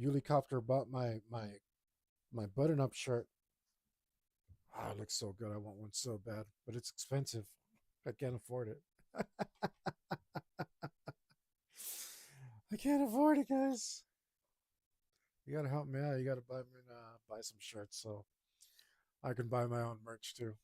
helicopter bought my button up shirt. Ah, it looks so good. I want one so bad, but it's expensive. I can't afford it. I can't afford it, guys. You gotta help me out. You gotta buy me buy some shirts so I can buy my own merch too.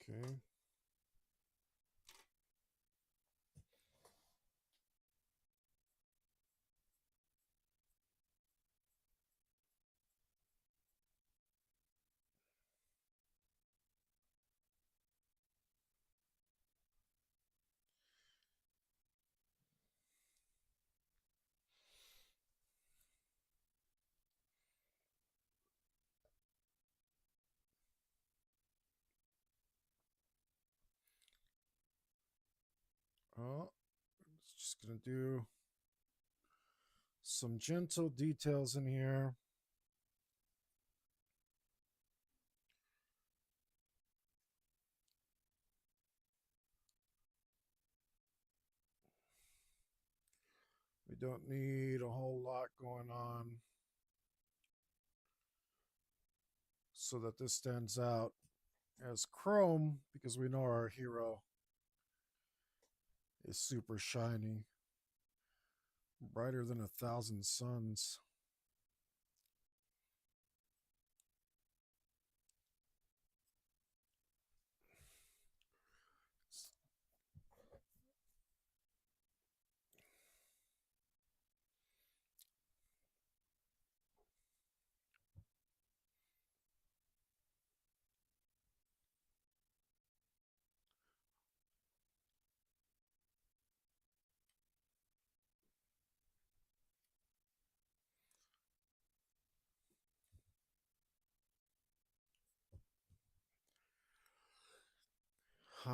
Okay. Oh, it's just gonna do some gentle details in here. We don't need a whole lot going on so that this stands out as chrome because we know our hero is super shiny, brighter than 1,000 suns.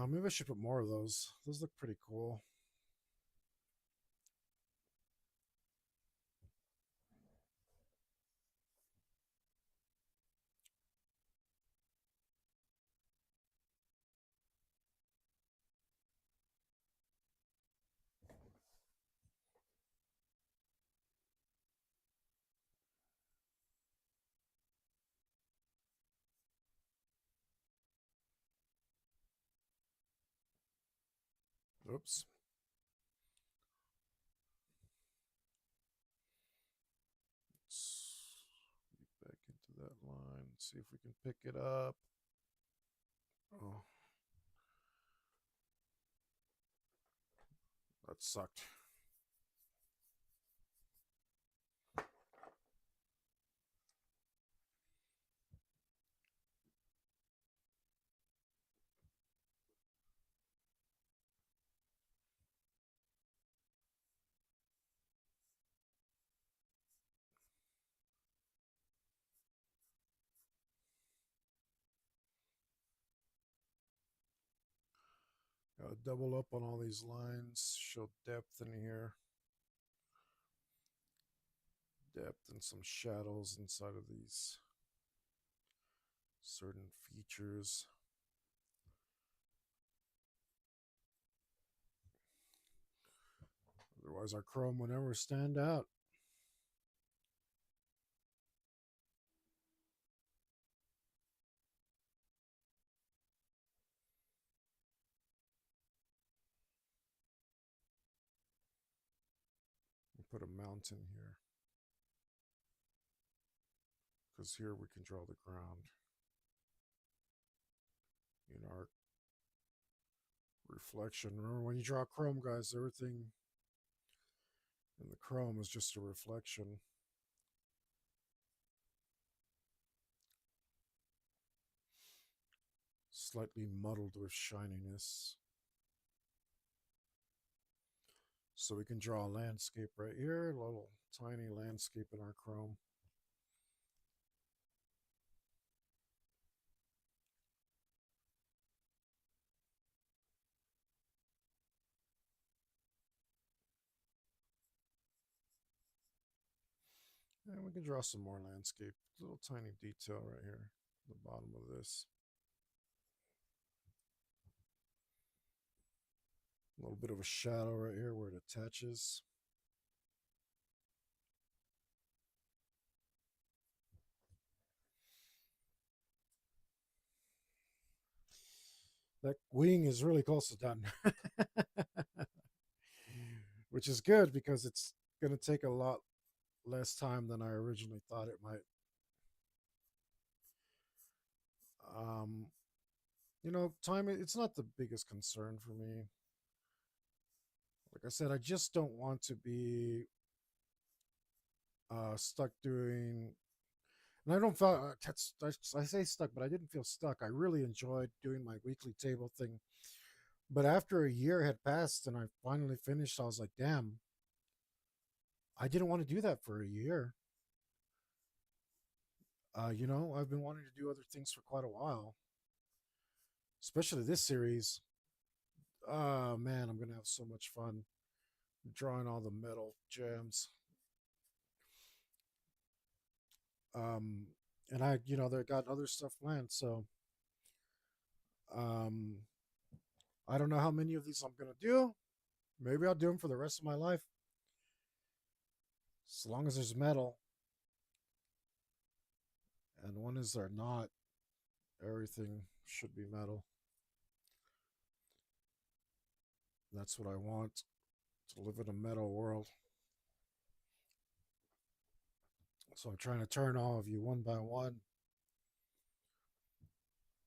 Maybe I should put more of those. Those look pretty cool. Oops. Let's get back into that line. See if we can pick it up. Oh, that sucked. Gotta double up on all these lines, show depth in here. Depth and some shadows inside of these certain features. Otherwise, our chrome will never stand out. We put a mountain here because here we can draw the ground in our reflection. Remember, when you draw chrome, guys, everything in the chrome is just a reflection. slightly muddled with shininess. So we can draw a landscape right here, a little tiny landscape in our Chrome. And we can draw some more landscape. Little tiny detail right here, the bottom of this. A little bit of a shadow right here where it attaches. That wing is really close to done. Which is good because it's going to take a lot less time than I originally thought it might. Um, time, it's not the biggest concern for me. Like I said, I just don't want to be stuck doing. And I don't feel I say stuck, but I didn't feel stuck. I really enjoyed doing my weekly table thing. But after a year had passed and I finally finished, I was like, damn, I didn't want to do that for a year. I've been wanting to do other things for quite a while, especially this series. Oh man, I'm gonna have so much fun drawing all the metal gems. Um, and they got other stuff planned, so um, I don't know how many of these I'm gonna do. Maybe I'll do them for the rest of my life, as long as there's metal. And when is there not? Everything should be metal. That's what I want, to live in a metal world. So I'm trying to turn all of you one by one.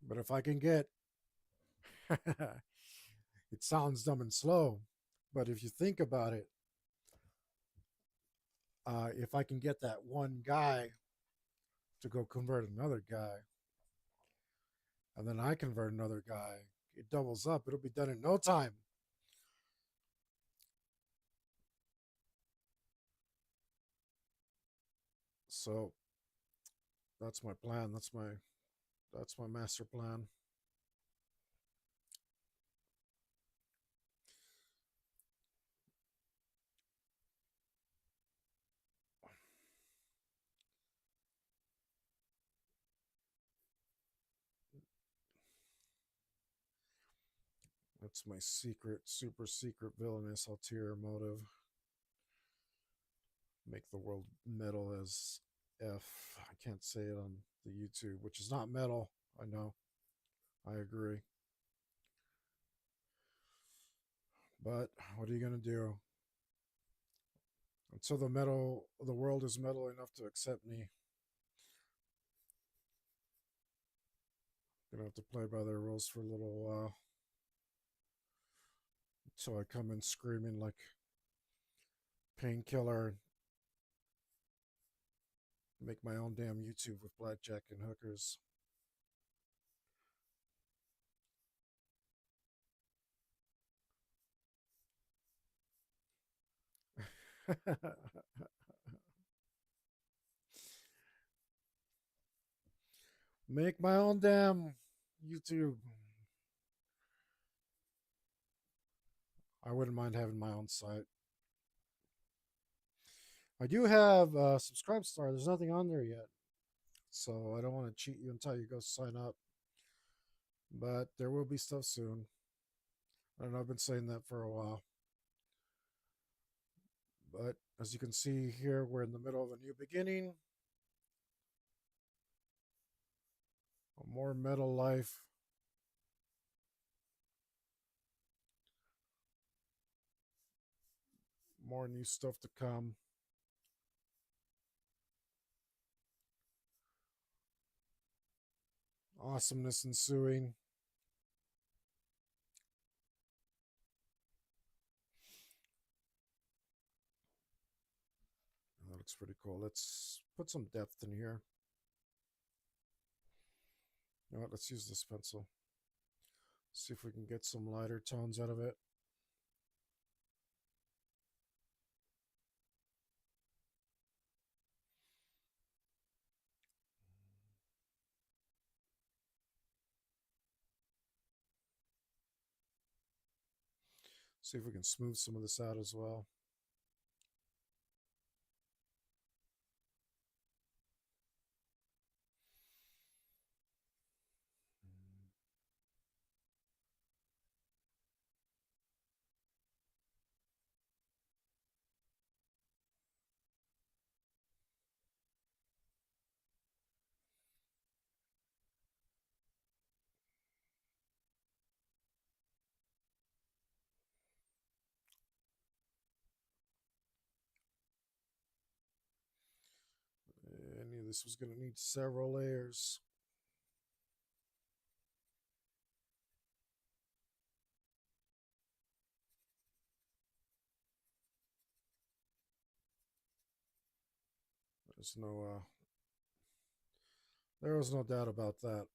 But if I can get, it sounds dumb and slow, but if you think about it, if I can get that one guy to go convert another guy, and then I convert another guy, it doubles up. It'll be done in no time. So that's my plan. That's my master plan. That's my secret, super secret villainous ulterior motive. Make the world metal as F. I can't say it on the YouTube, which is not metal. I know. I agree. But what are you going to do? Until the world is metal enough to accept me, I'm going to have to play by their rules for a little while. So I come in screaming like Painkiller, make my own damn YouTube with blackjack and hookers. Make my own damn YouTube. I wouldn't mind having my own site. I do have Subscribestar. There's nothing on there yet. So I don't want to cheat you until you go sign up. But there will be stuff soon. I don't know, I've been saying that for a while. But as you can see here, we're in the middle of a new beginning. A more metal life. More new stuff to come. Awesomeness ensuing. That looks pretty cool. Let's put some depth in here. You know what? Let's use this pencil. See if we can get some lighter tones out of it. See if we can smooth some of this out as well. I knew this was going to need several layers. There was no doubt about that.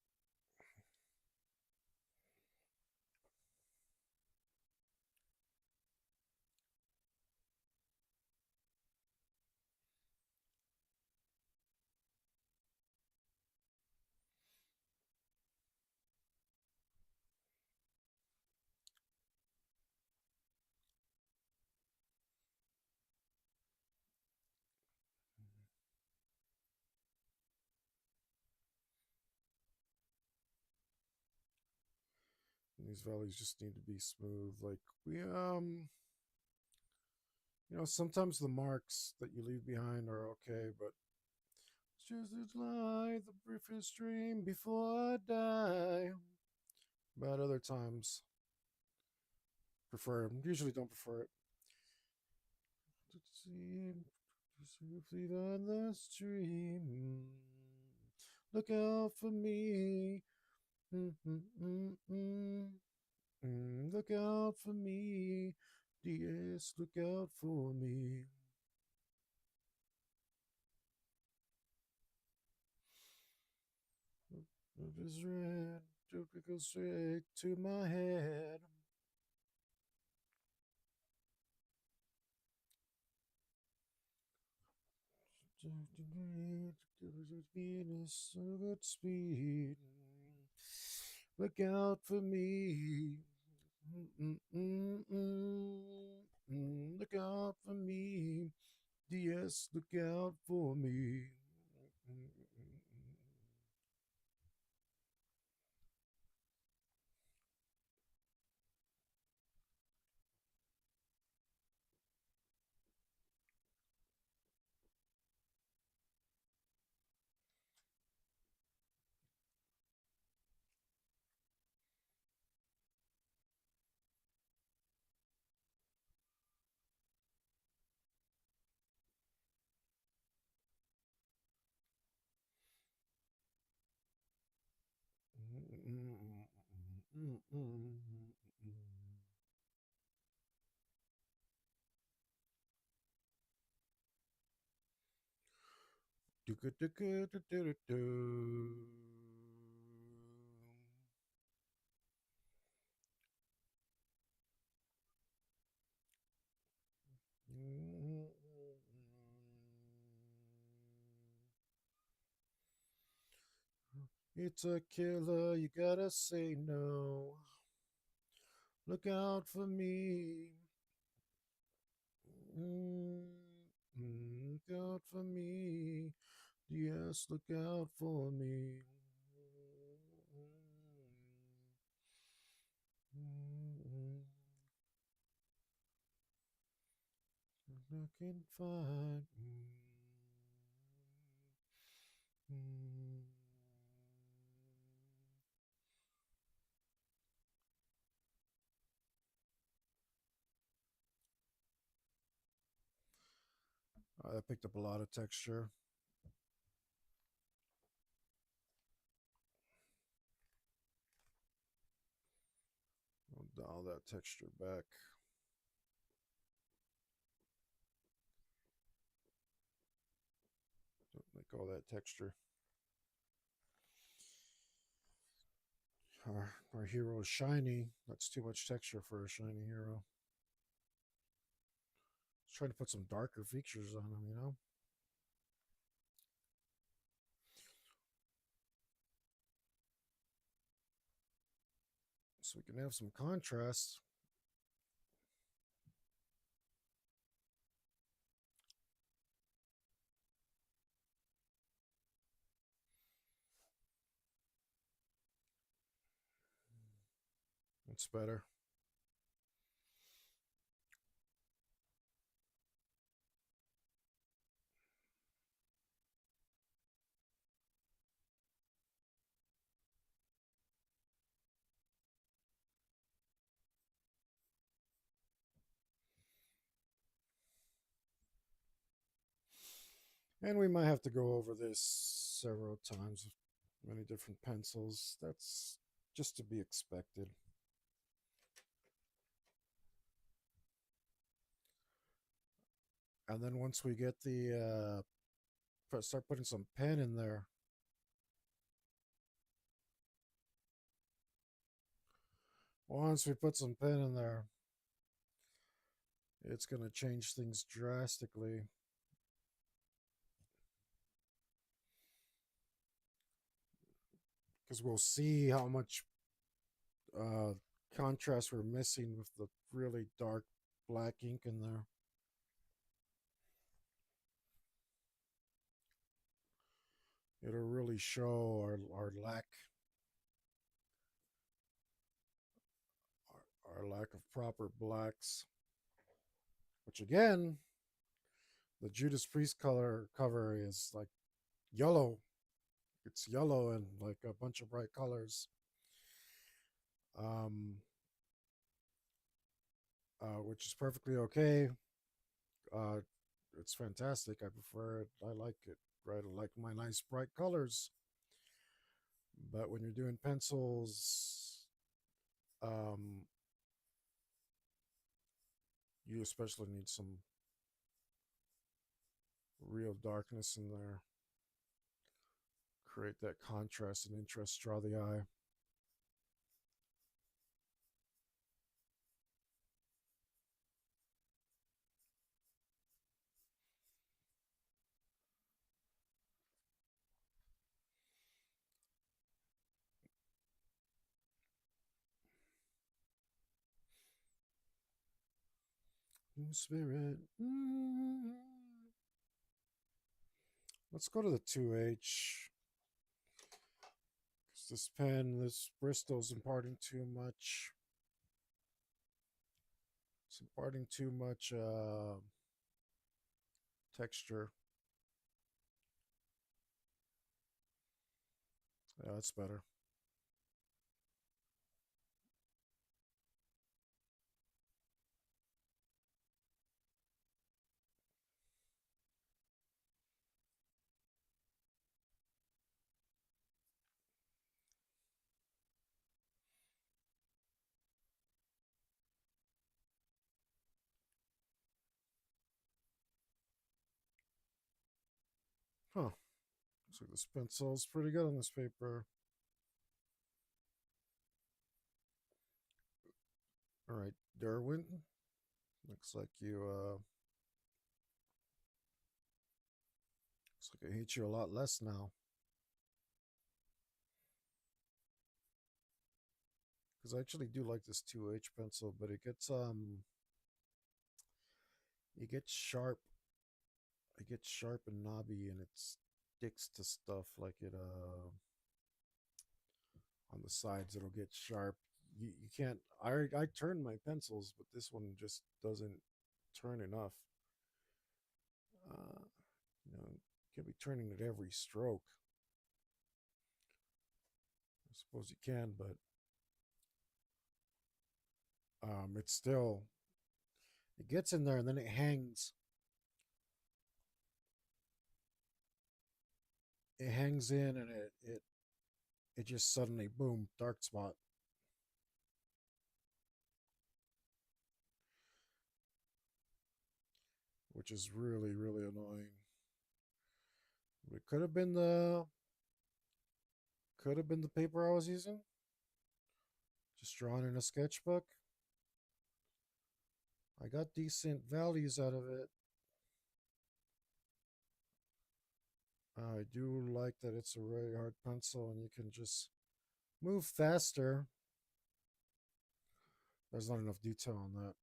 And these valleys just need to be smooth. Like sometimes the marks that you leave behind are okay, but it's just it's like the briefest dream before I die. But other times, usually don't prefer it. Safely on the stream. Look out for me. Look out for me. DS, look out for me. It is red. It goes straight to my head. Venus, so good speed. Look out for me. Look out for me. DS, look out for me. It's a killer, you gotta say no. Look out for me. Look out for me. Yes, look out for me. I can find. I picked up a lot of texture. I'll dial that texture back. Don't like all that texture. our hero is shiny. That's too much texture for a shiny hero. Let's try to put some darker features on him, you know? So we can have some contrast. It's better. And we might have to go over this several times with many different pencils. That's just to be expected. And then once we get the start putting some pen in there. Once we put some pen in there, it's going to change things drastically. Because we'll see how much uh, contrast we're missing with the really dark black ink in there. It'll really show our lack our lack of proper blacks. Which again, the Judas Priest color cover is like yellow. It's yellow and like a bunch of bright colors. Um, which is perfectly okay. Uh, it's fantastic. I prefer it. I like it. Right, I like my nice bright colors. But when you're doing pencils, um, you especially need some real darkness in there. Create that contrast and interest, draw the eye. Spirit. Let's go to the 2H. Because this pen, this Bristol's imparting too much. It's imparting too much texture. Yeah, that's better. Huh. Looks like this pencil's pretty good on this paper. All right, Derwin. Looks like looks like I hate you a lot less now. Because I actually do like this 2H pencil, but it gets sharp. It gets sharp and knobby, and it sticks to stuff like it on the sides. It'll get sharp. You can't. I turn my pencils, but this one just doesn't turn enough. Uh, you can't be turning it every stroke. I suppose you can, but it's still it gets in there and then it hangs. It hangs in and it just suddenly boom, dark spot. Which is really, really annoying. It could have been the paper I was using. Just drawn in a sketchbook. I got decent values out of it. I do like that it's a really hard pencil and you can just move faster. There's not enough detail on that.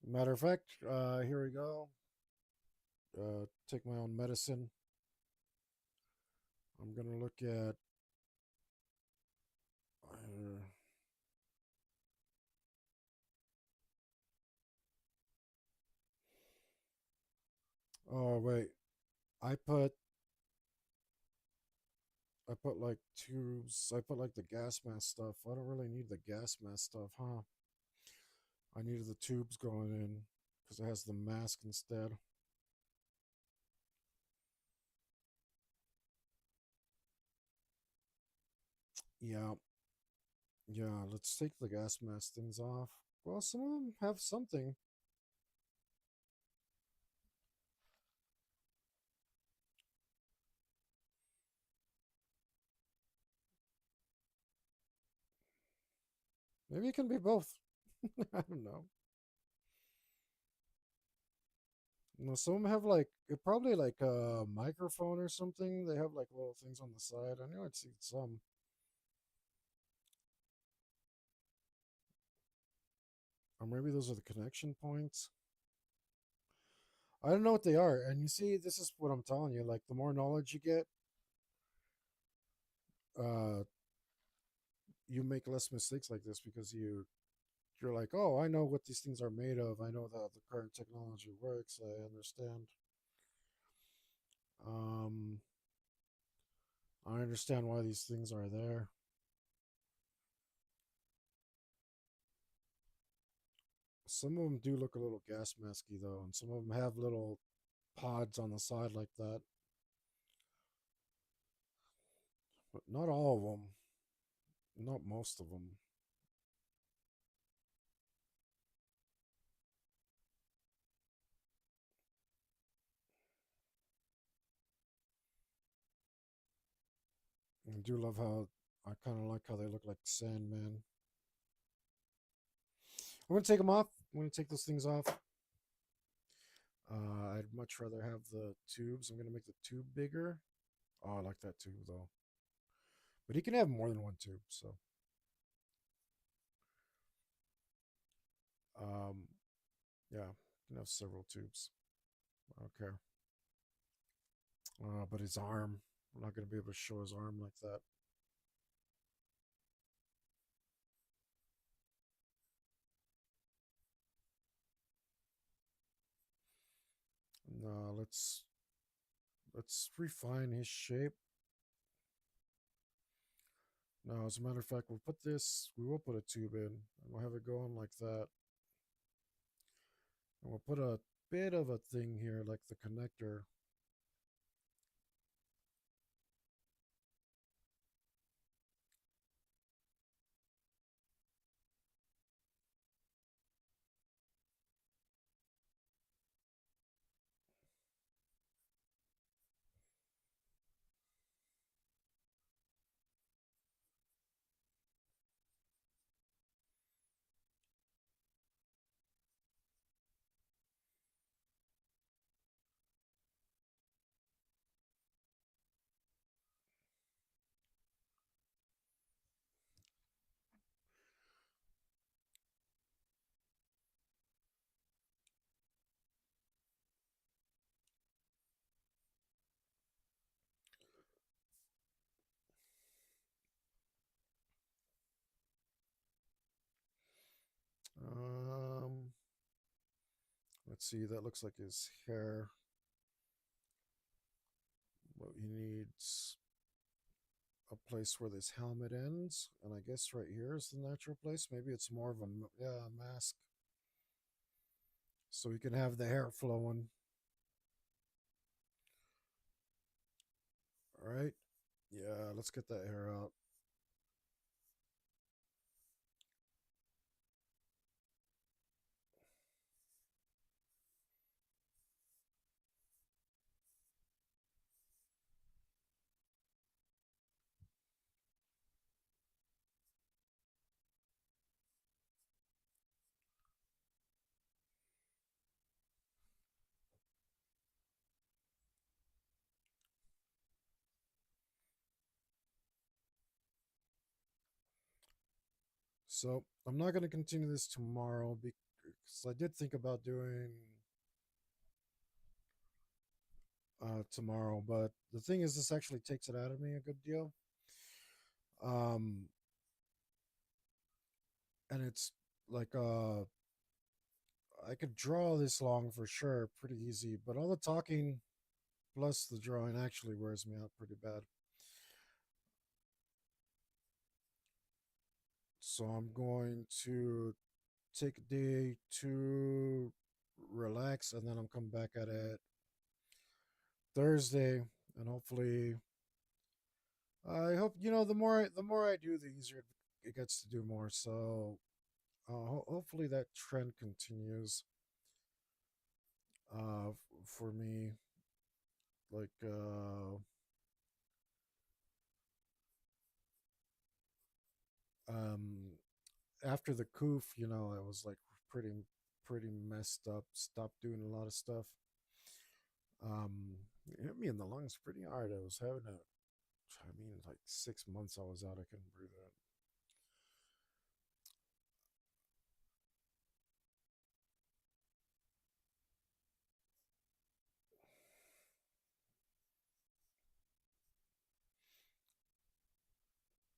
Matter of fact, here we go. Take my own medicine. I'm gonna look at. Oh wait, I put like tubes. I put like the gas mask stuff. I don't really need the gas mask stuff, huh? I needed the tubes going in because it has the mask instead. Yeah, yeah. Let's take the gas mask things off. Well, some of them have something. Maybe it can be both. I don't know. No, some of them have like it probably like a microphone or something. They have like little things on the side. I know I'd seen some. Or maybe those are the connection points. I don't know what they are. And you see, this is what I'm telling you. Like the more knowledge you get, uh, you make less mistakes like this because you're like, oh, I know what these things are made of. I know that the current technology works. I understand. Um, I understand why these things are there. Some of them do look a little gas masky though, and some of them have little pods on the side like that, but not all of them. Not most of them. I do love how I kind of like how they look like Sandman. I'm gonna take them off. I'm gonna take those things off. I'd much rather have the tubes. I'm gonna make the tube bigger. Oh, I like that tube though. But he can have more than one tube. So, um, yeah, he can have several tubes. I don't care. But his arm, I'm not gonna be able to show his arm like that. No, let's refine his shape. No, as a matter of fact, we'll put this. We will put a tube in, and we'll have it going like that. And we'll put a bit of a thing here, like the connector. Um, let's see. That looks like his hair. What he needs a place where this helmet ends, and I guess right here is the natural place. Maybe it's more of a yeah a mask, so he can have the hair flowing. All right. Yeah, let's get that hair out. So I'm not going to continue this tomorrow because I did think about doing tomorrow, but the thing is, this actually takes it out of me a good deal. Um, and it's like I could draw this long for sure, pretty easy, but all the talking plus the drawing actually wears me out pretty bad. So I'm going to take a day to relax, and then I'm coming back at it Thursday, and hopefully, I hope the more I do, the easier it gets to do more. So hopefully that trend continues for me. Like um, after the coof, I was like pretty messed up. Stopped doing a lot of stuff. It hit me in the lungs pretty hard. I was having like 6 months I was out. I couldn't breathe out.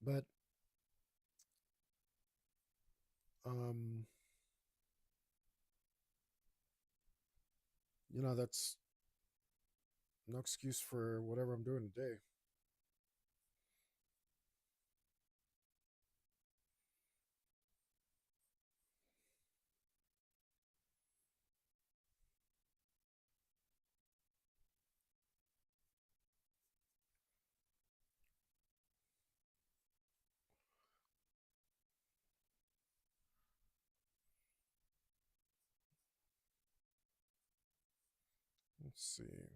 But um, that's no excuse for whatever I'm doing today. Let's see.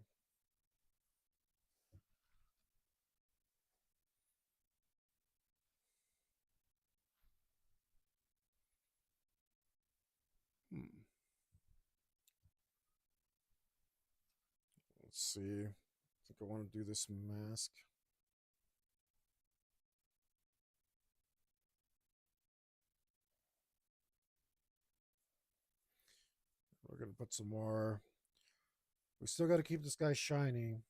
Hmm. Let's see. I think I want to do this mask. We're gonna put some more. We still got to keep this guy shiny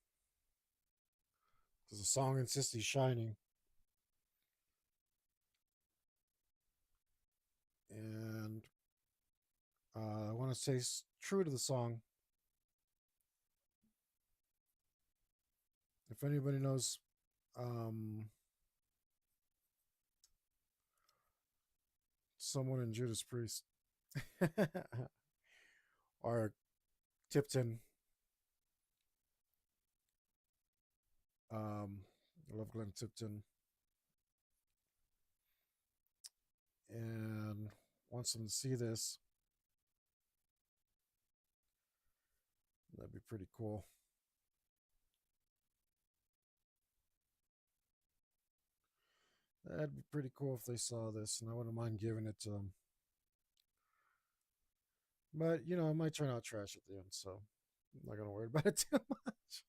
because the song insists he's shining. And I want to stay true to the song. If anybody knows um, someone in Judas Priest or Tipton, I love Glenn Tipton, and wants them to see this, that'd be pretty cool. That'd be pretty cool if they saw this, and I wouldn't mind giving it to them. But it might turn out trash at the end, so I'm not gonna worry about it too much.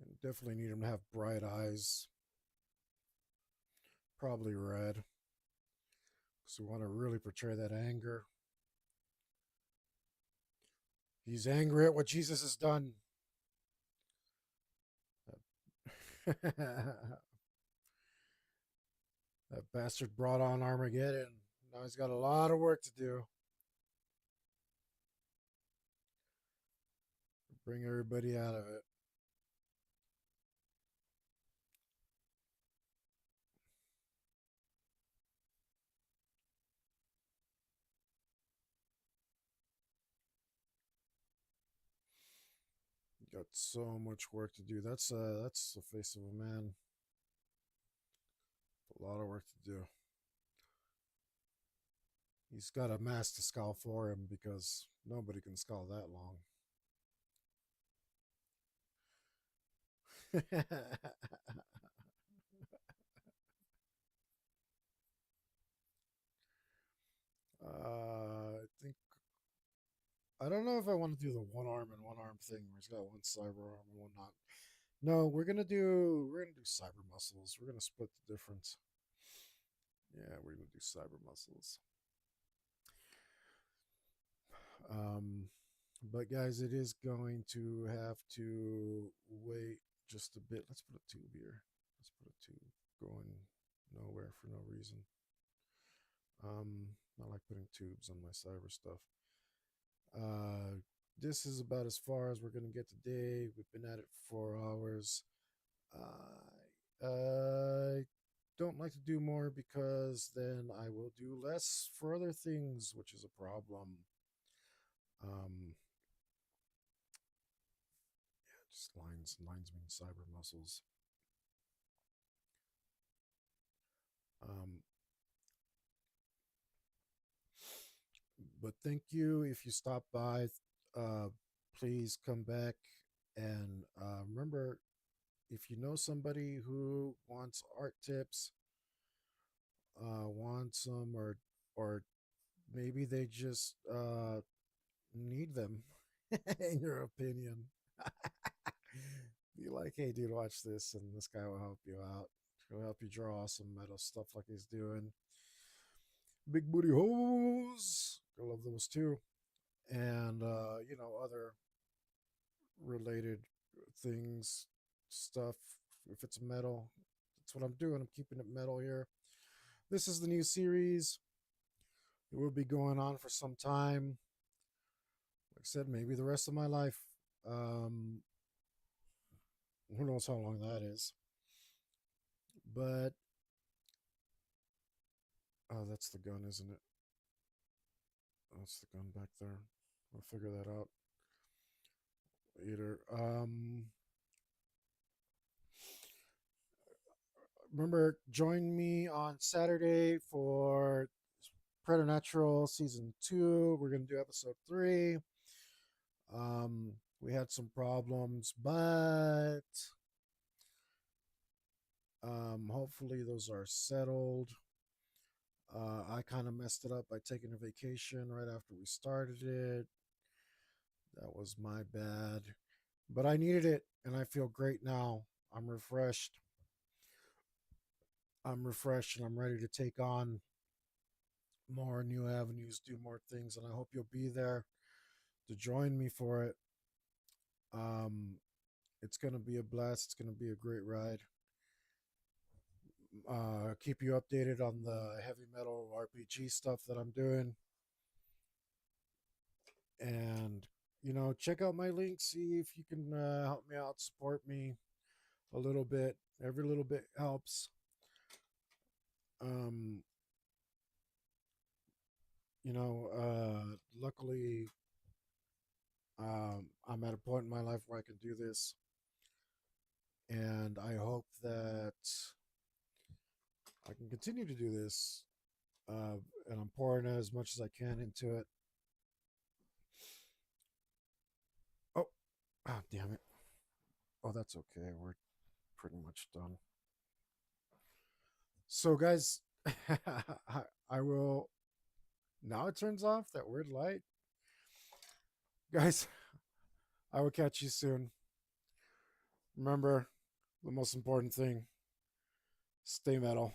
And definitely need him to have bright eyes, probably red, because we want to really portray that anger. He's angry at what Jesus has done. That bastard brought on Armageddon. Now he's got a lot of work to do. Bring everybody out of it. Got so much work to do. That's the face of a man. A lot of work to do. He's got a mask to scowl for him because nobody can scowl that long. I think I don't know if I want to do the one arm and one arm thing where he's got one cyber arm and one not. No, we're gonna do cyber muscles. We're gonna split the difference. Yeah, we're gonna do cyber muscles. Um, but guys, it is going to have to wait just a bit. Let's put a tube here. Let's put a tube going nowhere for no reason. I like putting tubes on my cyber stuff. This is about as far as we're gonna get today. We've been at it for 4 hours. I don't like to do more because then I will do less for other things, which is a problem. Um, yeah, just lines mean cyber muscles. Um, but thank you if you stop by. Uh, please come back and remember, if you know somebody who wants art tips, wants them, or maybe they just need them, in your opinion. Be like, hey, dude, watch this, and this guy will help you out. He'll help you draw some metal stuff like he's doing. Big booty hoes. I love those too. And, other related things, stuff. If it's metal, that's what I'm doing. I'm keeping it metal here. This is the new series. It will be going on for some time. Like I said, maybe the rest of my life. Um, who knows how long that is? But oh, that's the gun, isn't it? That's the gun back there. We'll figure that out later. Remember, join me on Saturday for Preternatural season 2. We're gonna do episode 3. We had some problems, but hopefully those are settled. I kind of messed it up by taking a vacation right after we started it. That was my bad. But I needed it, and I feel great now. I'm refreshed. And I'm ready to take on more new avenues, do more things, and I hope you'll be there to join me for it. Um, it's going to be a blast. It's going to be a great ride. Keep you updated on the heavy metal RPG stuff that I'm doing. And, check out my link. See if you can help me out, support me a little bit. Every little bit helps. Um, luckily, I'm at a point in my life where I can do this. And I hope that I can continue to do this. And I'm pouring as much as I can into it. Oh, damn it. Oh, that's okay. We're pretty much done. So, guys, I will. Now it turns off that weird light. Guys, I will catch you soon. Remember the most important thing, stay metal.